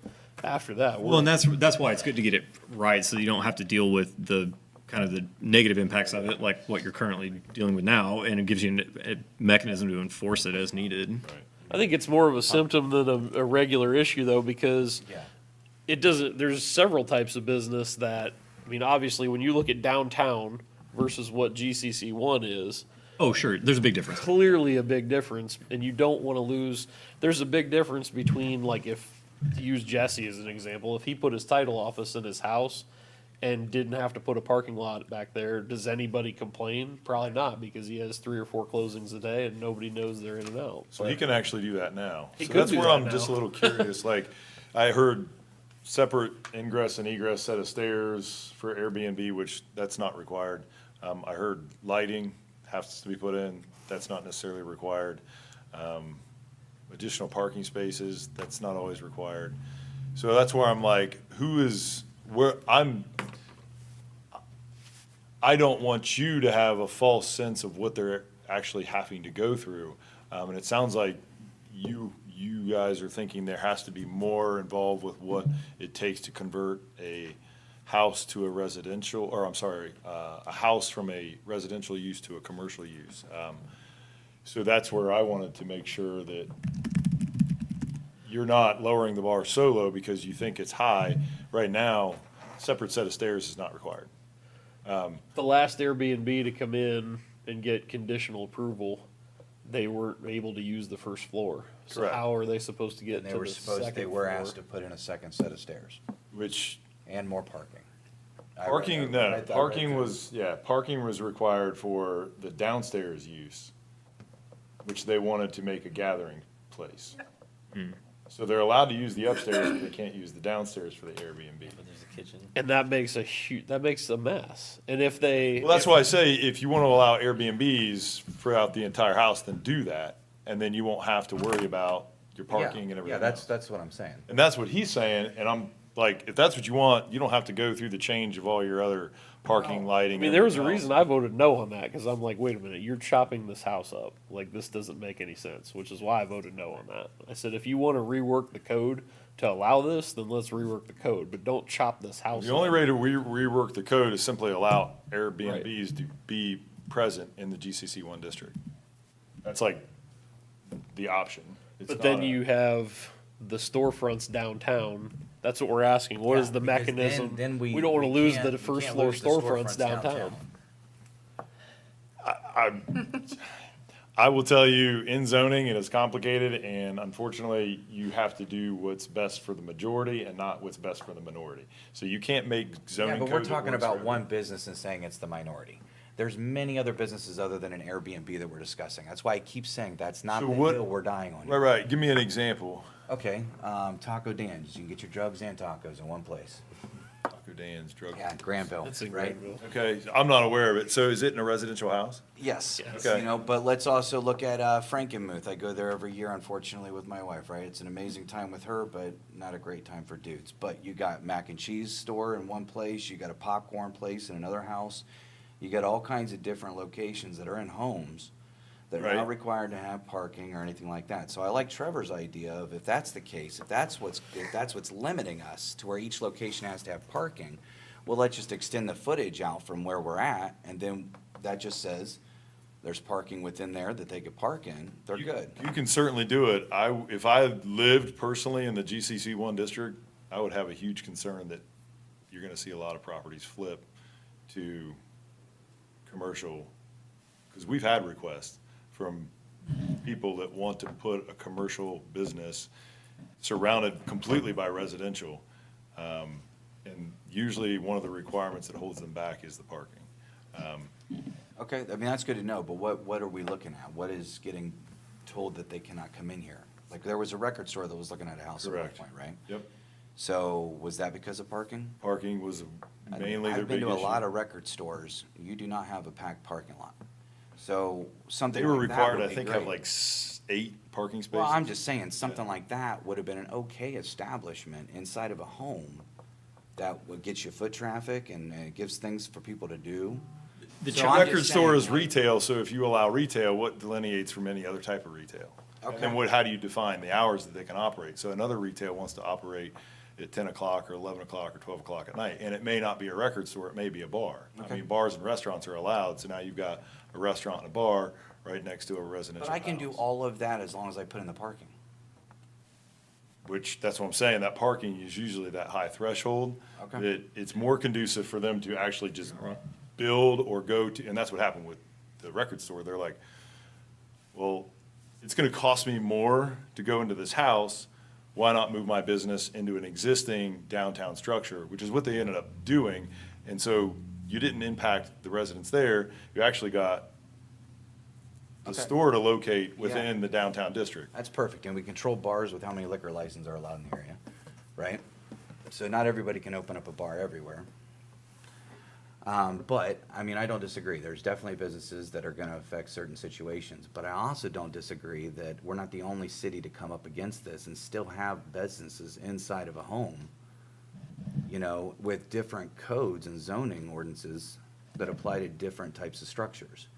Speaker 5: after that,
Speaker 8: Well, and that's why it's good to get it right, so you don't have to deal with the kind of the negative impacts of it, like what you're currently dealing with now, and it gives you a mechanism to enforce it as needed.
Speaker 5: I think it's more of a symptom than a regular issue though, because
Speaker 3: Yeah.
Speaker 5: it doesn't, there's several types of business that, I mean, obviously, when you look at downtown versus what GCC one is,
Speaker 8: Oh, sure, there's a big difference.
Speaker 5: clearly a big difference, and you don't want to lose, there's a big difference between, like, if, to use Jesse as an example, if he put his title office in his house and didn't have to put a parking lot back there, does anybody complain? Probably not, because he has 3 or 4 closings a day and nobody knows they're in and out.
Speaker 7: So he can actually do that now.
Speaker 5: He
Speaker 7: So
Speaker 5: could
Speaker 7: that's
Speaker 5: do
Speaker 7: where
Speaker 5: that
Speaker 7: I'm just a
Speaker 5: now.
Speaker 7: little curious, like, I heard separate ingress and egress set of stairs for Airbnb, which that's not required. I heard lighting has to be put in, that's not necessarily required. Additional parking spaces, that's not always required. So that's where I'm like, I don't want you to have a false sense of what they're actually having to go through. And it sounds like you guys are thinking there has to be more involved with what it takes to convert a house to a residential, or I'm sorry, a house from a residential use to a commercial use. So that's where I wanted to make sure that you're not lowering the bar so low because you think it's high. Right now, separate set of stairs is not required.
Speaker 5: The last Airbnb to come in and get conditional approval, they weren't able to use the first floor. So
Speaker 7: Correct.
Speaker 5: how are they supposed to get
Speaker 3: And
Speaker 5: to
Speaker 3: they were
Speaker 5: the
Speaker 3: supposed, they
Speaker 5: second
Speaker 3: were
Speaker 5: floor?
Speaker 3: asked to put in a second set of stairs
Speaker 7: Which,
Speaker 3: and more parking.
Speaker 7: parking, no, parking was required for the downstairs use, which they wanted to make a gathering place. So they're allowed to use the upstairs, but they can't use the downstairs for the Airbnb.
Speaker 11: But there's a kitchen.
Speaker 5: And that makes that makes a mess. And if they.
Speaker 7: Well, that's why I say, if you want to allow Airbnbs throughout the entire house, then do that, and then you won't have to worry about your parking and everything
Speaker 3: Yeah,
Speaker 7: else.
Speaker 3: that's what I'm saying.
Speaker 7: And that's what he's saying, and I'm like, if that's what you want, you don't have to go through the change of all your other parking, lighting.
Speaker 5: I mean, there was a
Speaker 7: everything
Speaker 5: reason
Speaker 7: else.
Speaker 5: I voted no on that, because I'm like, wait a minute, you're chopping this house up. Like, this doesn't make any sense, which is why I voted no on that. I said, if you want to rework the code to allow this, then let's rework the code, but don't chop this house
Speaker 7: The only
Speaker 5: up.
Speaker 7: way to rework the code is simply allow Airbnbs to be present in the GCC one district. That's like the option. It's
Speaker 5: But
Speaker 7: not
Speaker 5: then
Speaker 7: a-
Speaker 5: you have the storefronts downtown. That's what we're asking. What is the
Speaker 3: because
Speaker 5: mechanism?
Speaker 3: then
Speaker 5: We don't want to lose
Speaker 3: can't-
Speaker 5: the
Speaker 3: we
Speaker 5: first
Speaker 3: can't
Speaker 5: floor
Speaker 3: lose the
Speaker 5: storefronts downtown.
Speaker 7: I will tell you, in zoning, it is complicated, and unfortunately, you have to do what's best for the majority and not what's best for the minority. So you can't make
Speaker 3: Yeah,
Speaker 7: zoning
Speaker 3: but
Speaker 7: code
Speaker 3: we're
Speaker 7: that
Speaker 3: talking
Speaker 7: works for
Speaker 3: about
Speaker 7: everyone.
Speaker 3: one business and saying it's the minority. There's many other businesses other than an Airbnb that we're discussing. That's why I keep saying that's not
Speaker 7: So
Speaker 3: the
Speaker 7: what-
Speaker 3: hill we're dying on.
Speaker 7: Right, right, give me an example.
Speaker 3: Okay, Taco Dan's, you can get your drugs and tacos in one place.
Speaker 7: Taco Dan's drug.
Speaker 3: Yeah, Granville,
Speaker 5: That's in
Speaker 3: right?
Speaker 5: Granville.
Speaker 7: Okay, I'm not aware of it. So is it in a residential house?
Speaker 3: Yes,
Speaker 7: Okay.
Speaker 3: you know, but let's also look at Frankenmuth. I go there every year, unfortunately, with my wife, right? It's an amazing time with her, but not a great time for dudes. But you got mac and cheese store in one place, you got a popcorn place in another house. You got all kinds of different locations that are in homes that are
Speaker 7: Right.
Speaker 3: not required to have parking or anything like that. So I like Trevor's idea of if that's the case, if that's what's limiting us to where each location has to have parking, well, let's just extend the footage out from where we're at, and then that just says there's parking within there that they could park in, they're good.
Speaker 7: You can certainly do it. If I lived personally in the GCC one district, I would have a huge concern that you're gonna see a lot of properties flip to commercial. Because we've had requests from people that want to put a commercial business surrounded completely by residential. And usually one of the requirements that holds them back is the parking.
Speaker 3: Okay, I mean, that's good to know, but what are we looking at? What is getting told that they cannot come in here? Like, there was a record store that was looking at a house at one
Speaker 7: Correct.
Speaker 3: point, right?
Speaker 7: Yep,
Speaker 3: So, was that because of parking?
Speaker 7: parking was mainly their
Speaker 3: I've been
Speaker 7: big
Speaker 3: to a
Speaker 7: issue.
Speaker 3: lot of record stores, you do not have a packed parking lot. So, something
Speaker 7: They were
Speaker 3: like that
Speaker 7: required,
Speaker 3: would
Speaker 7: I
Speaker 3: be
Speaker 7: think, have
Speaker 3: great.
Speaker 7: like 8 parking spaces.
Speaker 3: Well, I'm just saying, something like that would have been an okay establishment inside of a home that would get you foot traffic and gives things for people to do.
Speaker 7: The
Speaker 3: So I'm just
Speaker 7: record store
Speaker 3: saying,
Speaker 7: is retail, so if you allow retail, what delineates from any other type of retail? And
Speaker 3: Okay.
Speaker 7: then how do you define the hours that they can operate? So another retail wants to operate at 10 o'clock or 11 o'clock or 12 o'clock at night. And it may not be a record store, it may be a bar. I mean, bars and restaurants are allowed, so now you've got a restaurant and a bar right next to a residential
Speaker 3: But I can do
Speaker 7: house.
Speaker 3: all of that as long as I put in the parking.
Speaker 7: Which, that's what I'm saying, that parking is usually that high threshold.
Speaker 3: Okay.
Speaker 7: That it's more conducive for them to actually just build or go to, and that's what happened with the record store. They're like, well, it's gonna cost me more to go into this house. Why not move my business into an existing downtown structure, which is what they ended up doing. And so you didn't impact the residents there. You actually got the
Speaker 3: Okay.
Speaker 7: store to locate within the downtown district.
Speaker 3: That's perfect, and we control bars with how many liquor licenses are allowed in the area, right? So not everybody can open up a bar everywhere. But, I mean, I don't disagree. There's definitely businesses that are gonna affect certain situations. But I also don't disagree that we're not the only city to come up against this and still have businesses inside of a home, you know, with different codes and zoning ordinances that apply to different types of structures.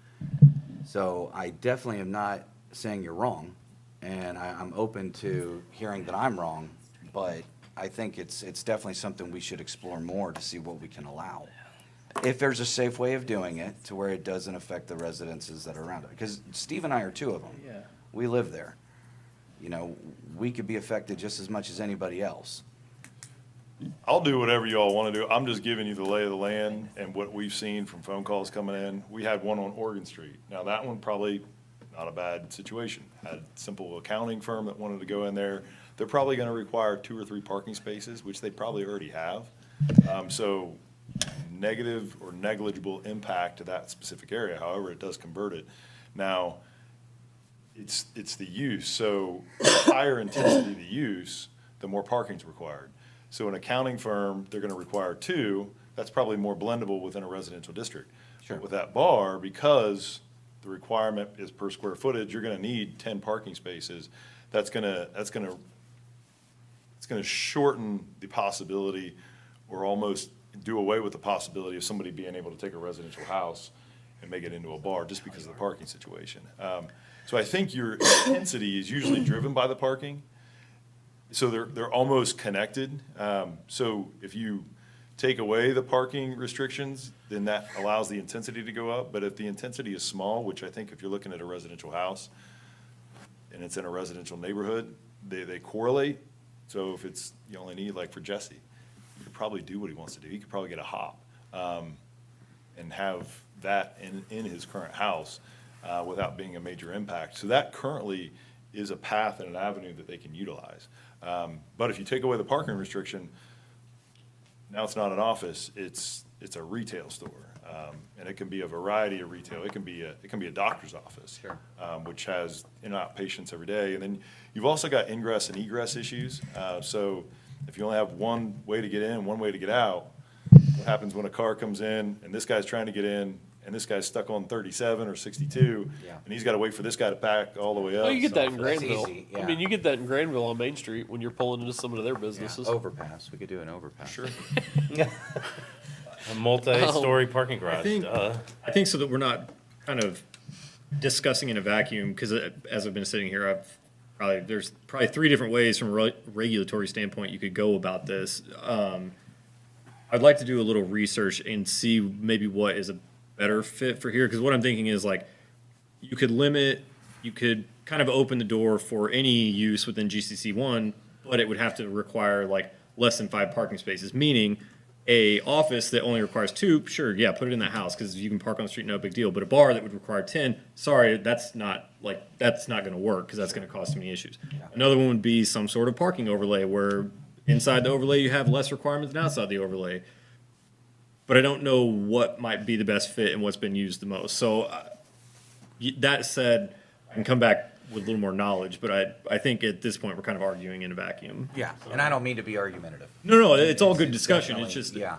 Speaker 3: So I definitely am not saying you're wrong, and I'm open to hearing that I'm wrong, but I think it's definitely something we should explore more to see what we can allow. If there's a safe way of doing it to where it doesn't affect the residences that are around it. Because Steve and I are two of them.
Speaker 11: Yeah.
Speaker 3: We live there. You know, we could be affected just as much as anybody else.
Speaker 7: I'll do whatever you all want to do. I'm just giving you the lay of the land and what we've seen from phone calls coming in. We had one on Oregon Street. Now, that one probably not a bad situation. Had a simple accounting firm that wanted to go in there. They're probably going to require 2 or 3 parking spaces, which they probably already have. So negative or negligible impact to that specific area. However, it does convert it. Now, it's the use. So the higher intensity the use, the more parking's required. So an accounting firm, they're gonna require 2, that's probably more blendable within a residential district.
Speaker 3: Sure.
Speaker 7: But with that bar, because the requirement is per square footage, you're gonna need 10 parking spaces. It's gonna shorten the possibility, or almost do away with the possibility of somebody being able to take a residential house and make it into a bar just because of the parking situation. So I think your intensity is usually driven by the parking. So they're almost connected. So if you take away the parking restrictions, then that allows the intensity to go up. But if the intensity is small, which I think if you're looking at a residential house and it's in a residential neighborhood, they correlate. So if it's, you only need, like for Jesse, he could probably do what he wants to do. He could probably get a hop and have that in his current house without being a major impact. So that currently is a path and an avenue that they can utilize. But if you take away the parking restriction, now it's not an office, it's a retail store. And it can be a variety of retail. It can be a doctor's office.
Speaker 3: Sure.
Speaker 7: Which has in and out patients every day. And then you've also got ingress and egress issues. So if you only have one way to get in, one way to get out, what happens when a car comes in and this guy's trying to get in and this guy's stuck on 37 or 62?
Speaker 3: Yeah.
Speaker 7: And he's got to wait for this guy to back all the way up.
Speaker 5: Oh, you get that in
Speaker 3: That's
Speaker 5: Granville.
Speaker 3: easy,
Speaker 5: I
Speaker 3: yeah.
Speaker 5: mean, you get that in Granville on Main Street when you're pulling into some of their
Speaker 3: Yeah,
Speaker 5: businesses.
Speaker 3: overpass, we could do an overpass.
Speaker 7: Sure.
Speaker 11: A multi-story parking garage.
Speaker 8: think-
Speaker 11: duh.
Speaker 8: I think so that we're not kind of discussing in a vacuum, because as I've been sitting here, there's probably 3 different ways from a regulatory standpoint you could go about this. I'd like to do a little research and see maybe what is a better fit for here, because what I'm thinking is like, you could kind of open the door for any use within GCC 1, but it would have to require like less than 5 parking spaces, meaning a office that only requires 2, sure, yeah, put it in the house because you can park on the street, no big deal. But a bar that would require 10, sorry, that's not going to work because that's going to cause too many issues. Another one would be some sort of parking overlay where inside the overlay you have less requirements than outside the overlay. But I don't know what might be the best fit and what's been used the most. So that said, I can come back with a little more knowledge, but I think at this point we're kind of arguing in a vacuum.
Speaker 3: Yeah, and I don't mean to be argumentative.
Speaker 8: No, it's all good discussion. It's
Speaker 3: definitely-
Speaker 8: just,
Speaker 3: Yeah,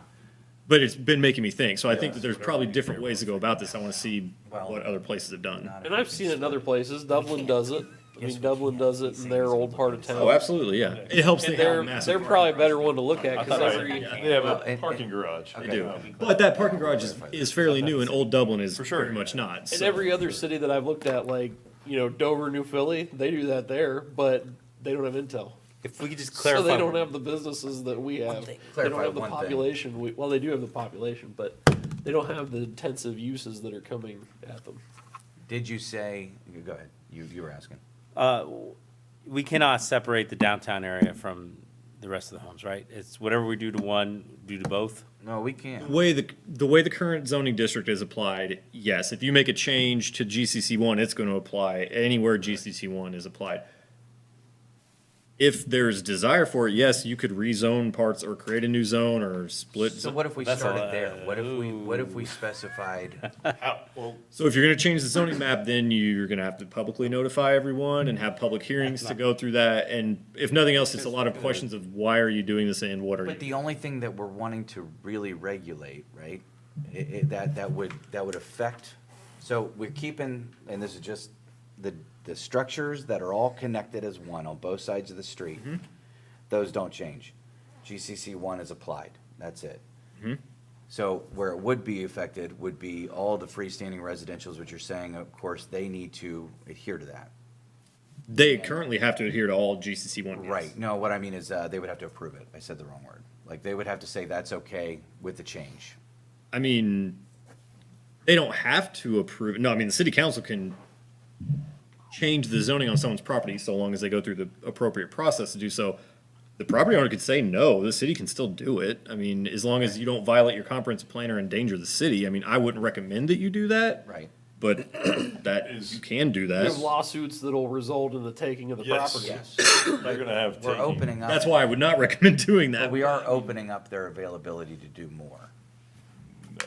Speaker 8: but it's been making me think. So I think that there's probably different ways to go about this. I want to see
Speaker 3: Well,
Speaker 8: what other places have done.
Speaker 3: not
Speaker 5: And I've seen it in other places. Dublin does it. I mean, Dublin does it in their old part of town.
Speaker 8: Oh, absolutely, yeah. It helps
Speaker 5: And
Speaker 8: they have
Speaker 5: they're
Speaker 8: massive.
Speaker 5: probably a better one to look at because every,
Speaker 7: They have
Speaker 3: Well,
Speaker 7: a
Speaker 3: and-
Speaker 7: parking garage.
Speaker 8: They do. But that parking garage is fairly new, and Old Dublin is
Speaker 7: For sure.
Speaker 8: very much not.
Speaker 5: and
Speaker 8: So-
Speaker 5: every other city that I've looked at, like, Dover, New Philly, they do that there, but they don't have Intel.
Speaker 2: If we could just
Speaker 5: So
Speaker 2: clarify.
Speaker 5: they don't have the businesses that we have. They don't
Speaker 3: Clarify
Speaker 5: have the
Speaker 3: one thing.
Speaker 5: population. Well, they do have the population, but they don't have the intensive uses that are coming at them.
Speaker 3: Did you say, go ahead, you were asking.
Speaker 2: We cannot separate the downtown area from the rest of the homes, right? It's whatever we do to one, do to both.
Speaker 3: No, we can't.
Speaker 8: The way the current zoning district is applied, yes, if you make a change to GCC one, it's going to apply anywhere GCC one is applied. If there's desire for it, yes, you could rezone parts or create a new zone or split.
Speaker 3: So what if we
Speaker 2: That's
Speaker 3: started
Speaker 2: all,
Speaker 3: there? What if we specified,
Speaker 8: So if you're going to change the zoning map, then you're going to have to publicly notify everyone and have public hearings to go through that. And if nothing else, it's a lot of questions of why are you doing this and what are you?
Speaker 3: but the only thing that we're wanting to really regulate, right? That would affect, so we're keeping, and this is just the structures that are all connected as one on both sides of the street. Those don't change. GCC one is applied, that's it. So where it would be affected would be all the freestanding residentials, which you're saying, of course, they need to adhere to that.
Speaker 8: They currently have to adhere to all GCC one. yes.
Speaker 3: Right, no, what I mean is, they would have to approve it. I said the wrong word. Like, they would have to say that's okay with the change.
Speaker 8: I mean, they don't have to approve. No, I mean, the city council can change the zoning on someone's property so long as they go through the appropriate process to do so. The property owner could say no, the city can still do it. I mean, as long as you don't violate your comprehensive plan or endanger the city. I mean, I wouldn't recommend that you do that,
Speaker 3: Right.
Speaker 8: but that, you can do
Speaker 5: We have
Speaker 8: that.
Speaker 5: lawsuits that'll result in the taking of the
Speaker 7: Yes.
Speaker 5: property.
Speaker 3: Yes.
Speaker 7: They're gonna have
Speaker 3: We're
Speaker 7: taking.
Speaker 3: opening up.
Speaker 8: That's why I would not recommend doing that.
Speaker 3: But we are opening up their availability to do more.
Speaker 7: No.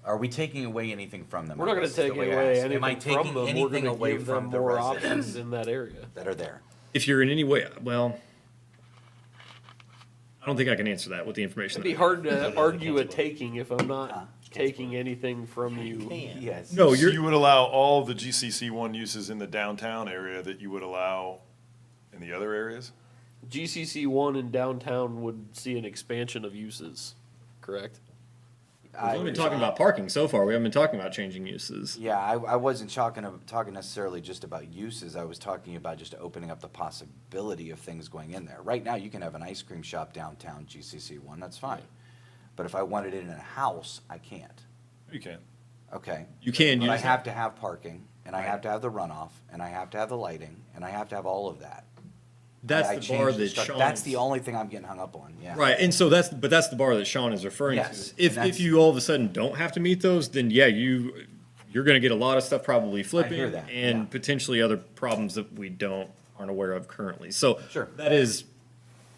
Speaker 3: Are we taking away anything from them?
Speaker 5: We're not gonna
Speaker 3: I guess is the
Speaker 5: take
Speaker 3: way I
Speaker 5: away
Speaker 3: asked. Am I
Speaker 5: anything from
Speaker 3: taking
Speaker 5: them. We're
Speaker 3: anything
Speaker 5: gonna
Speaker 3: away
Speaker 5: give them
Speaker 3: from the
Speaker 5: more
Speaker 3: residents
Speaker 5: options in that area.
Speaker 3: that are there?
Speaker 8: If you're in any way, well, I don't think I can answer that with the information.
Speaker 5: It'd be
Speaker 8: that-
Speaker 5: hard to argue a taking if I'm not taking anything from you.
Speaker 3: Yes.
Speaker 8: No,
Speaker 7: So
Speaker 8: you're,
Speaker 7: you would allow all the GCC one uses in the downtown area that you would allow in the other areas?
Speaker 5: GCC one in downtown would see an expansion of uses, correct?
Speaker 8: we've only been talking about parking so far. We haven't been talking about changing uses.
Speaker 3: Yeah, I wasn't talking necessarily just about uses. I was talking about just opening up the possibility of things going in there. Right now, you can have an ice cream shop downtown GCC one, that's fine. But if I wanted it in a house, I can't.
Speaker 7: You can.
Speaker 3: Okay.
Speaker 8: You can
Speaker 3: But I
Speaker 8: use
Speaker 3: have to have parking, and I have to have the runoff, and I have to have the lighting, and I have to have all of that.
Speaker 8: That's
Speaker 3: I
Speaker 8: the
Speaker 3: changed
Speaker 8: bar
Speaker 3: the
Speaker 8: that
Speaker 3: struct-
Speaker 8: Sean.
Speaker 3: That's the only thing I'm getting hung up on, yeah.
Speaker 8: Right, and so that's the bar that Sean is referring
Speaker 3: Yes,
Speaker 8: to. If
Speaker 3: and that's-
Speaker 8: you all of a sudden don't have to meet those, then yeah, you're gonna get a lot of stuff probably flipping
Speaker 3: that,
Speaker 8: and
Speaker 3: yeah.
Speaker 8: potentially other problems that we aren't aware of currently. So
Speaker 3: Sure.
Speaker 8: that is,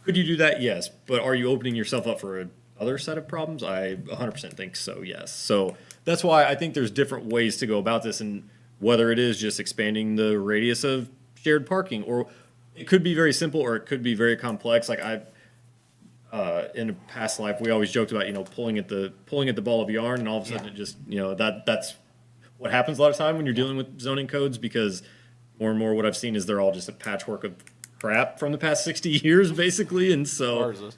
Speaker 8: could you do that? Yes, but are you opening yourself up for another set of problems? I 100% think so. Yes. So that's why I think there's different ways to go about this, and whether it is just expanding the radius of shared parking, or it could be very simple, or it could be very complex. Like in a past life, we always joked about, pulling at the ball of yarn, and all of a sudden it just, that's what happens a lot of time when you're dealing with zoning codes, because more and more what I've seen is they're all just a patchwork of crap from the past 60 years, basically. And so,
Speaker 5: Ours is.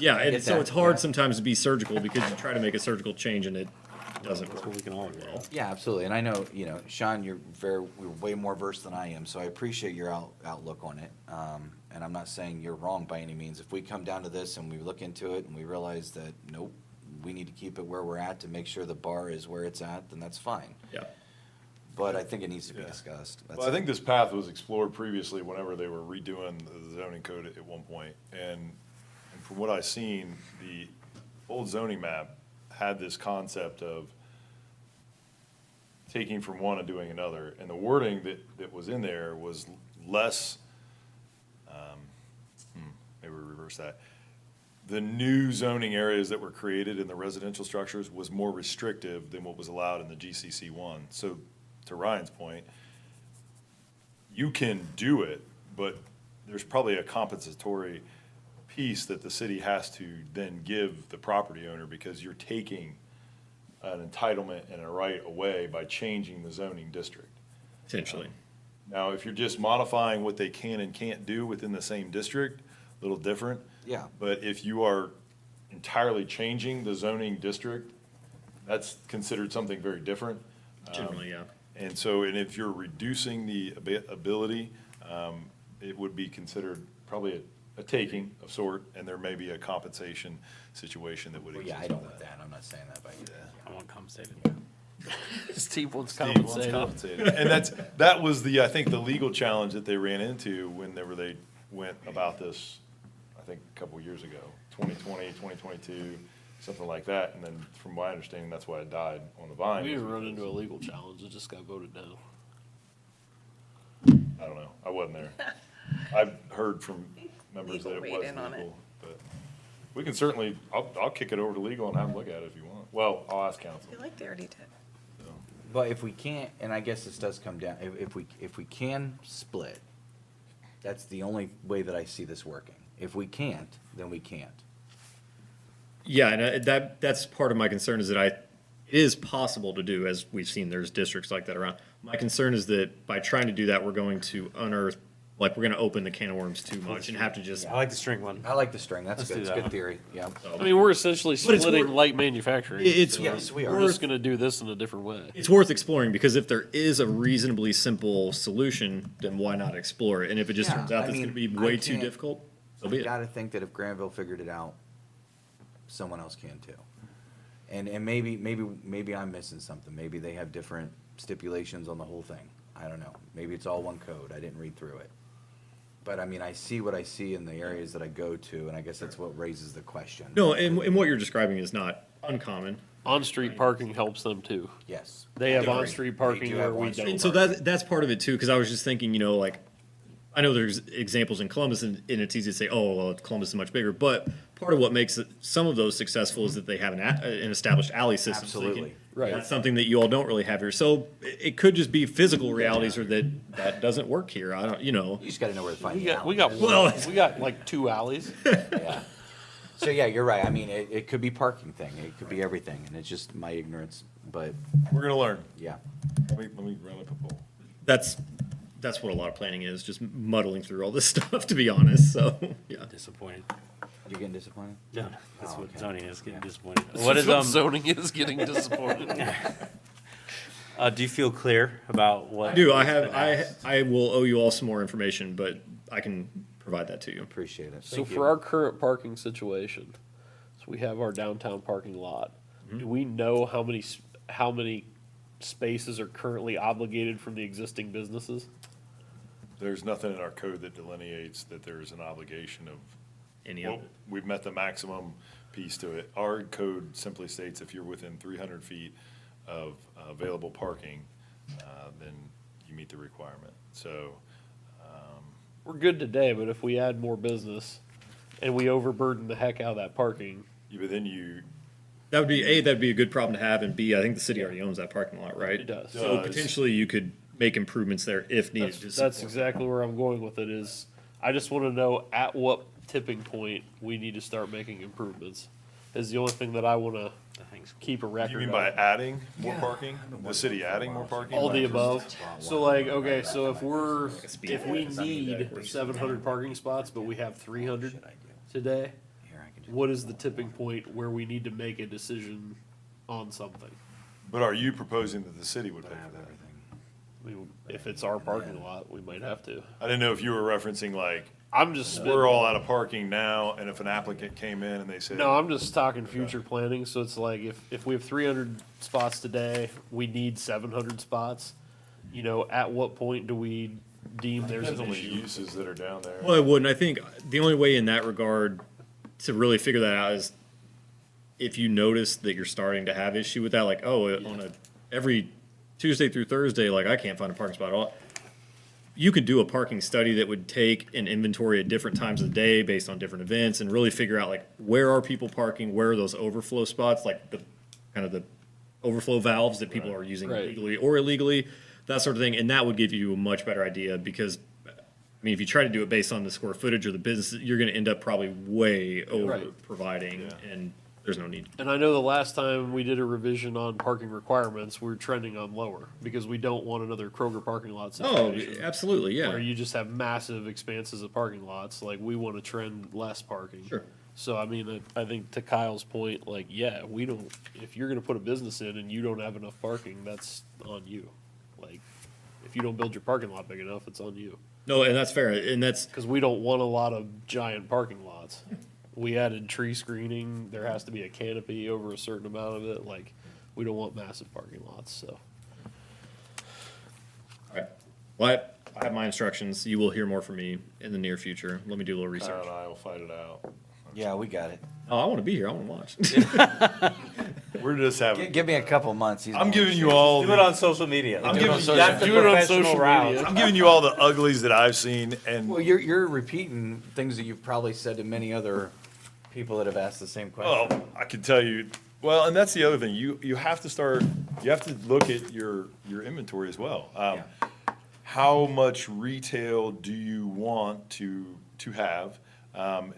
Speaker 8: yeah, and
Speaker 3: get
Speaker 8: so
Speaker 3: that,
Speaker 8: it's hard
Speaker 3: yeah.
Speaker 8: sometimes to be surgical because you try to make a surgical change and it doesn't work.
Speaker 2: We can all agree.
Speaker 3: Yeah, absolutely. And I know, Sean, you're way more versed than I am, so I appreciate your outlook on it. And I'm not saying you're wrong by any means. If we come down to this and we look into it and we realize that, nope, we need to keep it where we're at to make sure the bar is where it's at, then that's fine.
Speaker 8: Yeah.
Speaker 3: But I think it needs to be
Speaker 7: Yeah.
Speaker 3: discussed.
Speaker 7: Well, I think this path was explored previously whenever they were redoing the zoning code at one point. And from what I've seen, the old zoning map had this concept of taking from one and doing another. And the wording that was in there was less, maybe we reverse that. The new zoning areas that were created in the residential structures was more restrictive than what was allowed in the GCC one. So to Ryan's point, you can do it, but there's probably a compensatory piece that the city has to then give the property owner, because you're taking an entitlement and a right away by changing the zoning district.
Speaker 8: Potentially.
Speaker 7: Now, if you're just modifying what they can and can't do within the same district, a little different.
Speaker 3: Yeah.
Speaker 7: But if you are entirely changing the zoning district, that's considered something very different.
Speaker 8: Generally, yeah.
Speaker 7: And so, and if you're reducing the ability, it would be considered probably a taking of sort, and there may be a compensation situation that would
Speaker 3: Well,
Speaker 7: exist.
Speaker 3: yeah, I don't
Speaker 7: with
Speaker 3: want that, I'm not saying that, but.
Speaker 2: I want compensated.
Speaker 5: Steve wants
Speaker 7: Steve wants
Speaker 5: compensated.
Speaker 7: compensated. And that was I think, the legal challenge that they ran into whenever they went about this, I think, a couple of years ago, 2020, 2022, something like that. And then from my understanding, that's why it died on the vine.
Speaker 5: We didn't run into a legal challenge, it just got voted down.
Speaker 7: I don't know, I wasn't there. I've heard from members that it
Speaker 1: Legal
Speaker 7: was
Speaker 1: weighed in on it.
Speaker 7: legal, but we can certainly, I'll kick it over to legal and have them look at it if you want. Well, I'll ask
Speaker 1: I
Speaker 7: counsel.
Speaker 1: feel like they already did.
Speaker 3: But if we can't, and I guess this does come down, if we can split, that's the only way that I see this working. If we can't, then we can't.
Speaker 8: Yeah, and that's part of my concern is that it is possible to do, as we've seen, there's districts like that around. My concern is that by trying to do that, we're going to unearth, like, we're gonna open the can of worms too much and have to just,
Speaker 2: I like the string one.
Speaker 3: I like the string, that's
Speaker 2: Let's
Speaker 3: good,
Speaker 2: do
Speaker 3: it's
Speaker 2: that
Speaker 3: good
Speaker 2: one.
Speaker 3: theory, yeah.
Speaker 5: I mean, we're essentially
Speaker 8: But it's
Speaker 5: splitting
Speaker 8: more-
Speaker 5: light manufacturing.
Speaker 8: It's-
Speaker 5: so
Speaker 3: Yes, we are.
Speaker 5: We're just gonna do this in a different way.
Speaker 8: it's worth exploring, because if there is a reasonably simple solution, then why not explore it? And if it just
Speaker 3: Yeah,
Speaker 8: turns out
Speaker 3: I
Speaker 8: that it's gonna be
Speaker 3: mean, I
Speaker 8: way too
Speaker 3: can't-
Speaker 8: difficult, so be
Speaker 3: You
Speaker 8: it.
Speaker 3: gotta think that if Granville figured it out, someone else can too. And maybe I'm missing something, maybe they have different stipulations on the whole thing, I don't know. Maybe it's all one code, I didn't read through it. But I mean, I see what I see in the areas that I go to, and I guess that's what raises the question.
Speaker 8: No, and what you're describing is not uncommon.
Speaker 5: On-street parking helps them too.
Speaker 3: Yes.
Speaker 5: They have
Speaker 3: Agree.
Speaker 5: on-street
Speaker 3: They
Speaker 5: parking
Speaker 3: do
Speaker 5: where
Speaker 3: have
Speaker 5: we
Speaker 3: on-street
Speaker 5: don't.
Speaker 8: And so that's part of it too, because I was just thinking, like, I know there's examples in Columbus, and it's easy to say, oh, well, Columbus is much bigger, but part of what makes some of those successful is that they have an established alley system. so they can-
Speaker 3: Absolutely.
Speaker 5: Right.
Speaker 8: That's something that you all don't really have here. So it could just be physical realities, or that doesn't work here. I don't,
Speaker 3: You just gotta know where to find
Speaker 5: We
Speaker 3: the
Speaker 5: got, we
Speaker 3: alley.
Speaker 5: got,
Speaker 8: Well-
Speaker 5: we got like 2 alleys.
Speaker 3: Yeah. So, yeah, you're right, I mean, it could be parking thing, it could be everything, and it's just my ignorance, but,
Speaker 7: We're gonna learn.
Speaker 3: yeah.
Speaker 7: Let me run up a poll.
Speaker 8: That's what a lot of planning is, just muddling through all this stuff, to be honest. So, yeah.
Speaker 2: Disappointed.
Speaker 3: You getting disappointed?
Speaker 2: No, that's
Speaker 3: Oh,
Speaker 2: what
Speaker 3: okay.
Speaker 2: zoning is, getting disappointed. What is,
Speaker 5: Zoning is getting disappointed.
Speaker 2: do you feel clear about what?
Speaker 8: I do.
Speaker 2: what's been asked?
Speaker 8: I will owe you all some more information, but I can provide that to you.
Speaker 3: Appreciate it.
Speaker 5: So for our current parking situation, so we have our downtown parking lot. Do we know how many spaces are currently obligated from the existing businesses?
Speaker 7: There's nothing in our code that delineates that there is an obligation of,
Speaker 8: Any
Speaker 7: well,
Speaker 8: of it.
Speaker 7: we've met the maximum piece to it. Our code simply states if you're within 300 feet of available parking, then you meet the requirement. So,
Speaker 5: We're good today, but if we add more business and we overburden the heck out of that parking,
Speaker 7: but then you,
Speaker 8: That'd be a good problem to have, and B, I think the city already owns that parking lot, right?
Speaker 5: It does.
Speaker 8: So
Speaker 7: Does.
Speaker 8: potentially you could make improvements there if needed. to
Speaker 5: that's
Speaker 8: support-
Speaker 5: exactly where I'm going with it is, I just wanna know at what tipping point we need to start making improvements. Is the only thing that I wanna keep a record
Speaker 7: you mean
Speaker 5: of.
Speaker 7: by adding more parking? The city adding more parking?
Speaker 5: All the above. So like, okay, so if we need 700 parking spots, but we have 300 today,
Speaker 3: Here, I can just.
Speaker 5: what is the tipping point where we need to make a decision on something?
Speaker 7: But are you proposing that the city would pay
Speaker 3: I have
Speaker 7: for that?
Speaker 3: everything.
Speaker 5: I mean, if it's our parking lot, we might have to.
Speaker 7: I didn't know if you were referencing like,
Speaker 5: I'm just
Speaker 7: we're all out of parking now, and if an applicant came in and they said.
Speaker 5: No, I'm just talking future planning, so it's like if we have 300 spots today, we need 700 spots. You know, at what point do we deem there's
Speaker 7: Depends
Speaker 5: an
Speaker 7: on the
Speaker 5: issue?
Speaker 7: uses that are down there.
Speaker 8: Well, I wouldn't. I think the only way in that regard to really figure that out is if you notice that you're starting to have issue with that, like, oh, every Tuesday through Thursday, like, I can't find a parking spot at all. You could do a parking study that would take an inventory at different times of the day based on different events and really figure out, like, where are people parking, where are those overflow spots, like the kind of the overflow valves that people are using
Speaker 5: Right.
Speaker 8: legally or illegally, that sort of thing. And that would give you a much better idea because, I mean, if you try to do it based on the square footage or the business, you're going to end up probably way over
Speaker 5: Right.
Speaker 8: providing,
Speaker 7: Yeah.
Speaker 8: and there's no need.
Speaker 5: And I know the last time we did a revision on parking requirements, we were trending on lower because we don't want another Kroger parking lot
Speaker 8: Oh,
Speaker 5: situation.
Speaker 8: absolutely,
Speaker 5: Where
Speaker 8: yeah.
Speaker 5: you just have massive expanses of parking lots, like we want to trend less parking.
Speaker 8: Sure.
Speaker 5: So I mean, I think to Kyle's point, like, yeah, we don't, if you're gonna put a business in and you don't have enough parking, that's on you. Like, if you don't build your parking lot big enough, it's on you.
Speaker 8: No, and that's fair, and that's,
Speaker 5: Because we don't want a lot of giant parking lots. We added tree screening, there has to be a canopy over a certain amount of it, like, we don't want massive parking lots, so.
Speaker 8: all right. Well, I have my instructions. You will hear more from me in the near future. Let me do a little
Speaker 7: Kyle
Speaker 8: research.
Speaker 7: and I will fight it out.
Speaker 3: Yeah, we got it.
Speaker 8: Oh, I want to be here. I want to watch.
Speaker 7: We're just having,
Speaker 3: Give me a couple months.
Speaker 7: I'm giving you all,
Speaker 11: Do it on social media.
Speaker 7: I'm giving-
Speaker 11: That's the
Speaker 5: do it on
Speaker 11: professional
Speaker 5: social
Speaker 11: route.
Speaker 5: media.
Speaker 7: I'm giving you all the uglies that I've seen, and
Speaker 3: Well, you're repeating things that you've probably said to many other people that have asked the same question.
Speaker 7: oh, I can tell you. Well, and that's the other thing. You have to start. You have to look at your inventory as well.
Speaker 3: Yeah.
Speaker 7: How much retail do you want to have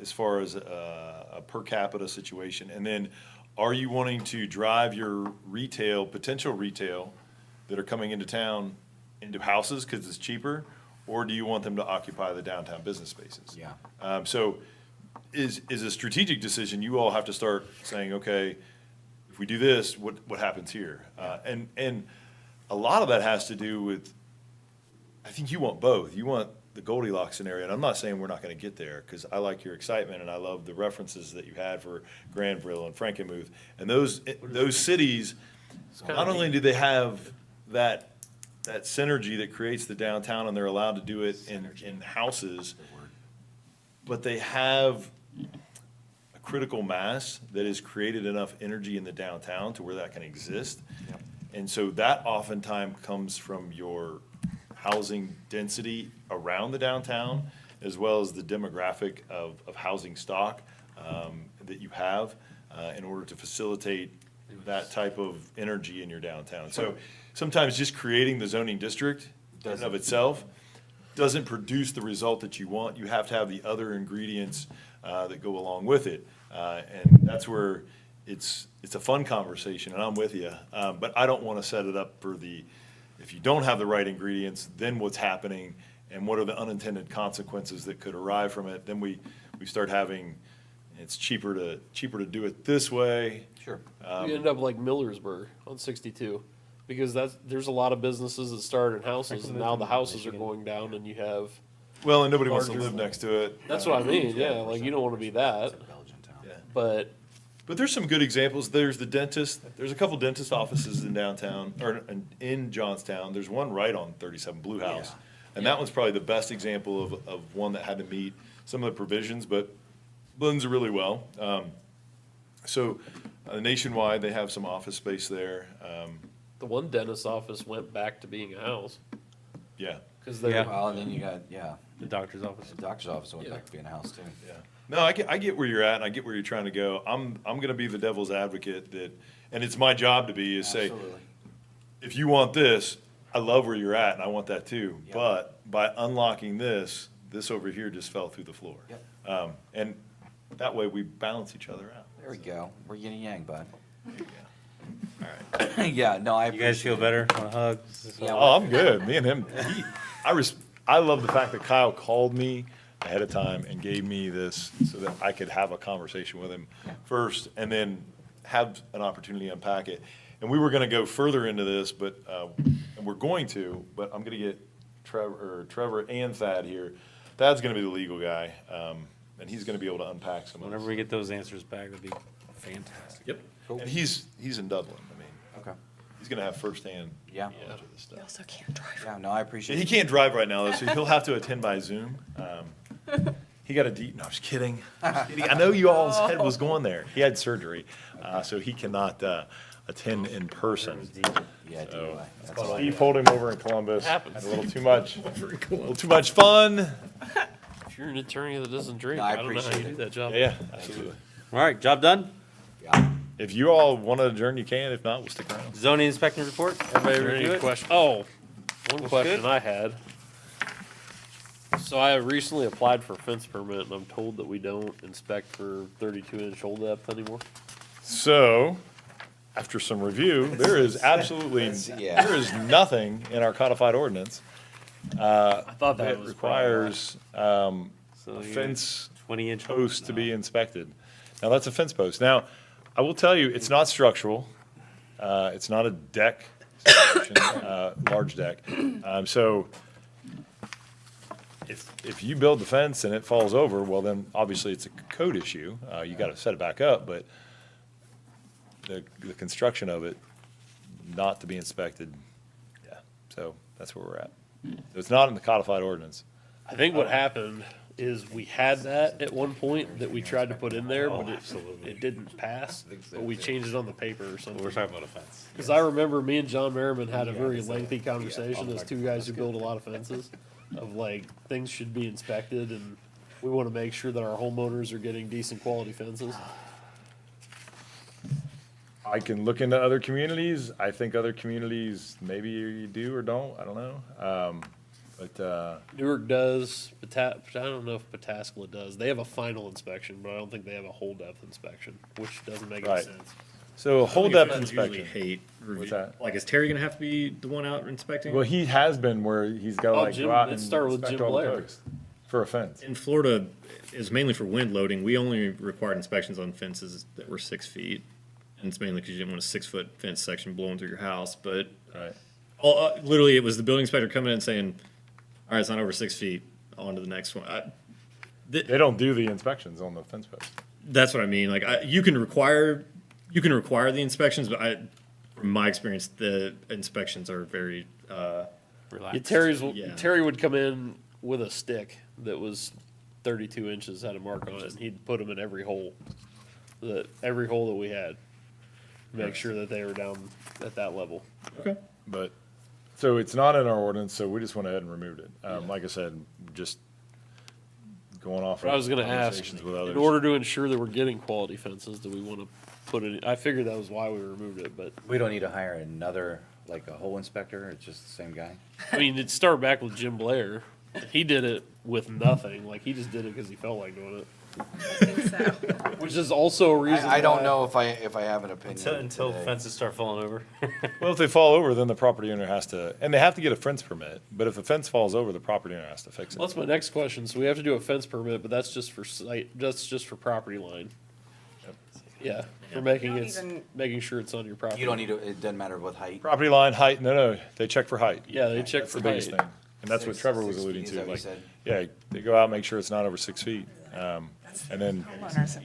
Speaker 7: as far as a per capita situation, and then are you wanting to drive your potential retail that are coming into town into houses because it's cheaper, or do you want them to occupy the downtown business spaces?
Speaker 3: Yeah.
Speaker 7: So is a strategic decision. You all have to start saying, okay, if we do this, what happens here? And a lot of that has to do with, I think you want both. You want the Goldilocks scenario, and I'm not saying we're not going to get there, because I like your excitement, and I love the references that you had for Granville and Frankenmuth. And those cities, not only do they have that synergy that creates the downtown, and they're allowed to do it in houses, but they have a critical mass that has created enough energy in the downtown to where that can exist. And so that oftentimes comes from your housing density around the downtown, as well as the demographic of housing stock that you have in order to facilitate that type of energy in your downtown. So sometimes just creating the zoning district in and of itself doesn't produce the result that you want. You have to have the other ingredients that go along with it. And that's where it's a fun conversation, and I'm with you. But I don't want to set it up for if you don't have the right ingredients, then what's happening and what are the unintended consequences that could arrive from it. Then we start having, it's cheaper to do it this way.
Speaker 3: Sure.
Speaker 5: We end up like Millersburg on 62, because there's a lot of businesses that started in houses, and now the houses are going down, and you have,
Speaker 7: Well, and nobody wants to
Speaker 5: Larger.
Speaker 7: live next to it.
Speaker 5: that's what I mean, yeah, like, you don't want to be that,
Speaker 7: Yeah.
Speaker 5: but
Speaker 7: But there's some good examples. There's the dentist. There's a couple dentist offices in downtown, or in Johnstown. There's one right on 37 Blue House. And that one's probably the best example of one that had to meet some of the provisions, but blends really well. So nationwide, they have some office space there.
Speaker 5: the one dentist office went back to being a house,
Speaker 7: Yeah,
Speaker 5: because they're,
Speaker 11: Yeah.
Speaker 3: Well, and then you got,
Speaker 11: The doctor's office.
Speaker 3: the doctor's office went
Speaker 5: Yeah.
Speaker 3: back to being a house too.
Speaker 7: yeah. No, I get where you're at, and I get where you're trying to go. I'm gonna be the devil's advocate and it's my job to be, is say,
Speaker 3: Absolutely.
Speaker 7: if you want this, I love where you're at, and I want that too.
Speaker 3: Yep.
Speaker 7: But by unlocking this over here just fell through the floor.
Speaker 3: Yep.
Speaker 7: And that way we balance each other out.
Speaker 3: There we go. We're yin and yang, bud.
Speaker 7: All right.
Speaker 3: Yeah, no, I
Speaker 11: You guys feel better? Want a hug?
Speaker 3: Yeah,
Speaker 7: Oh, I'm good. Me and him. I love the fact that Kyle called me ahead of time and gave me this so that I could have a conversation with him first, and then have an opportunity to unpack it. And we were going to go further into this, but and we're going to. But I'm going to get Trevor and Thad here. Thad's going to be the legal guy, and he's going to be able to unpack some of
Speaker 11: Whenever
Speaker 7: this.
Speaker 11: we get those answers back, that'd be fantastic.
Speaker 8: Yep.
Speaker 7: And he's in Dublin. I mean,
Speaker 3: Okay.
Speaker 7: he's going to have firsthand
Speaker 3: Yeah.
Speaker 7: knowledge of this stuff.
Speaker 1: You also can't drive.
Speaker 3: Yeah, no, I appreciate
Speaker 7: He
Speaker 3: it.
Speaker 7: can't drive right now, though, so he'll have to attend by Zoom. He got a deep, no, I'm just kidding. I know you all's head was going there. He had surgery, so he cannot attend in person.
Speaker 3: Yeah,
Speaker 7: So,
Speaker 3: DUI. That's all I
Speaker 7: Steve
Speaker 3: got.
Speaker 7: pulled him over in Columbus. Had
Speaker 5: Happens.
Speaker 7: a little too much, fun.
Speaker 5: if you're an attorney that doesn't drink,
Speaker 3: No, I
Speaker 5: I don't know how you
Speaker 3: appreciate
Speaker 5: do
Speaker 3: it.
Speaker 5: that job.
Speaker 7: Yeah, absolutely.
Speaker 11: All right, job done?
Speaker 3: Yeah.
Speaker 7: If you all want to adjourn, you can. If not, we'll stick around.
Speaker 11: Zoning inspector report? Everybody
Speaker 5: Is there
Speaker 11: review
Speaker 5: any
Speaker 11: it?
Speaker 5: question? Oh, one
Speaker 11: Looks
Speaker 5: question
Speaker 11: good.
Speaker 5: I had. So I recently applied for a fence permit, and I'm told that we don't inspect for 32-inch hole depth anymore.
Speaker 7: So, after some review, there is absolutely,
Speaker 3: yeah.
Speaker 7: there is nothing in our codified ordinance
Speaker 5: I thought that
Speaker 7: that
Speaker 5: was
Speaker 7: requires
Speaker 11: So
Speaker 7: a
Speaker 11: you're
Speaker 7: fence
Speaker 11: 20-inch
Speaker 7: post to be inspected. Now, that's a fence post. Now, I will tell you, it's not structural. It's not a deck, situation, large deck. So if you build the fence and it falls over, well, then obviously it's a code issue. You gotta set it back up, but the construction of it not to be inspected, yeah, so that's where we're at. So it's not in the codified ordinance.
Speaker 5: I think what happened is we had that at one point that we tried to put in there, but it didn't pass. But we changed it on the paper or something.
Speaker 2: We're talking about a fence.
Speaker 5: Because I remember me and John Merriman had a very lengthy conversation as two guys who build a lot of fences, of like, things should be inspected, and we want to make sure that our homeowners are getting decent quality fences.
Speaker 7: I can look into other communities. I think other communities, maybe you do or don't, I don't know. But
Speaker 5: Newark does, I don't know if Pataskala does. They have a final inspection, but I don't think they have a whole depth inspection, which doesn't make any
Speaker 7: Right.
Speaker 5: sense.
Speaker 7: so a whole
Speaker 8: Fences
Speaker 7: depth
Speaker 8: usually
Speaker 7: inspection.
Speaker 8: hate review.
Speaker 7: What's that?
Speaker 8: Like, is Terry gonna have to be the one out inspecting?
Speaker 7: Well, he has been where he's got to
Speaker 5: Oh,
Speaker 7: like
Speaker 5: Jim-
Speaker 7: go out
Speaker 5: let's
Speaker 7: and
Speaker 5: start with
Speaker 7: inspect
Speaker 5: Jim
Speaker 7: all the
Speaker 5: Blair.
Speaker 7: posts for a fence.
Speaker 8: In Florida, it's mainly for wind loading. We only required inspections on fences that were 6 feet. And it's mainly because you didn't want a 6-foot fence section blowing through your house. But
Speaker 7: Right.
Speaker 8: literally, it was the building inspector coming in and saying, all right, it's not over 6 feet, on to the next one.
Speaker 7: They don't do the inspections on the fence posts.
Speaker 8: That's what I mean. Like, you can require the inspections, but from my experience, the inspections are very,
Speaker 5: Yeah,
Speaker 2: Relax.
Speaker 8: Yeah.
Speaker 5: Terry would come in with a stick that was 32 inches, had a mark on it, and he'd put them in every hole that we had. Make sure that they were down at that level.
Speaker 8: okay.
Speaker 7: But, so it's not in our ordinance, so we just went ahead and removed it. Like I said, just going off.
Speaker 5: But I was gonna
Speaker 7: of
Speaker 5: ask,
Speaker 7: conversations with
Speaker 5: in
Speaker 7: others.
Speaker 5: order to ensure that we're getting quality fences, do we want to put it, I figured that was why we removed it, but,
Speaker 3: We don't need to hire another, like a hole inspector, it's just the same guy.
Speaker 5: I mean, it'd start back with Jim Blair. He did it with nothing, like, he just did it because he felt like doing it,
Speaker 1: I think so.
Speaker 5: which is also a reason
Speaker 3: I don't
Speaker 5: why-
Speaker 3: know if I have an opinion.
Speaker 2: Until
Speaker 3: today.
Speaker 2: fences start falling over.
Speaker 7: Well, if they fall over, then the property owner has to, and they have to get a fence permit, but if the fence falls over, the property owner has to fix it.
Speaker 5: Well, that's my next question. So we have to do a fence permit, but that's just for site, that's just for property line. Yeah, for making
Speaker 1: Don't
Speaker 5: it,
Speaker 1: even-
Speaker 5: making sure it's on your property.
Speaker 3: You don't need to, it doesn't matter what height.
Speaker 7: Property line, height, no, they check for height.
Speaker 5: Yeah, they check
Speaker 7: That's
Speaker 5: for
Speaker 7: the biggest
Speaker 5: height.
Speaker 7: thing. And that's what Trevor was
Speaker 3: 6
Speaker 7: alluding
Speaker 3: feet, is
Speaker 7: to,
Speaker 3: that what
Speaker 7: like,
Speaker 3: you said?
Speaker 7: yeah, they go out, make sure it's not over 6 feet. And then,
Speaker 1: Homeowners.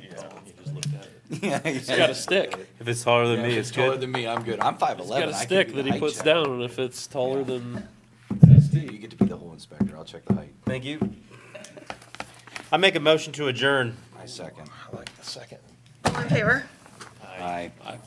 Speaker 3: Yeah,
Speaker 5: He's got a stick.
Speaker 2: If it's taller than
Speaker 3: Yeah,
Speaker 2: me,
Speaker 3: if
Speaker 2: it's
Speaker 3: taller
Speaker 2: good.
Speaker 3: than me, I'm good. I'm 5'11".
Speaker 5: He's got a
Speaker 3: I can
Speaker 5: stick
Speaker 3: do
Speaker 5: that
Speaker 3: the
Speaker 5: he
Speaker 3: height
Speaker 5: puts
Speaker 3: check.
Speaker 5: down, and if it's taller than,
Speaker 3: You get to be the hole inspector. I'll check the height.
Speaker 2: Thank you. I make a motion to adjourn.
Speaker 3: I second.
Speaker 7: I like the second.
Speaker 1: All in favor?
Speaker 3: Aye.
Speaker 5: I